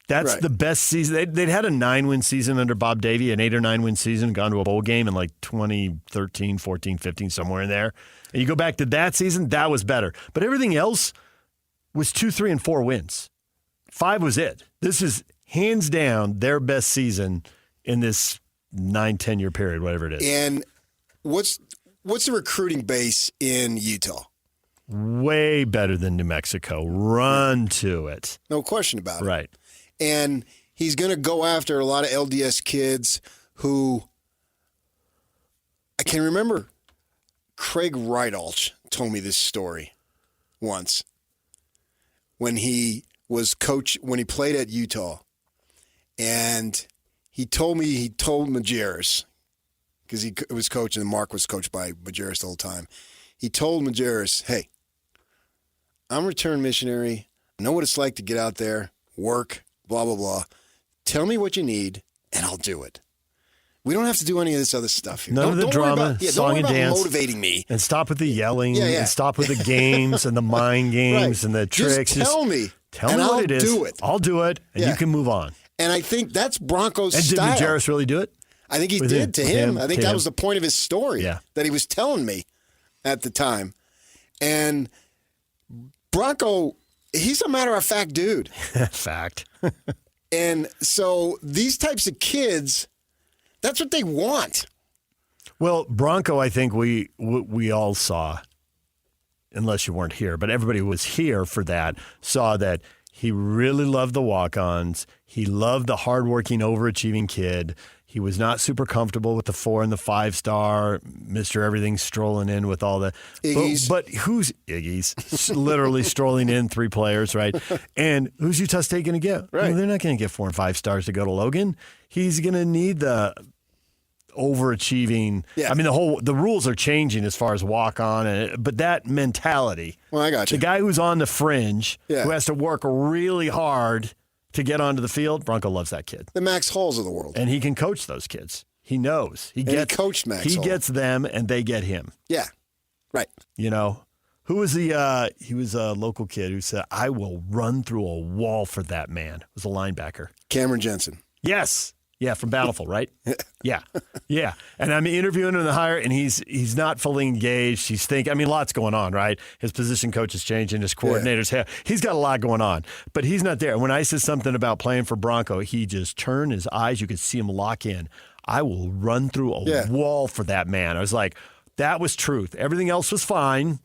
that's the best season. They'd had a 9-win season under Bob Davie, an 8 or 9-win season, gone to a bowl game in like 2013, 14, 15, somewhere in there. And you go back to that season, that was better. But everything else was 2, 3, and 4 wins. 5 was it. This is hands down their best season in this 9-10 year period, whatever it is. And what's the recruiting base in Utah? Way better than New Mexico. Run to it. No question about it. Right. And he's going to go after a lot of LDS kids who I can remember. Craig Rydalch told me this story once when he was when he played at Utah. And he told Majerus, because he was coaching, and Mark was coached by Majerus the whole time. He told Majerus, hey, I'm a return missionary. I know what it's like to get out there, work, blah, blah, blah. Tell me what you need, and I'll do it. We don't have to do any of this other stuff here. None of the drama, song and dance. Motivating me. And stop with the yelling. And stop with the games and the mind games and the tricks. Just tell me. Tell me what it is. I'll do it. I'll do it, and you can move on. And I think that's Bronco's style. And did Majerus really do it? I think he did to him. I think that was the point of his story that he was telling me at the time. And Bronco, he's a matter-of-fact dude. Fact. And so these types of kids, that's what they want. Well, Bronco, I think we all saw, unless you weren't here, but everybody who was here for that, saw that he really loved the walk-ons. He loved the hardworking, overachieving kid. He was not super comfortable with the 4 and the 5-star, Mr. Everything strolling in with all the Iggy's. But who's Iggy's? Literally strolling in 3 players, right? And who's Utah State going to get? Right. Well, they're not going to get 4 and 5 stars to go to Logan. He's going to need the overachieving. Yeah. I mean, the rules are changing as far as walk on, but that mentality. Well, I got you. The guy who's on the fringe, who has to work really hard to get onto the field, Bronco loves that kid. The Max Halls of the world. And he can coach those kids. He knows. He coached Max He Hall. gets them, and they get him. Yeah, right. You know, who was he was a local kid who said, I will run through a wall for that man. It was a linebacker. Cameron Jensen. Yes. Yeah, from Bountiful, right? Yeah. And I'm interviewing him in the hire, and he's not fully engaged. He's thinking, I mean, lots going on, right? His position coach is changing, his coordinators he's got a lot going on, but he's not there. When I said something about playing for Bronco, he just turned his eyes. You could see him lock in. I will run through a wall for that man. I was like, that was truth. Everything else was fine,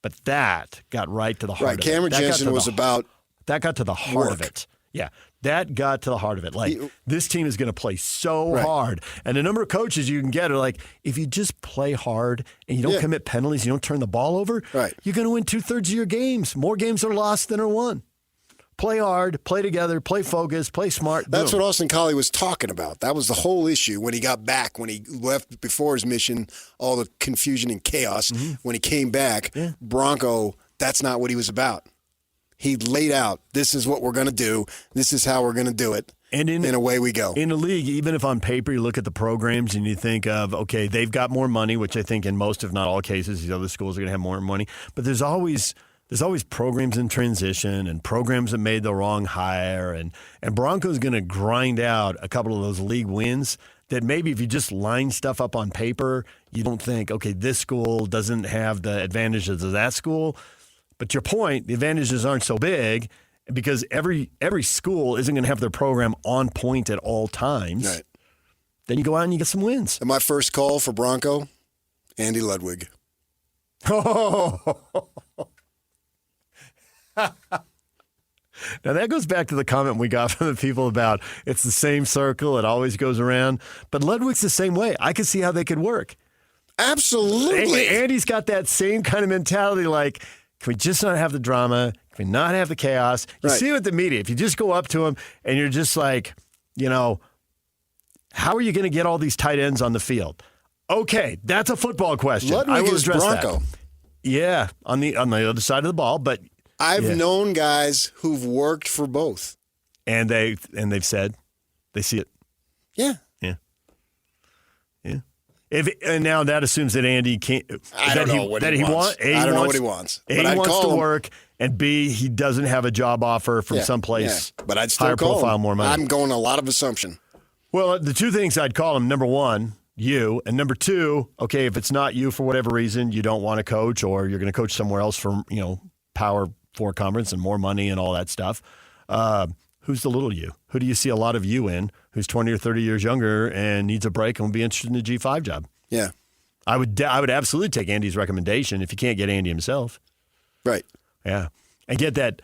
but that got right to the heart of it. Cameron Jensen was about that got to the heart of it. Yeah. That got to the heart of it. Like, this team is going to play so hard. And the number of coaches you can get are like, if you just play hard and you don't commit penalties, you don't turn the ball over, you're going to win 2/3 of your games. More games are lost than are won. Play hard, play together, play focused, play smart. That's what Austin Collie was talking about. That was the whole issue when he got back, when he left before his mission, all the confusion and chaos. When he came back, Bronco, that's not what he was about. He laid out, this is what we're going to do. This is how we're going to do it. And away we go. In the league, even if on paper you look at the programs and you think of, okay, they've got more money, which I think in most, if not all cases, these other schools are going to have more money. But there's always programs in transition and programs that made the wrong hire. And Bronco's going to grind out a couple of those league wins that maybe if you just line stuff up on paper, you don't think, okay, this school doesn't have the advantages of that school. But your point, the advantages aren't so big because every school isn't going to have their program on point at all times. Right. Then you go out and you get some wins. And my first call for Bronco, Andy Ludwig. Now, that goes back to the comment we got from the people about it's the same circle, it always goes around. But Ludwig's the same way. I can see how they could work. Absolutely. Andy's got that same kind of mentality like, can we just not have the drama? Can we not have the chaos? You see it with the media. If you just go up to him and you're just like, you know, how are you going to get all these tight ends on the field? Okay, that's a football question. Ludwig I will is address Bronco. that. Yeah, on the other side of the ball, but I've known guys who've worked for both, and they've said they see it. Yeah. And now that assumes that Andy can't. I don't know what he wants. I don't know what he wants. A, he wants to work, and B, he doesn't have a job offer from someplace. Yeah. But I'd still higher call profile, him. more money. I'm going a lot of assumption. Well, the two things I'd call him: number one, you, and number two, okay, if it's not you for whatever reason, you don't want to coach, or you're going to coach somewhere else for Power 4 conference and more money and all that stuff. Who's the little you? Who do you see a lot of you in? Who's 20 or 30 years younger and needs a break and would be interested in the G5 job? Yeah, I would absolutely take Andy's recommendation if you can't get Andy himself. Right. Yeah, and get that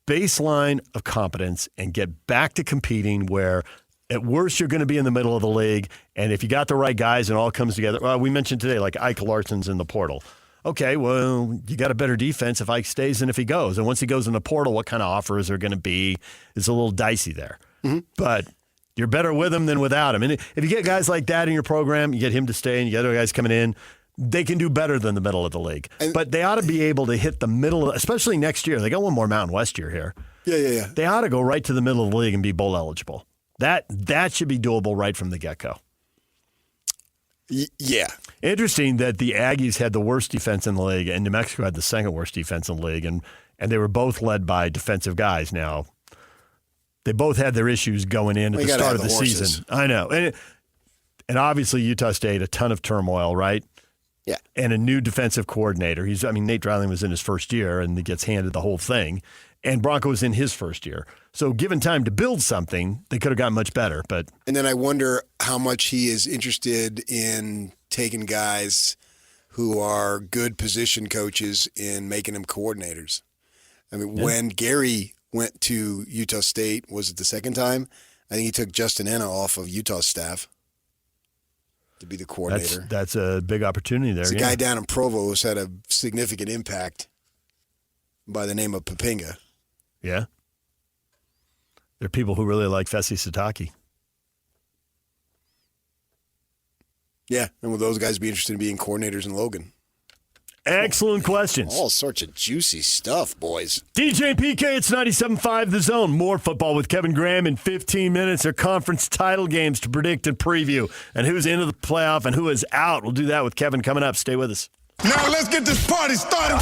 baseline of competence and get back to competing where at worst you're going to be in the middle of the league, and if you got the right guys and all comes together. Well, we mentioned today like Ike Larson's in the portal. Okay, well, you got a better defense if Ike stays than if he goes. And once he goes in the portal, what kind of offers are going to be? It's a little dicey there. Mm-hmm. But you're better with him than without him. And if you get guys like that in your program, you get him to stay and you get other guys coming in, they can do better than the middle of the league. But they ought to be able to hit the middle, especially next year. They got one more Mountain West year here. Yeah. They ought to go right to the middle of the league and be bowl eligible. That should be doable right from the get-go. Yeah. Interesting that the Aggies had the worst defense in the league and New Mexico had the second worst defense in the league, and they were both led by defensive guys. Now, they both had their issues going in at the start of the season. I know. And obviously Utah State, a ton of turmoil, right? Yeah. And a new defensive coordinator. Nate Dreiling was in his first year and he gets handed the whole thing. And Bronco was in his first year. So given time to build something, they could have gotten much better. And then I wonder how much he is interested in taking guys who are good position coaches and making them coordinators. I mean, when Gary went to Utah State, was it the second time? I think he took Justin Enna off of Utah's staff to be the coordinator. That's a big opportunity there. There's a guy down in Provo who's had a significant impact by the name of Papinga. Yeah. There are people who really like Fesi Sataki. Yeah, and will those guys be interested in being coordinators in Logan? Excellent questions. All sorts of juicy stuff, boys. DJ and PK, it's 97.5 The Zone. More football with Kevin Graham in 15 minutes. Their conference title games to predict and preview. And who's into the playoff and who is out. We'll do that with Kevin coming up. Stay with us. Now let's get this party started.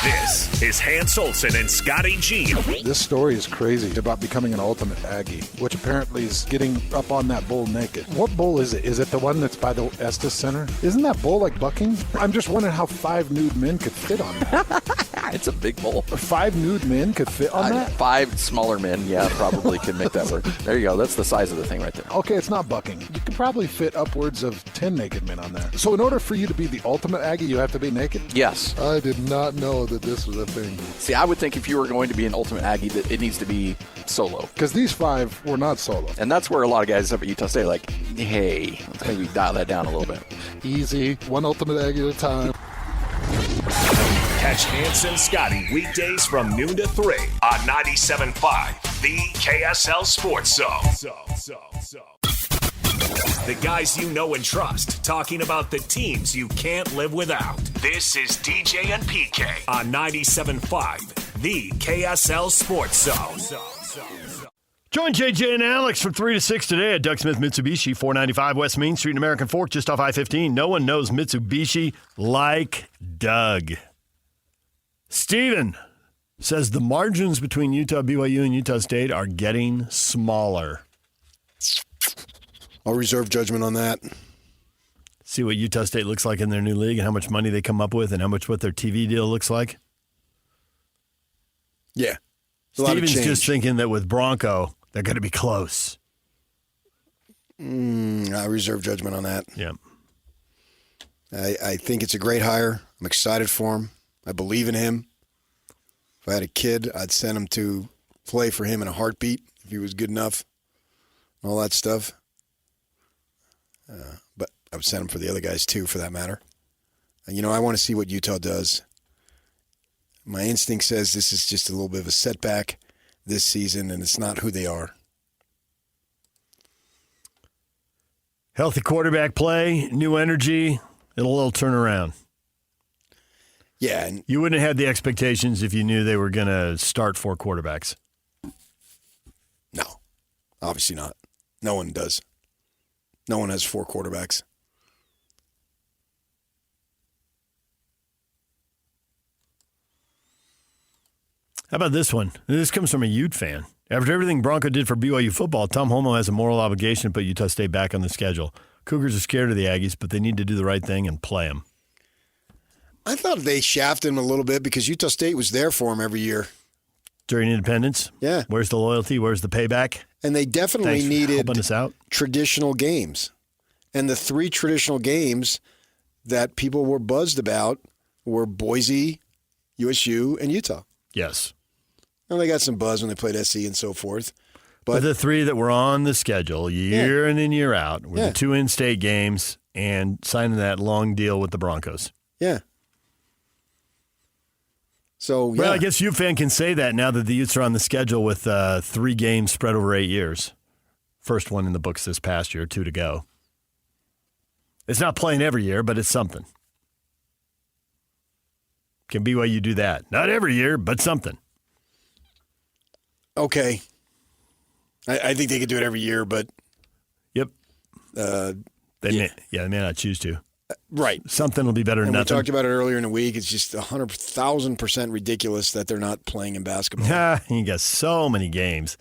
This is Hans Olsen and Scotty G. This story is crazy about becoming an ultimate Aggie, which apparently is getting up on that bull naked. What bull is it? Is it the one that's by the Estes Center? Isn't that bull like bucking? I'm just wondering how 5 nude men could fit on that. It's a big bull. 5 nude men could fit on that? 5 smaller men, probably could make that work. There you go. That's the size of the thing right there. Okay, it's not bucking. You could probably fit upwards of 10 naked men on that. So in order for you to be the ultimate Aggie, you have to be naked? Yes. I did not know that this was a thing. See, I would think if you were going to be an ultimate Aggie, that it needs to be solo. Because these 5 were not solo. And that's where a lot of guys up at Utah State are like, hey, let's maybe dial that down a little bit. Easy. One ultimate Aggie at a time. Catch Hans and Scotty weekdays from noon to 3 on 97.5, the KSL Sports Zone. The guys you know and trust, talking about the teams you can't live without. This is DJ and PK on 97.5, the KSL Sports Zone. Join JJ and Alex from 3 to 6 today at Doug Smith Mitsubishi, 495 West Main Street in American Fork, just off I-15. No one knows Mitsubishi like Doug. Steven says the margins between Utah, BYU, and Utah State are getting smaller. I'll reserve judgment on that. See what Utah State looks like in their new league and how much money they come up with and how much what their TV deal looks like. Yeah. Steven's just thinking that with Bronco, they're going to be close. I reserve judgment on that. Yeah. I think it's a great hire. I'm excited for him. I believe in him. If I had a kid, I'd send him to play for him in a heartbeat if he was good enough. All that stuff. But I would send him for the other guys too, for that matter. I want to see what Utah does. My instinct says this is just a little bit of a setback this season, and it's not who they are. Healthy quarterback play, new energy, and a little turnaround. Yeah. And you wouldn't have had the expectations if you knew they were going to start 4 quarterbacks. No, obviously not. No one does. No one has 4 quarterbacks. How about this one? This comes from a Ute fan. After everything Bronco did for BYU football, Tom Holmoe has a moral obligation to put Utah State back on the schedule. Cougars are scared of the Aggies, but they need to do the right thing and play them. I thought they shafted him a little bit because Utah State was there for him every year. During independence? Yeah. Where's the loyalty? Where's the payback? And they definitely needed helping us out. Traditional games. And the 3 traditional games that people were buzzed about were Boise, USU, and Utah. Yes. And they got some buzz when they played SC and so forth. But the 3 that were on the schedule year in and year out were the 2 in-state games and signing that long deal with the Broncos. Yeah. So, yeah. Well, I guess UFan can say that now that the Utes are on the schedule with 3 games spread over 8 years. First one in the books this past year, 2 to go. It's not playing every year, but it's something. Can BYU do that? Not every year, but something. Okay. I think they could do it every year, but... Yep. They may not choose to. Right. Something will be better than nothing. We talked about it earlier in the week. It's just 100,000% ridiculous that they're not playing in basketball. You got so many games.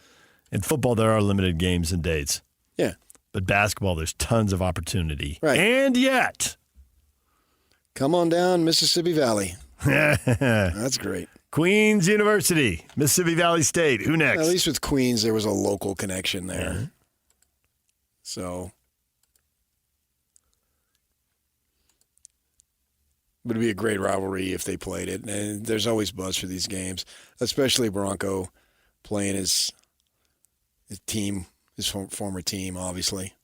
In football, there are limited games and dates. Yeah. But basketball, there's tons of opportunity. Right. And yet... Come on down, Mississippi Valley. That's great. Queens University, Mississippi Valley State. Who next? At least with Queens, there was a local connection there. Mm-hmm. So... But it'd be a great rivalry if they played it. And there's always buzz for these games, especially Bronco playing his team, his former team, obviously.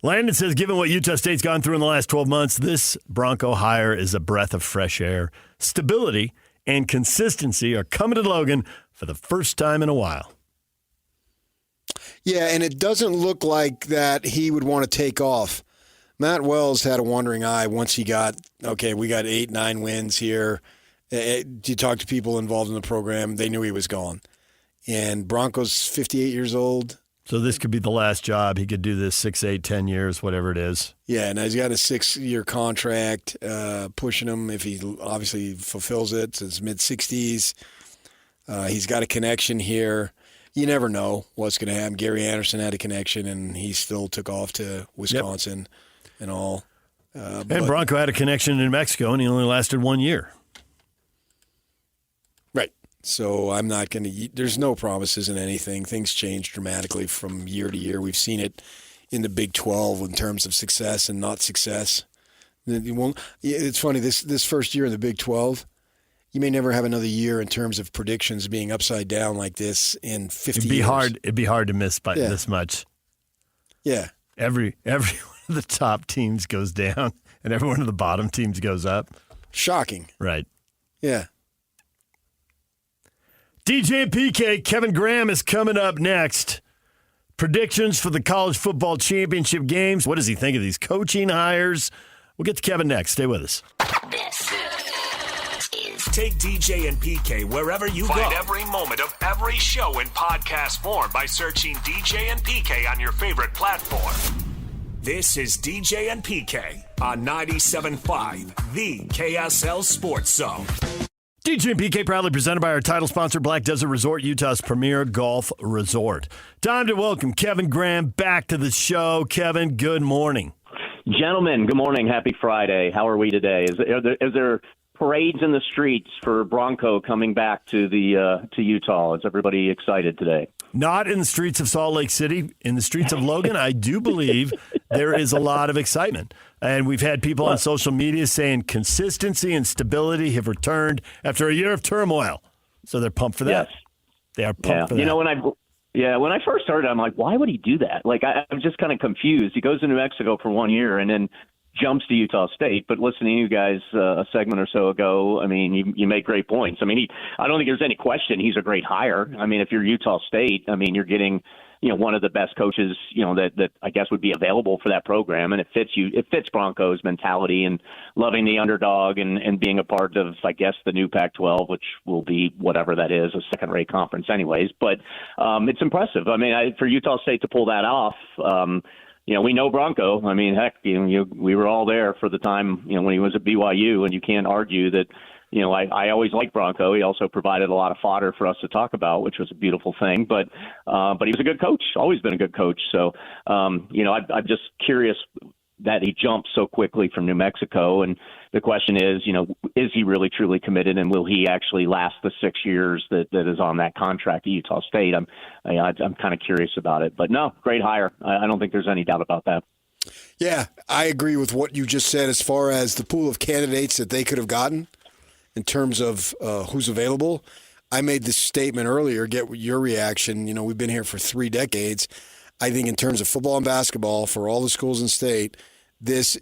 Landon says, given what Utah State's gone through in the last 12 months, this Bronco hire is a breath of fresh air. Stability and consistency are coming to Logan for the first time in a while. Yeah, and it doesn't look like that he would want to take off. Matt Wells had a wandering eye once he got, we got 8-9 wins here. You talk to people involved in the program, they knew he was gone. And Bronco's 58 years old. So this could be the last job. He could do this 6, 8, 10 years, whatever it is. Yeah, now he's got a 6-year contract pushing him if he obviously fulfills it to his mid-60s. He's got a connection here. You never know what's going to happen. Gary Anderson had a connection, and he still took off to Wisconsin. Yep. And all. And Bronco had a connection in Mexico, and he only lasted 1 year. Right. So I'm not going to – there's no promises in anything. Things change dramatically from year to year. We've seen it in the Big 12 in terms of success and not success. It's funny, this first year in the Big 12, you may never have another year in terms of predictions being upside down like this in 50 years. It'd be hard to miss by this much. Yeah. Every one of the top teams goes down, and every one of the bottom teams goes up. Shocking. Right. Yeah. DJ and PK, Kevin Graham is coming up next. Predictions for the college football championship games. What does he think of these coaching hires? We'll get to Kevin next. Stay with us. Take DJ and PK wherever you go. Find every moment of every show in podcast form by searching DJ and PK on your favorite platform. This is DJ and PK on 97.5, the KSL Sports Zone. DJ and PK proudly presented by our title sponsor, Black Desert Resort, Utah's premier golf resort. Time to welcome Kevin Graham back to the show. Kevin, good morning. Gentlemen, good morning. Happy Friday. How are we today? Is there parades in the streets for Bronco coming back to Utah? Is everybody excited today? Not in the streets of Salt Lake City. In the streets of Logan, I do believe there is a lot of excitement. And we've had people on social media saying consistency and stability have returned after a year of turmoil. So they're pumped for that. Yes. They are pumped for that. You know, when I first started, I'm like, why would he do that? Like, I'm just kind of confused. He goes to New Mexico for 1 year and then jumps to Utah State. But listening to you guys a segment or so ago, I mean, you make great points. I mean, I don't think there's any question he's a great hire. I mean, if you're Utah State, I mean, you're getting one of the best coaches, that I guess would be available for that program. And it fits Broncos mentality and loving the underdog and being a part of, I guess, the new Pac-12, which will be whatever that is, a second-rate conference anyways. But it's impressive. I mean, for Utah State to pull that off, we know Bronco. I mean, heck, we were all there for the time, when he was at BYU, and you can't argue that. I always liked Bronco. He also provided a lot of fodder for us to talk about, which was a beautiful thing. But he was a good coach, always been a good coach. So, I'm just curious that he jumped so quickly from New Mexico. And the question is, is he really truly committed, and will he actually last the 6 years that is on that contract at Utah State? I'm kind of curious about it. But no, great hire. I don't think there's any doubt about that. Yeah, I agree with what you just said as far as the pool of candidates that they could have gotten. In terms of who's available, I made this statement earlier, get your reaction. We've been here for 3 decades. I think in terms of football and basketball, for all the schools in state, this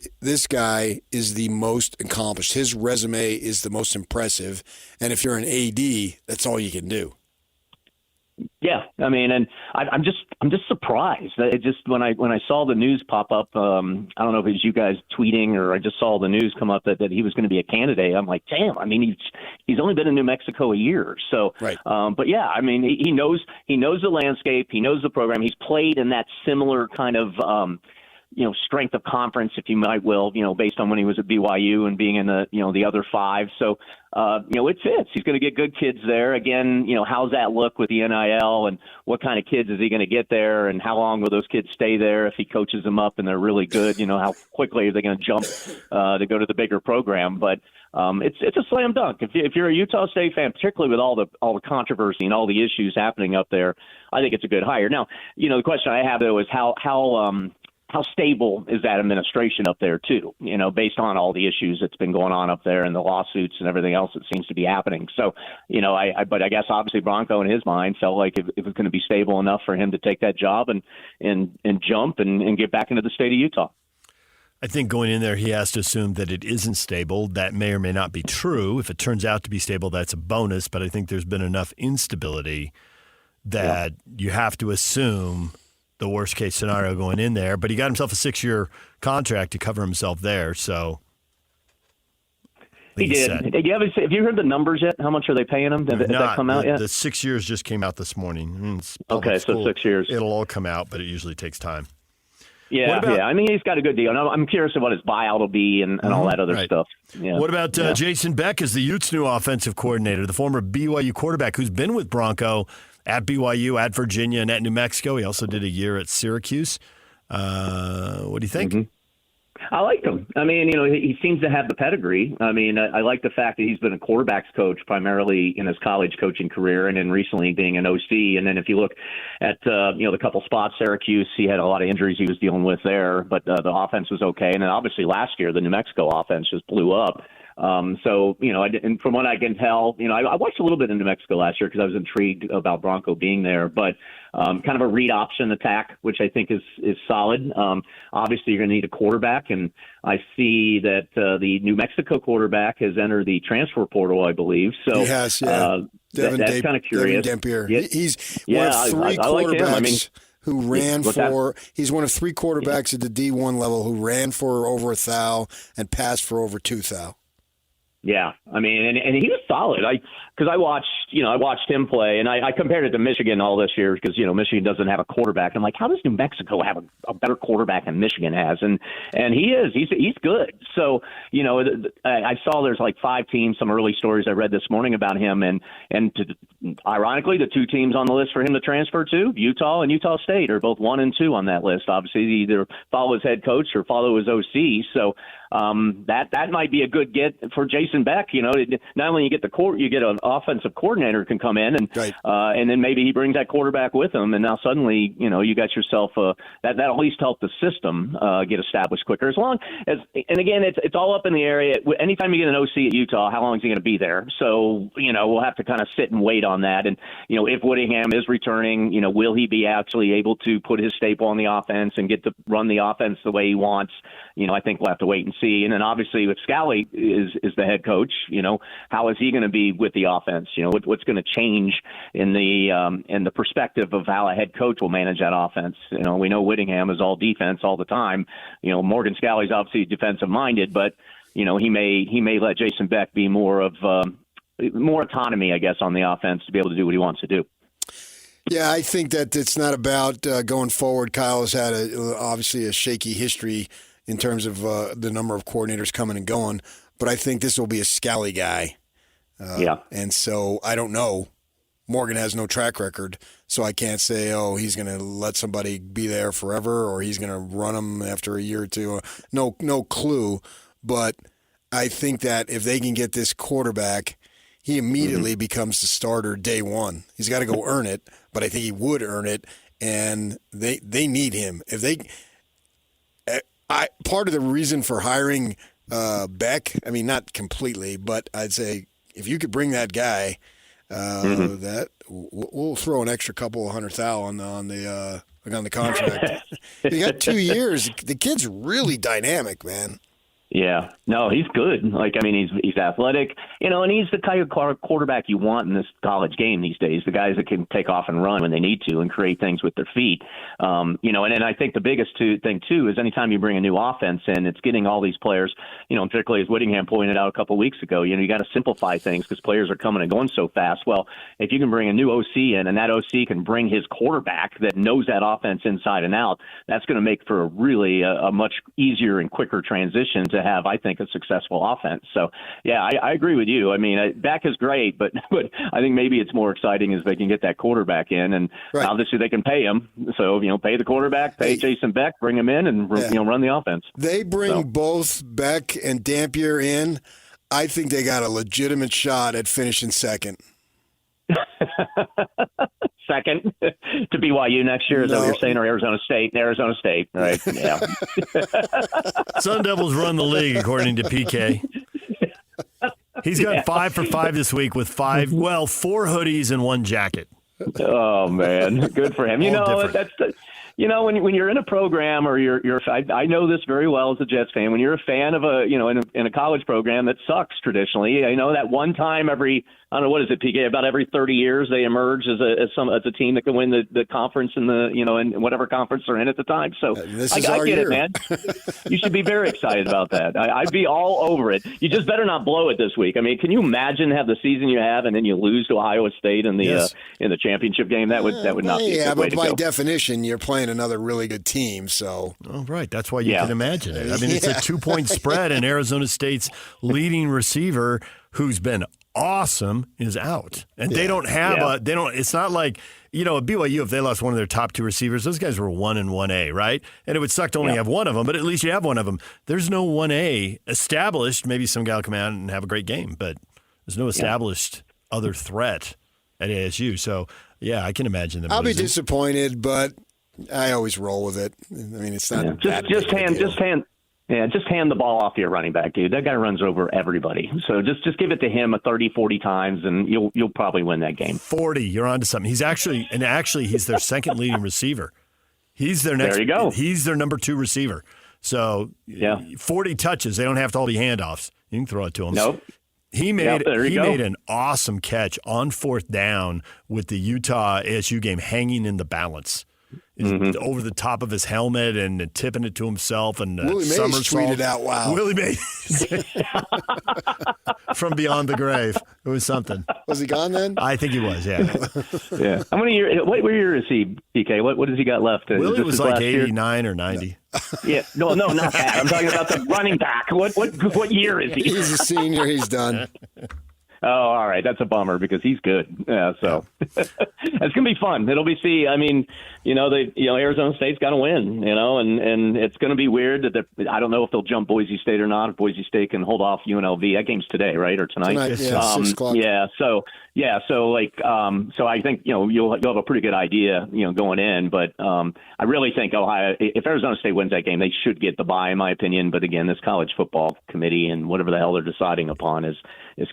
guy is the most accomplished. His resume is the most impressive. And if you're an AD, that's all you can do. Yeah, I mean, and I'm just surprised. It just when I saw the news pop up, I don't know if it was you guys tweeting or I just saw the news come up that he was going to be a candidate. I'm like, damn. I mean, he's only been in New Mexico a year, so. Right. But yeah, I mean, he knows the landscape. He knows the program. He's played in that similar kind of. Strength of conference, if you might will, based on when he was at BYU and being in the other 5. So, it fits. He's going to get good kids there. Again, how's that look with the NIL and what kind of kids is he going to get there and how long will those kids stay there if he coaches them up and they're really good? How quickly are they going to jump to go to the bigger program? But it's a slam dunk. If you're a Utah State fan, particularly with all the controversy and all the issues happening up there, I think it's a good hire. Now, the question I have though is how stable is that administration up there too, based on all the issues that's been going on up there and the lawsuits and everything else that seems to be happening. So, but I guess obviously Bronco in his mind felt like if it's going to be stable enough for him to take that job and jump and get back into the state of Utah. I think going in there, he has to assume that it isn't stable. That may or may not be true. If it turns out to be stable, that's a bonus. But I think there's been enough instability that you have to assume the worst case scenario going in there, but he got himself a 6-year contract to cover himself there. So he did. Have you heard the numbers yet? How much are they paying him? Did that come out yet? The 6 years just came out this morning. Okay, so 6 years. It'll all come out, but it usually takes time. Yeah, I mean, he's got a good deal. And I'm curious about his buyout will be and all that other stuff. Yeah. What about Jason Beck as the Utes' new offensive coordinator, the former BYU quarterback who's been with Bronco at BYU, at Virginia, and at New Mexico? He also did a year at Syracuse. What do you think? Mm-hmm. I like him. I mean, he seems to have the pedigree. I mean, I like the fact that he's been a quarterbacks coach primarily in his college coaching career and then recently being an OC. And then if you look at, the couple spots, Syracuse, he had a lot of injuries he was dealing with there, but the offense was okay. And then obviously last year, the New Mexico offense just blew up. And from what I can tell, I watched a little bit in New Mexico last year because I was intrigued about Bronco being there, but kind of a read option attack, which I think is solid. Obviously, you're going to need a quarterback, and I see that the New Mexico quarterback has entered the transfer portal, I believe. So he has, yeah. That's kind of curious. Devin Dampier. Yeah. He's one of 3 quarterbacks who ran for – he's one of 3 quarterbacks at the D1 level who ran for over 1,000 and passed for over 2,000. Yeah, I mean, and he was solid. Because I watched him play, and I compared it to Michigan all this year because Michigan doesn't have a quarterback. I'm like, how does New Mexico have a better quarterback than Michigan has? And he's good. So I saw there's like 5 teams. Some early stories I read this morning about him, and ironically, the 2 teams on the list for him to transfer to, Utah and Utah State, are both 1 and 2 on that list. Obviously, they either follow his head coach or follow his OC. So that might be a good get for Jason Beck. Not only you get you get an offensive coordinator who can come in and then maybe he brings that quarterback with him, and now suddenly you got yourself that at least help the system get established quicker. As long as, and again, it's all up in the area. Anytime you get an OC at Utah, how long is he going to be there? So we'll have to kind of sit and wait on that. And if Whittingham is returning, will he be actually able to put his staple on the offense and get to run the offense the way he wants? I think we'll have to wait and see. see. And then obviously if Scally is the head coach, how is he going to be with the offense? What's going to change in the perspective of how a head coach will manage that offense? We know Whittingham is all defense all the time. Morgan Scally's obviously defensive minded, but he may let Jason Beck be more autonomy, I guess, on the offense to be able to do what he wants to do. Yeah, I think that it's not about going forward. Kyle has had obviously a shaky history in terms of the number of coordinators coming and going, but I think this will be a Scally guy. And so I don't know. Morgan has no track record, so I can't say, he's going to let somebody be there forever or he's going to run them after a year or two. No clue, but I think that if they can get this quarterback, he immediately becomes the starter day one. He's got to go earn it, but I think he would earn it, and they need him. If they, part of the reason for hiring Beck, I mean, not completely, but I'd say if you could bring that guy, that we'll throw an extra couple of $100,000 on the contract. You got 2 years. The kid's really dynamic, man. Yeah, no, he's good. He's athletic, and he's the kind of quarterback you want in this college game these days. The guys that can take off and run when they need to and create things with their feet. And I think the biggest thing too is anytime you bring a new offense in, it's getting all these players. Particularly as Whittingham pointed out a couple of weeks ago. You got to simplify things because players are coming and going so fast. Well, if you can bring a new OC in, and that OC can bring his quarterback that knows that offense inside and out, that's going to make for a much easier and quicker transition to have, I think, a successful offense. So, yeah, I agree with you. I mean, Beck is great, but I think maybe it's more exciting as they can get that quarterback in, and obviously they can pay him. So, pay the quarterback, pay Jason Beck, bring him in, and run the offense. They bring both Beck and Dampier in. I think they got a legitimate shot at finishing second. Second to BYU next year, is that what you're saying, or Arizona State? Arizona State, right? Yeah. Sun Devils run the league, according to PK. He's got 5 for 5 this week with 4 hoodies and 1 jacket. Oh man, good for him. When you're in a program or I know this very well as a Jets fan. When you're a fan of in a college program that sucks traditionally, that one time every, I don't know, what is it, PK? About every 30 years they emerge as a team that can win the conference in in whatever conference they're in at the time. So I get it, man. You should be very excited about that. I'd be all over it. You just better not blow it this week. I mean, can you imagine have the season you have and then you lose to Iowa State in the championship game? That would not be a good way to go. By definition, you're playing another really good team. So right, that's why you can imagine it. I mean, it's a 2-point spread, and Arizona State's leading receiver, who's been awesome, is out, and they don't have it's not like at BYU, if they lost one of their top 2 receivers, those guys were 1 and 1A, right? And it would suck to only have one of them, but at least you have one of them. There's no 1A established. Maybe some guy will come out and have a great game, but there's no established other threat at ASU. So I can imagine them. I'll be disappointed, but I always roll with it. I mean, it's not just hand the ball off to your running back, dude. That guy runs over everybody. So just give it to him 30, 40 times, and you'll probably win that game. 40, you're on to something. He's actually he's their second leading receiver. He's their next. There you go. He's their number 2 receiver. So 40 touches. They don't have to all be handoffs. You can throw it to him. Nope. He made an awesome catch on 4th down with the Utah ASU game hanging in the balance. Over the top of his helmet and tipping it to himself and Willie Mays tweeted out, "Wow, Willie Mays from beyond the grave." It was something. Was he gone then? I think he was. Yeah. Yeah. How many years? What year is he, PK? What has he got left? Willie was like 89 or 90. Yeah. No, not that. I'm talking about the running back. What year is he? He's a senior. He's done. Oh, all right. That's a bummer because he's good. Yeah, so it's gonna be fun. It'll be Arizona State's got to win. And it's gonna be weird that I don't know if they'll jump Boise State or not. If Boise State can hold off UNLV, that game's today, right, or tonight? 6 o'clock. Yeah. So I think you'll have a pretty good idea going in. But I really think if Arizona State wins that game, they should get the bye, in my opinion. But again, this college football committee and whatever the hell they're deciding upon is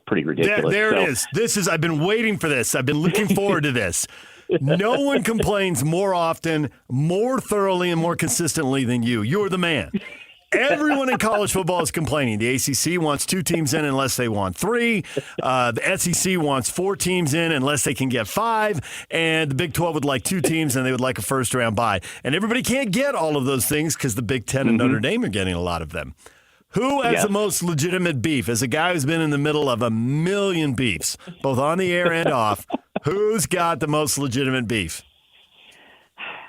pretty ridiculous. There it is. I've been waiting for this. I've been looking forward to this. No one complains more often, more thoroughly, and more consistently than you. You're the man. Everyone in college football is complaining. The ACC wants 2 teams in unless they want 3. The SEC wants 4 teams in unless they can get 5. And the Big 12 would like 2 teams and they would like a first-round bye. And everybody can't get all of those things because the Big 10 and Notre Dame are getting a lot of them. Who has the most legitimate beef? As a guy who's been in the middle of a million beefs, both on the air and off, who's got the most legitimate beef?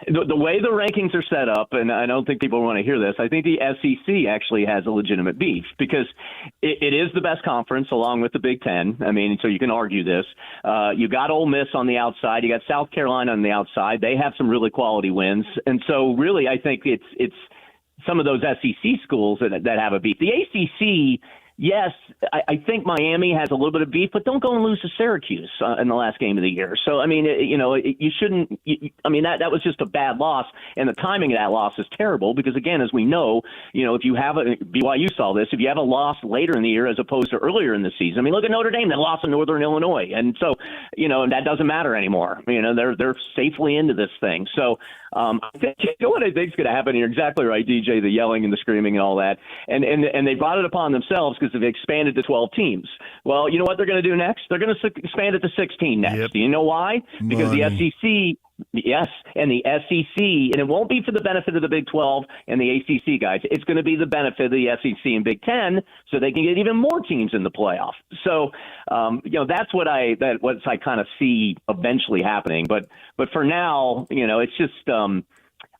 The way the rankings are set up, and I don't think people want to hear this, I think the SEC actually has a legitimate beef because it is the best conference along with the Big Ten. I mean, so you can argue this. You got Ole Miss on the outside. You got South Carolina on the outside. They have some really quality wins. And so really I think it's some of those SEC schools that have a beef. The ACC, yes, I think Miami has a little bit of beef, but don't go and lose to Syracuse in the last game of the year. So, I mean, you shouldn't – I mean, that was just a bad loss, and the timing of that loss is terrible because, again, as we know, if you have BYU saw this, if you have a loss later in the year as opposed to earlier in the season, I mean, look at Notre Dame. They lost in Northern Illinois, and so, that doesn't matter anymore. They're safely into this thing. So, what I think is going to happen, you're exactly right, DJ, the yelling and the screaming and all that, and they brought it upon themselves because they've expanded to 12 teams. Well, you know what they're going to do next? They're going to expand it to 16 next. Yep. Do you know why? Because the SEC, yes, and the SEC, and it won't be for the benefit of the Big 12 and the ACC guys. It's going to be the benefit of the SEC and Big 10 so they can get even more teams in the playoff. So, that's what I kind of see eventually happening. But for now, it's just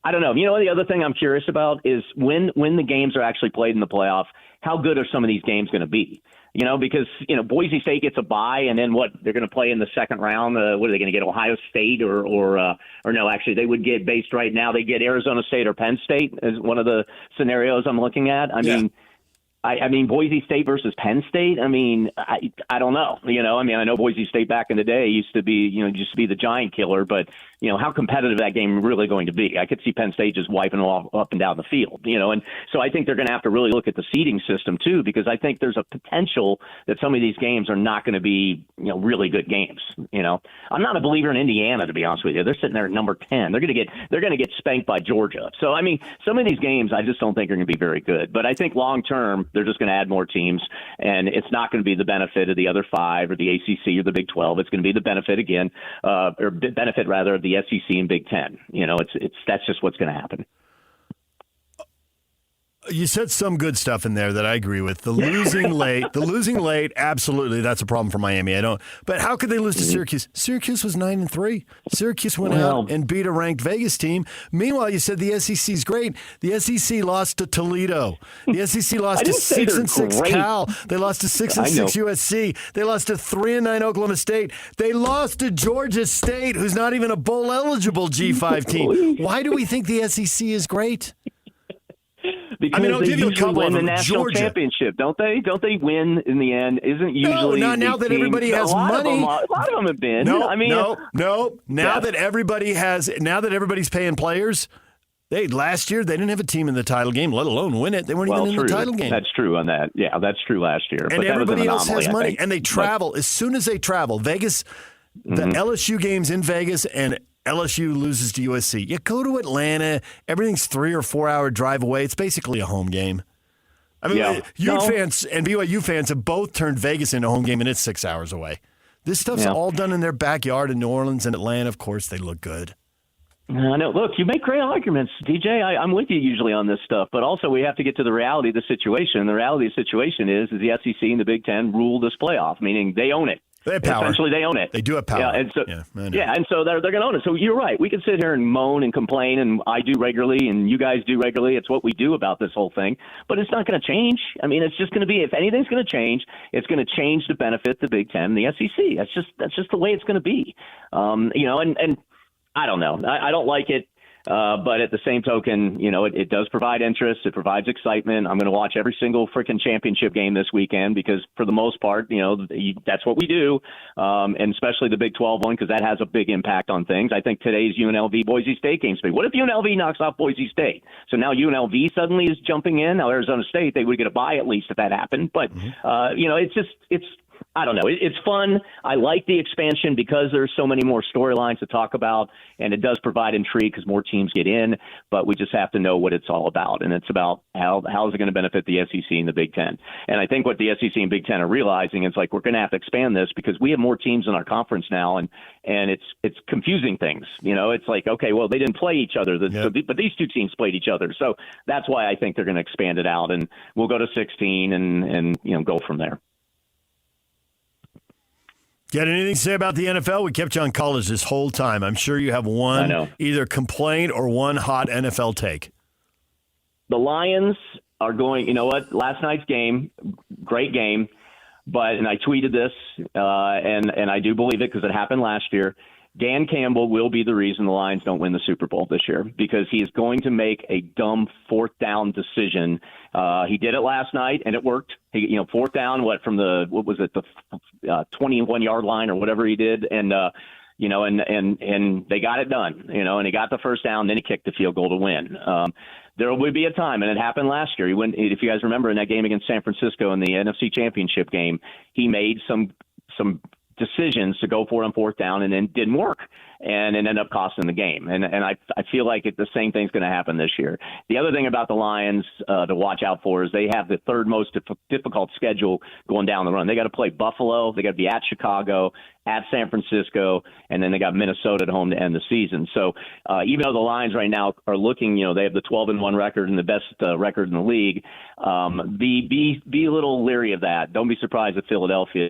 I don't know. The other thing I'm curious about is when the games are actually played in the playoff, how good are some of these games going to be? Because, Boise State gets a bye and then what? They're going to play in the second round. What are they going to get? Ohio State or no, actually they would get based right now. They get Arizona State or Penn State as one of the scenarios I'm looking at. I mean, Boise State versus Penn State. I mean, I don't know. I know Boise State back in the day used to be the giant killer, but how competitive that game really going to be? I could see Penn State just wiping off up and down the field. And so I think they're going to have to really look at the seeding system too, because I think there's a potential that some of these games are not going to be really good games. I'm not a believer in Indiana, to be honest with you. They're sitting there at number 10. They're going to get spanked by Georgia. So I mean, some of these games I just don't think are going to be very good. But I think long term they're just going to add more teams, and it's not going to be the benefit of the other 5 or the ACC or the Big 12. It's going to be the benefit again, or benefit rather of the SEC and Big 10. That's just what's going to happen. You said some good stuff in there that I agree with. The losing late, absolutely, that's a problem for Miami. But how could they lose to Syracuse? Syracuse was 9-3. Syracuse went out and beat a ranked Vegas team. Meanwhile, you said the SEC's great. The SEC lost to Toledo. The SEC lost to 6-6 Cal. They lost to 6-6 USC. They lost to 3-9 Oklahoma State. They lost to Georgia State, who's not even a bowl eligible G5 team. Why do we think the SEC is great? Because I'll give you a couple win the national championship, don't they? Don't they win in the end? Isn't usually not now that everybody has money. A lot of them have been. No. Now that everybody's paying players, last year they didn't have a team in the title game, let alone win it. They weren't even in the title game. That's true on that. Yeah, that's true last year. And but everybody else has money, and they travel. As soon as they travel, Vegas, the LSU games in Vegas, and LSU loses to USC. You go to Atlanta, everything's 3 or 4 hour drive away. It's basically a home game. I mean, fans and BYU fans have both turned Vegas into a home game, and it's 6 hours away. This stuff's all done in their backyard in New Orleans and Atlanta. Of course, they look good. I know. Look, you make great arguments, DJ. I'm with you usually on this stuff, but also we have to get to the reality of the situation. The reality of the situation is the SEC and the Big Ten rule this playoff, meaning they own it. They have power. Essentially, they own it. They do have power. Yeah, and so they're going to own it. So you're right. We can sit here and moan and complain, and I do regularly, and you guys do regularly. It's what we do about this whole thing. But it's not going to change. I mean, it's just going to be, if anything's going to change, it's going to change to benefit the Big Ten and the SEC. That's just the way it's going to be. And I don't know. I don't like it. But at the same token, it does provide interest. It provides excitement. I'm going to watch every single freaking championship game this weekend because for the most part, that's what we do. And especially the Big 12 one, because that has a big impact on things. I think today's UNLV Boise State game's big. What if UNLV knocks off Boise State? So now UNLV suddenly is jumping in. Now Arizona State, they would get a bye at least if that happened. But, it's I don't know. It's fun. I like the expansion because there's so many more storylines to talk about, and it does provide intrigue because more teams get in, but we just have to know what it's all about, and it's about how is it going to benefit the SEC and the Big Ten. And I think what the SEC and Big Ten are realizing is like we're going to have to expand this because we have more teams in our conference now, and it's confusing things. It's like, okay, well, they didn't play each other, but these two teams played each other. So that's why I think they're going to expand it out, and we'll go to 16 and go from there. Got anything to say about the NFL? We kept you on college this whole time. I'm sure you have one either complaint or one hot NFL take. The Lions are going, last night's game, great game, and I tweeted this, and I do believe it because it happened last year. Dan Campbell will be the reason the Lions don't win the Super Bowl this year because he is going to make a dumb fourth down decision. He did it last night, and it worked. Fourth down, the 21-yard line or whatever he did, and they got it done. And he got the first down, then he kicked the field goal to win. There would be a time, and it happened last year. If you guys remember in that game against San Francisco in the NFC Championship game, he made some decisions to go for it on fourth down and then didn't work and it ended up costing the game. And I feel like the same thing's going to happen this year. The other thing about the Lions to watch out for is they have the third most difficult schedule going down the run. They got to play Buffalo. They got to be at Chicago, at San Francisco, and then they got Minnesota at home to end the season. So even though the Lions right now are looking, they have the 12-1 record and the best record in the league, be a little leery of that. Don't be surprised if Philadelphia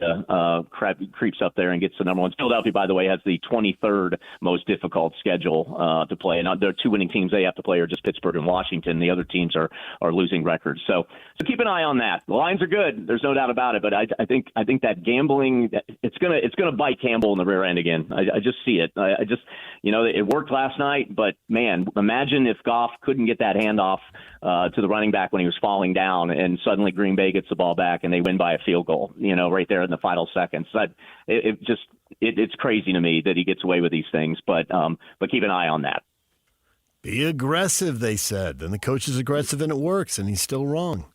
creeps up there and gets the number one. Philadelphia, by the way, has the 23rd most difficult schedule to play. And there are two winning teams they have to play are just Pittsburgh and Washington. The other teams are losing records. So keep an eye on that. The Lions are good. There's no doubt about it. But I think that gambling, it's gonna bite Campbell in the rear end again. I just see it. It worked last night, but man, imagine if Goff couldn't get that handoff to the running back when he was falling down, and suddenly Green Bay gets the ball back and they win by a field goal. Right there in the final seconds. It's crazy to me that he gets away with these things, but keep an eye on that. Be aggressive, they said. Then the coach is aggressive and it works, and he's still wrong.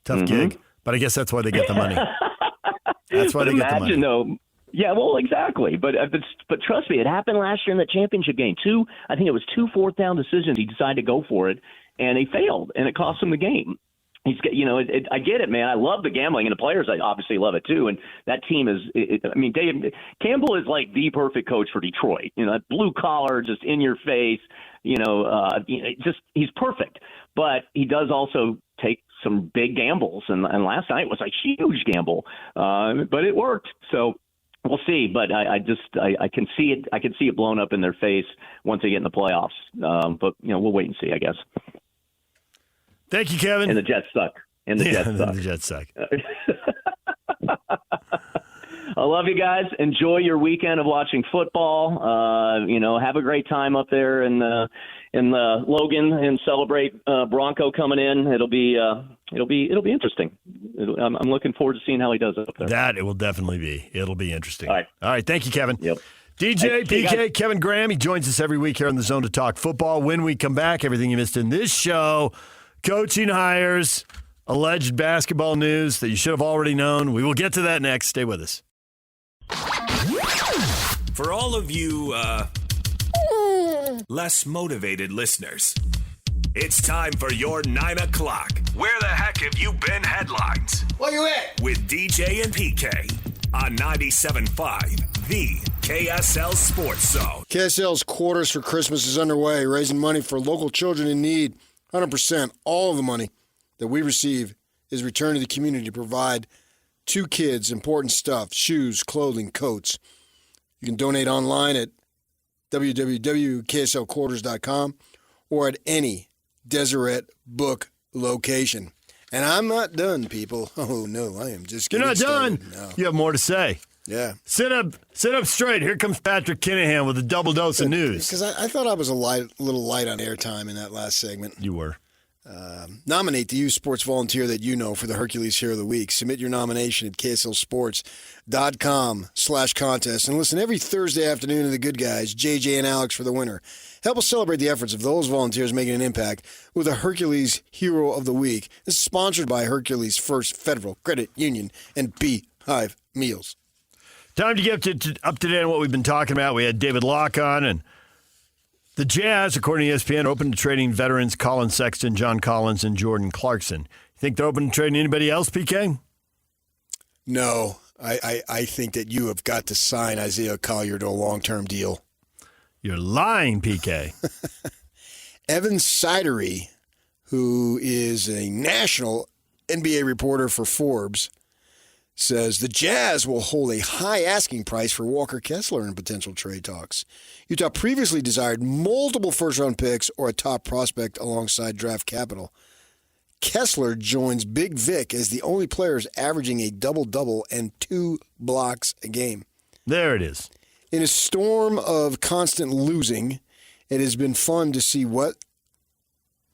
Tough gig, but I guess that's why they get the money. That's why they get the money. Though, yeah, well, exactly. But trust me, it happened last year in the championship game. I think it was 2 fourth down decisions. He decided to go for it, and he failed, and it cost him the game. I get it, man. I love the gambling, and the players I obviously love it too. And that team Dave Campbell is like the perfect coach for Detroit. That blue collar, just in your face. He's perfect. But he does also take some big gambles, and last night was a huge gamble, but it worked. So we'll see. But I can see it. I can see it blown up in their face once they get in the playoffs. But we'll wait and see, I guess. Thank you, Kevin. And the Jets suck. The Jets suck. I love you guys. Enjoy your weekend of watching football. Have a great time up there in Logan and celebrate Bronco coming in. It'll be interesting. I'm looking forward to seeing how he does up there. That it will definitely be. It'll be interesting. All right. Thank you, Kevin. Yep. DJ, PK, Kevin Graham. He joins us every week here on The Zone to talk football. When we come back, everything you missed in this show. Coaching hires, alleged basketball news that you should have already known. We will get to that next. Stay with us. For all of you less motivated listeners, it's time for your 9 o'clock. Where the heck have you been headlines? Where you at? With DJ and PK on 97.5, the KSL Sports Zone. KSL's Quarters for Christmas is underway, raising money for local children in need. 100%, all of the money that we receive is returned to the community to provide to kids important stuff, shoes, clothing, coats. You can donate online at www.kslquarters.com or at any Deseret Book location. And I'm not done, people. Oh, no, I am just getting started. You're not done. No. You have more to say. Yeah. Sit up straight. Here comes Patrick Kinahan with a double dose of news. Because I thought I was a little light on airtime in that last segment. You were. Nominate the youth sports volunteer that you know for the Hercules Hero of the Week. Submit your nomination at kslsports.com/contest. And listen every Thursday afternoon to the good guys, JJ and Alex, for the winner. Help us celebrate the efforts of those volunteers making an impact with the Hercules Hero of the Week. This is sponsored by Hercules First Federal Credit Union and Be 5 meals. Time to get up to date on what we've been talking about. We had David Locke on, and the Jazz, according to ESPN, are open to trading veterans Colin Sexton, John Collins, and Jordan Clarkson. You think they're open to trading anybody else, PK? No. I think that you have got to sign Isaiah Collier to a long-term deal. You're lying, PK. Evan Sidery, who is a national NBA reporter for Forbes, says the Jazz will hold a high asking price for Walker Kessler in potential trade talks. Utah previously desired multiple first-round picks or a top prospect alongside draft capital. Kessler joins Big Vic as the only players averaging a double-double and 2 blocks a game. There it is. In a storm of constant losing, it has been fun to see what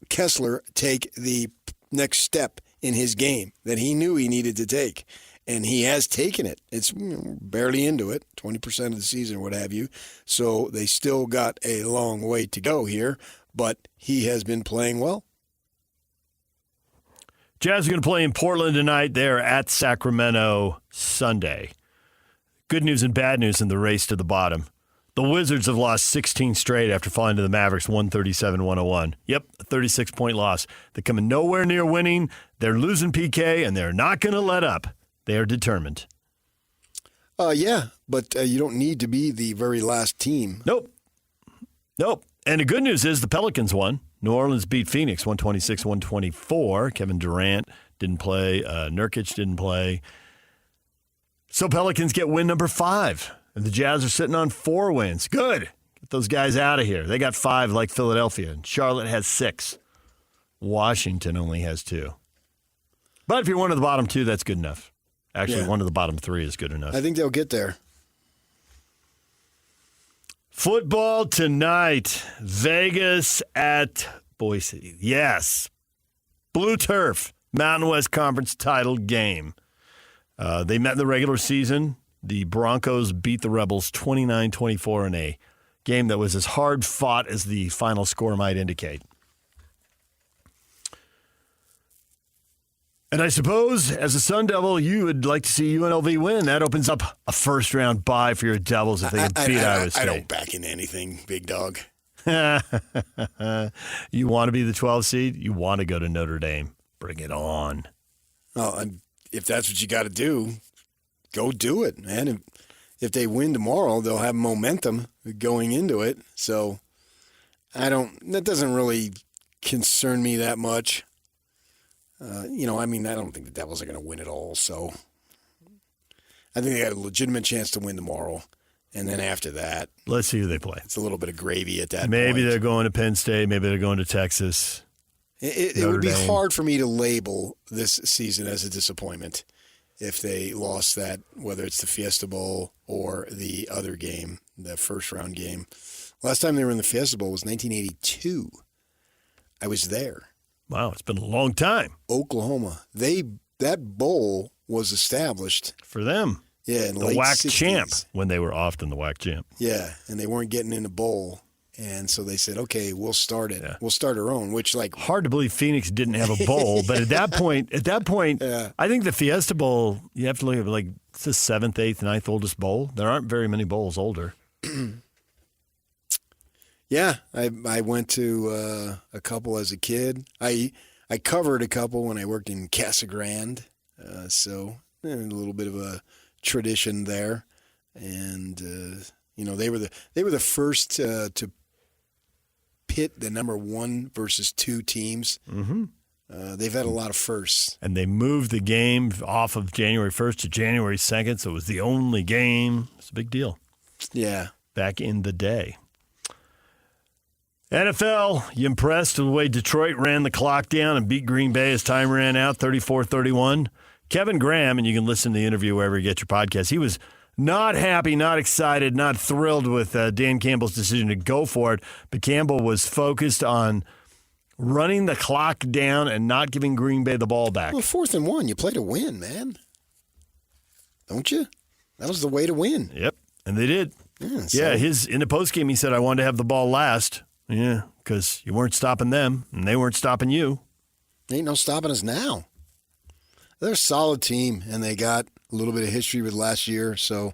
Kessler take the next step in his game that he knew he needed to take. And he has taken it. It's barely into it, 20% of the season or what have you. So they still got a long way to go here, but he has been playing well. Jazz are going to play in Portland tonight. They're at Sacramento Sunday. Good news and bad news in the race to the bottom. The Wizards have lost 16 straight after falling to the Mavericks 137-101. Yep, a 36-point loss. They're coming nowhere near winning. They're losing PK, and they're not going to let up. They are determined. Yeah, but you don't need to be the very last team. Nope. And the good news is the Pelicans won. New Orleans beat Phoenix 126-124. Kevin Durant didn't play. Nurkic didn't play. So Pelicans get win number 5. And the Jazz are sitting on 4 wins. Good. Get those guys out of here. They got 5 like Philadelphia. And Charlotte has 6. Washington only has 2. But if you're one of the bottom 2, that's good enough. Actually, one of the bottom 3 is good enough. I think they'll get there. Football tonight. Vegas at Boise. Yes. Blue Turf. Mountain West Conference title game. They met in the regular season. The Broncos beat the Rebels 29-24 in a game that was as hard fought as the final score might indicate. And I suppose, as a Sun Devil, you would like to see UNLV win. That opens up a first-round bye for your Devils if they can beat Iowa State. I don't back into anything, big dog. You want to be the 12th seed? You want to go to Notre Dame. Bring it on. Well, if that's what you got to do, go do it, man. If they win tomorrow, they'll have momentum going into it. So that doesn't really concern me that much. I don't think the Devils are going to win it all. So I think they got a legitimate chance to win tomorrow. And then after that, let's see who they play. It's a little bit of gravy at that point. Maybe they're going to Penn State. Maybe they're going to Texas. It would be hard for me to label this season as a disappointment if they lost that, whether it's the Fiesta Bowl or the other game, the first-round game. Last time they were in the Fiesta Bowl was 1982. I was there. Wow, it's been a long time. Oklahoma. That bowl was established for them. Yeah, in the late WAC 60s. champ when they were often the WAC champ. Yeah, and they weren't getting in the bowl. And so they said, okay, we'll start it. Yeah. We'll start our own, which hard to believe Phoenix didn't have a bowl. But at that point, yeah. I think the Fiesta Bowl, you have to look at it's the 7th, 8th, 9th oldest bowl. There aren't very many bowls older. Yeah, I went to a couple as a kid. I covered a couple when I worked in Casa Grande. So a little bit of a tradition there. And, they were the first to pit the number 1 versus 2 teams. Mm-hmm. They've had a lot of firsts. And they moved the game off of January 1st to January 2nd, so it was the only game. It's a big deal. Yeah. Back in the day. NFL, you impressed with the way Detroit ran the clock down and beat Green Bay as time ran out, 34-31? Kevin Graham, and you can listen to the interview wherever you get your podcast, he was not happy, not excited, not thrilled with Dan Campbell's decision to go for it, but Campbell was focused on running the clock down and not giving Green Bay the ball back. Well, 4th and 1, you play to win, man. Don't you? That was the way to win. Yep, and they did. Yeah, in the postgame, he said, I wanted to have the ball last. Yeah, because you weren't stopping them, and they weren't stopping you. Ain't no stopping us now. They're a solid team, and they got a little bit of history with last year, so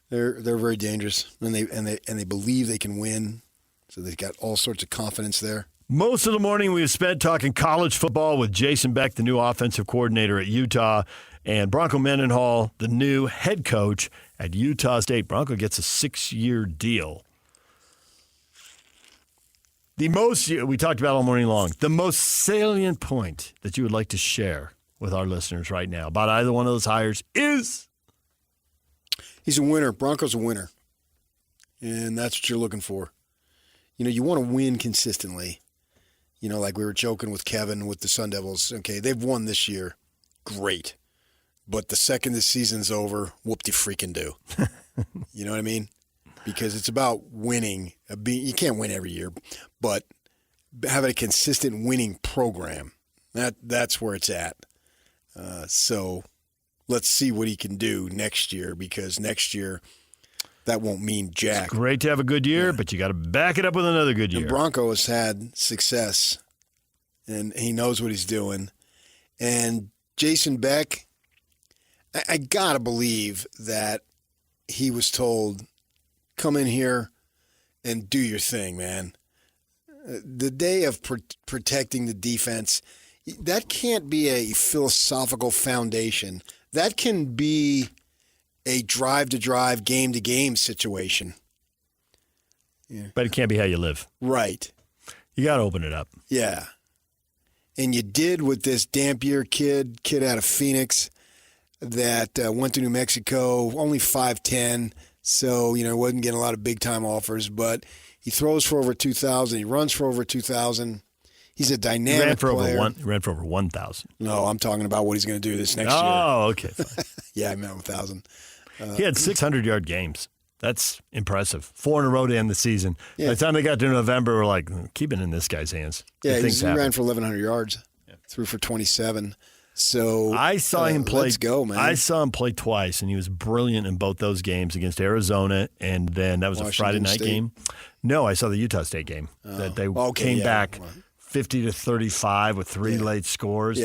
they're very dangerous, and they believe they can win. So they've got all sorts of confidence there. Most of the morning we've spent talking college football with Jason Beck, the new offensive coordinator at Utah, and Bronco Mendenhall, the new head coach at Utah State. Bronco gets a 6-year deal. We talked about all morning long, the most salient point that you would like to share with our listeners right now about either one of those hires is? He's a winner. Bronco's a winner. And that's what you're looking for. You want to win consistently. Like we were joking with Kevin with the Sun Devils. Okay, they've won this year. Great. But the second this season's over, whoop-de-freaking-do. You know what I mean? Because it's about winning. You can't win every year, but having a consistent winning program, that's where it's at. So let's see what he can do next year, because next year that won't mean jack. It's great to have a good year, but you got to back it up with another good year. And Bronco has had success, and he knows what he's doing. And Jason Beck, I got to believe that he was told, come in here and do your thing, man. The day of protecting the defense, that can't be a philosophical foundation. That can be a drive-to-drive, game-to-game situation. Yeah. But it can't be how you live. Right. You got to open it up. Yeah. And you did with this Dampier kid out of Phoenix that went to New Mexico, only 5'10", so, wasn't getting a lot of big-time offers, but he throws for over 2,000. He runs for over 2,000. He's a dynamic player. He ran for over 1,000. No, I'm talking about what he's going to do this next year. Oh, okay. Yeah, I meant 1,000. He had 600-yard games. That's impressive. 4 in a row to end the season. Yeah. By the time they got to November, we're like, keep it in this guy's hands. Yeah, he ran for 1,100 yards, threw for 27. So I saw him play. Let's go, man. I saw him play twice, and he was brilliant in both those games against Arizona, and then that was Washington a Friday night State game. No, I saw the Utah State game. That they came back 50-35 with 3 late scores.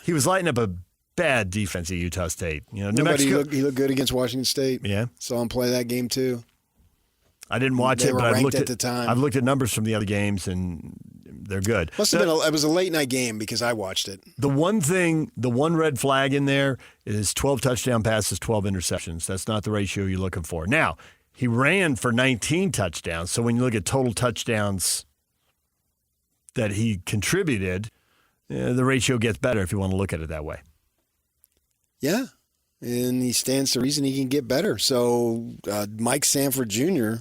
He was lighting up a bad defense at Utah State. New Mexico. He looked good against Washington State. Yeah, saw him play that game too. I didn't watch it, but I've looked at numbers from the other games, and they're good. It was a late night game because I watched it. The one red flag in there is 12 touchdown passes, 12 interceptions. That's not the ratio you're looking for. Now, he ran for 19 touchdowns, so when you look at total touchdowns that he contributed, the ratio gets better if you want to look at it that way. Yeah, and he stands to reason he can get better. So Mike Sanford Jr.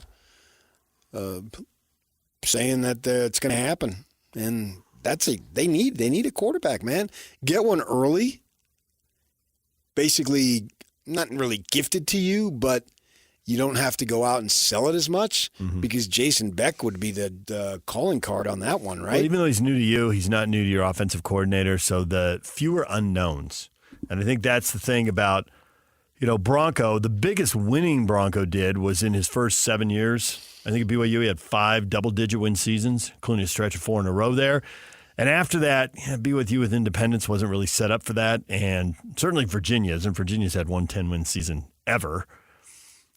Saying that it's going to happen, and they need a quarterback, man. Get one early. Basically, not really gifted to you, but you don't have to go out and sell it as much because Jason Beck would be the calling card on that one, right? Well, even though he's new to you, he's not new to your offensive coordinator, so the fewer unknowns. And I think that's the thing about, Bronco. The biggest winning Bronco did was in his first 7 years. I think at BYU he had 5 double-digit win seasons, including a stretch of 4 in a row there. And after that, BYU with Independence wasn't really set up for that, and certainly Virginia's had one 10-win season ever.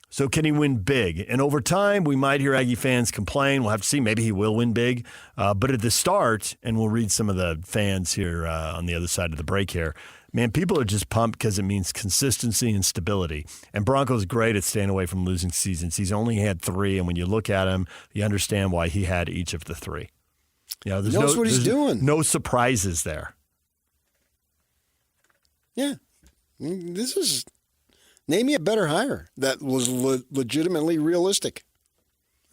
So can he win big? And over time, we might hear Aggie fans complain. We'll have to see. Maybe he will win big. But at the start, and we'll read some of the fans here on the other side of the break here, man, people are just pumped because it means consistency and stability. And Bronco's great at staying away from losing seasons. He's only had 3, and when you look at him, you understand why he had each of the 3. He knows what he's doing. No surprises there. Yeah. Name me a better hire that was legitimately realistic.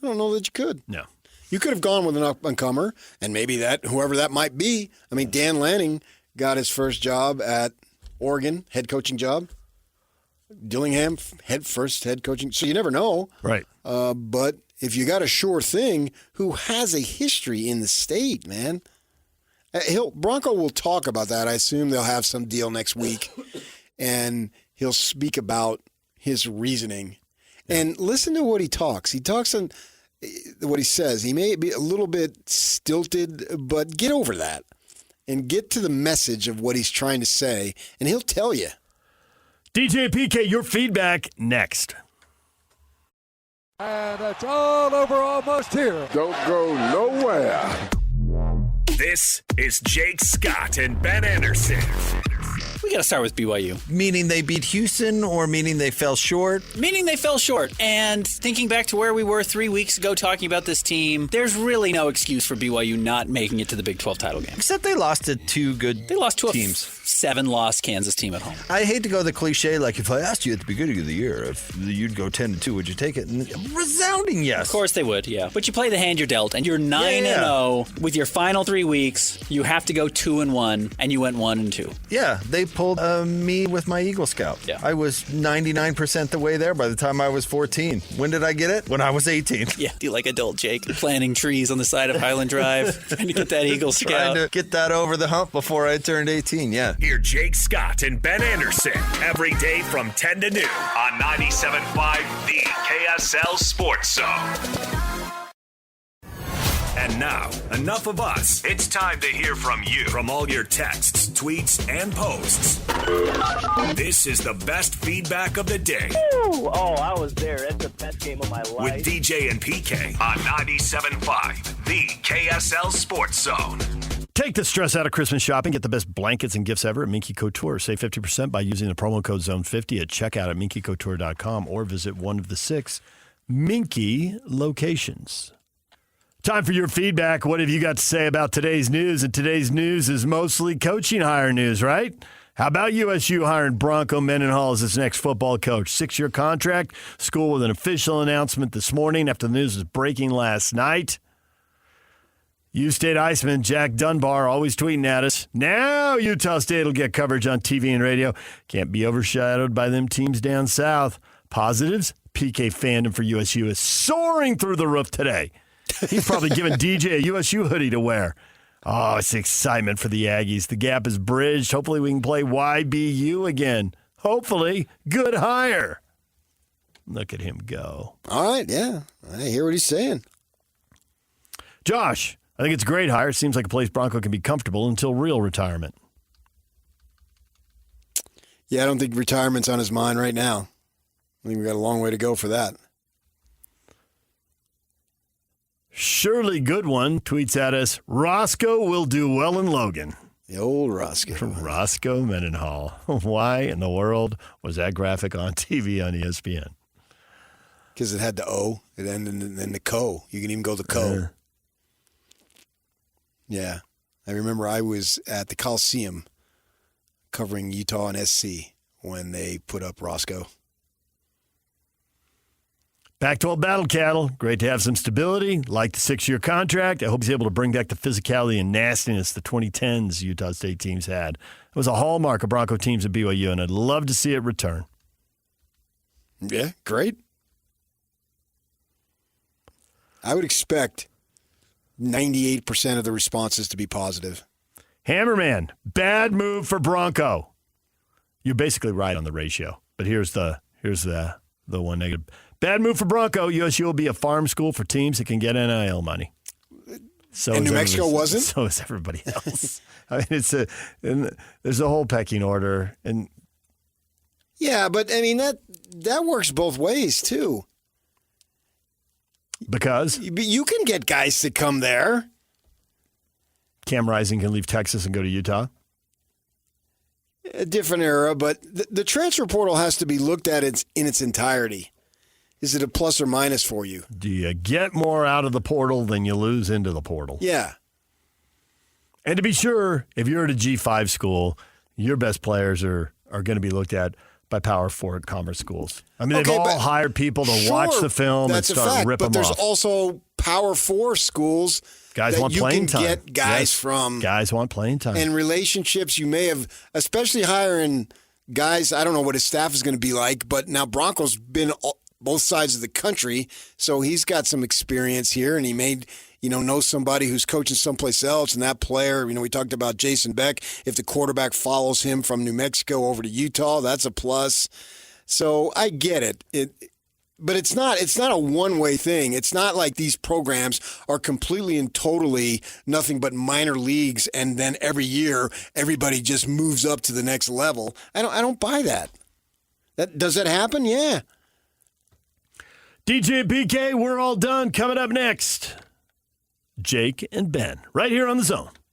I don't know that you could. No. You could have gone with an up-and-comer, and maybe whoever that might be. I mean, Dan Lanning got his first job at Oregon, head coaching job. Dillingham, first head coaching. So you never know. Right. But if you got a sure thing, who has a history in the state, man? Bronco will talk about that. I assume they'll have some deal next week. And he'll speak about his reasoning. And listen to what he talks. He talks on what he says. He may be a little bit stilted, but get over that. And get to the message of what he's trying to say, and he'll tell you. DJ PK, your feedback next. And it's all over almost here. Don't go nowhere. This is Jake Scott and Ben Anderson. We got to start with BYU. Meaning they beat Houston or meaning they fell short? Meaning they fell short. And thinking back to where we were 3 weeks ago talking about this team, there's really no excuse for BYU not making it to the Big 12 title game. Except they lost to two good They lost to teams. a 7-loss Kansas team at home. I hate to go the cliche, like if I asked you at the beginning of the year if you'd go 10-2, would you take it? And resounding yes. Of course they would, yeah. But you play the hand you're dealt, and you're 9-0 with your final 3 weeks. You have to go 2-1, and you went 1-2. Yeah, they pulled me with my Eagle Scout. Yeah. I was 99% the way there by the time I was 14. When did I get it? When I was 18. Yeah, do you like adult Jake planting trees on the side of Highland Drive, trying to get that Eagle Scout? Trying to get that over the hump before I turned 18, yeah. Hear Jake Scott and Ben Anderson every day from 10 to noon on 97.5 The KSL Sports Zone. And now, enough of us. It's time to hear from you. From all your texts, tweets, and posts. This is the best feedback of the day. Ooh, oh, I was there. It's the best game of my life. With DJ and PK on 97.5 The KSL Sports Zone. Take the stress out of Christmas shopping. Get the best blankets and gifts ever at Minky Couture. Save 50% by using the promo code ZONE50 at checkout at minkycouture.com or visit one of the 6 Minky locations. Time for your feedback. What have you got to say about today's news? And today's news is mostly coaching hire news, right? How about USU hiring Bronco Mendenhall as its next football coach? 6-year contract. School with an official announcement this morning after the news was breaking last night. U State Iceman Jack Dunbar always tweeting at us. Now Utah State will get coverage on TV and radio. Can't be overshadowed by them teams down south. Positives, PK fandom for USU is soaring through the roof today. He's probably giving DJ a USU hoodie to wear. Oh, it's excitement for the Aggies. The gap is bridged. Hopefully we can play YBU again. Hopefully. Good hire. Look at him go. All right, yeah. I hear what he's saying. Josh, I think it's a great hire. Seems like a place Bronco can be comfortable until real retirement. Yeah, I don't think retirement's on his mind right now. I think we got a long way to go for that. Shirley Goodwin tweets at us, Roscoe will do well in Logan. The old Roscoe. Roscoe Mendenhall. Why in the world was that graphic on TV on ESPN? Because it had the O. It ended in the Co. You can even go the Co. Yeah. I remember I was at the Coliseum covering Utah and SC when they put up Roscoe. Back to old Battle Cattle. Great to have some stability. Like the 6-year contract. I hope he's able to bring back the physicality and nastiness the 2010s Utah State teams had. It was a hallmark of Bronco teams at BYU, and I'd love to see it return. Yeah, great. I would expect 98% of the responses to be positive. Hammerman, bad move for Bronco. You're basically right on the ratio, but here's the one negative. Bad move for Bronco. USU will be a farm school for teams that can get NIL money. So and New Mexico wasn't? So is everybody else. I mean, there's a whole pecking order. And yeah, but I mean, that works both ways, too. Because? You can get guys to come there. Cam Rising can leave Texas and go to Utah. A different era, but the transfer portal has to be looked at in its entirety. Is it a plus or minus for you? Do you get more out of the portal than you lose into the portal? Yeah. And to be sure, if you're at a G5 school, your best players are going to be looked at by Power 4 commerce schools. I mean, they've all hired people to watch the film and start ripping them off. But there's also Power 4 schools guys that want you playing can time. get guys from. Guys want playing time. And relationships you may have, especially hiring guys, I don't know what his staff is going to be like, but now Bronco's been both sides of the country, so he's got some experience here, and he may, know somebody who's coaching someplace else, and that player, we talked about Jason Beck. If the quarterback follows him from New Mexico over to Utah, that's a plus. So I get it. But it's not a one-way thing. It's not like these programs are completely and totally nothing but minor leagues, and then every year everybody just moves up to the next level. I don't buy that. Does that happen? Yeah. DJ and PK, we're all done. Coming up next, Jake and Ben, right here on The Zone.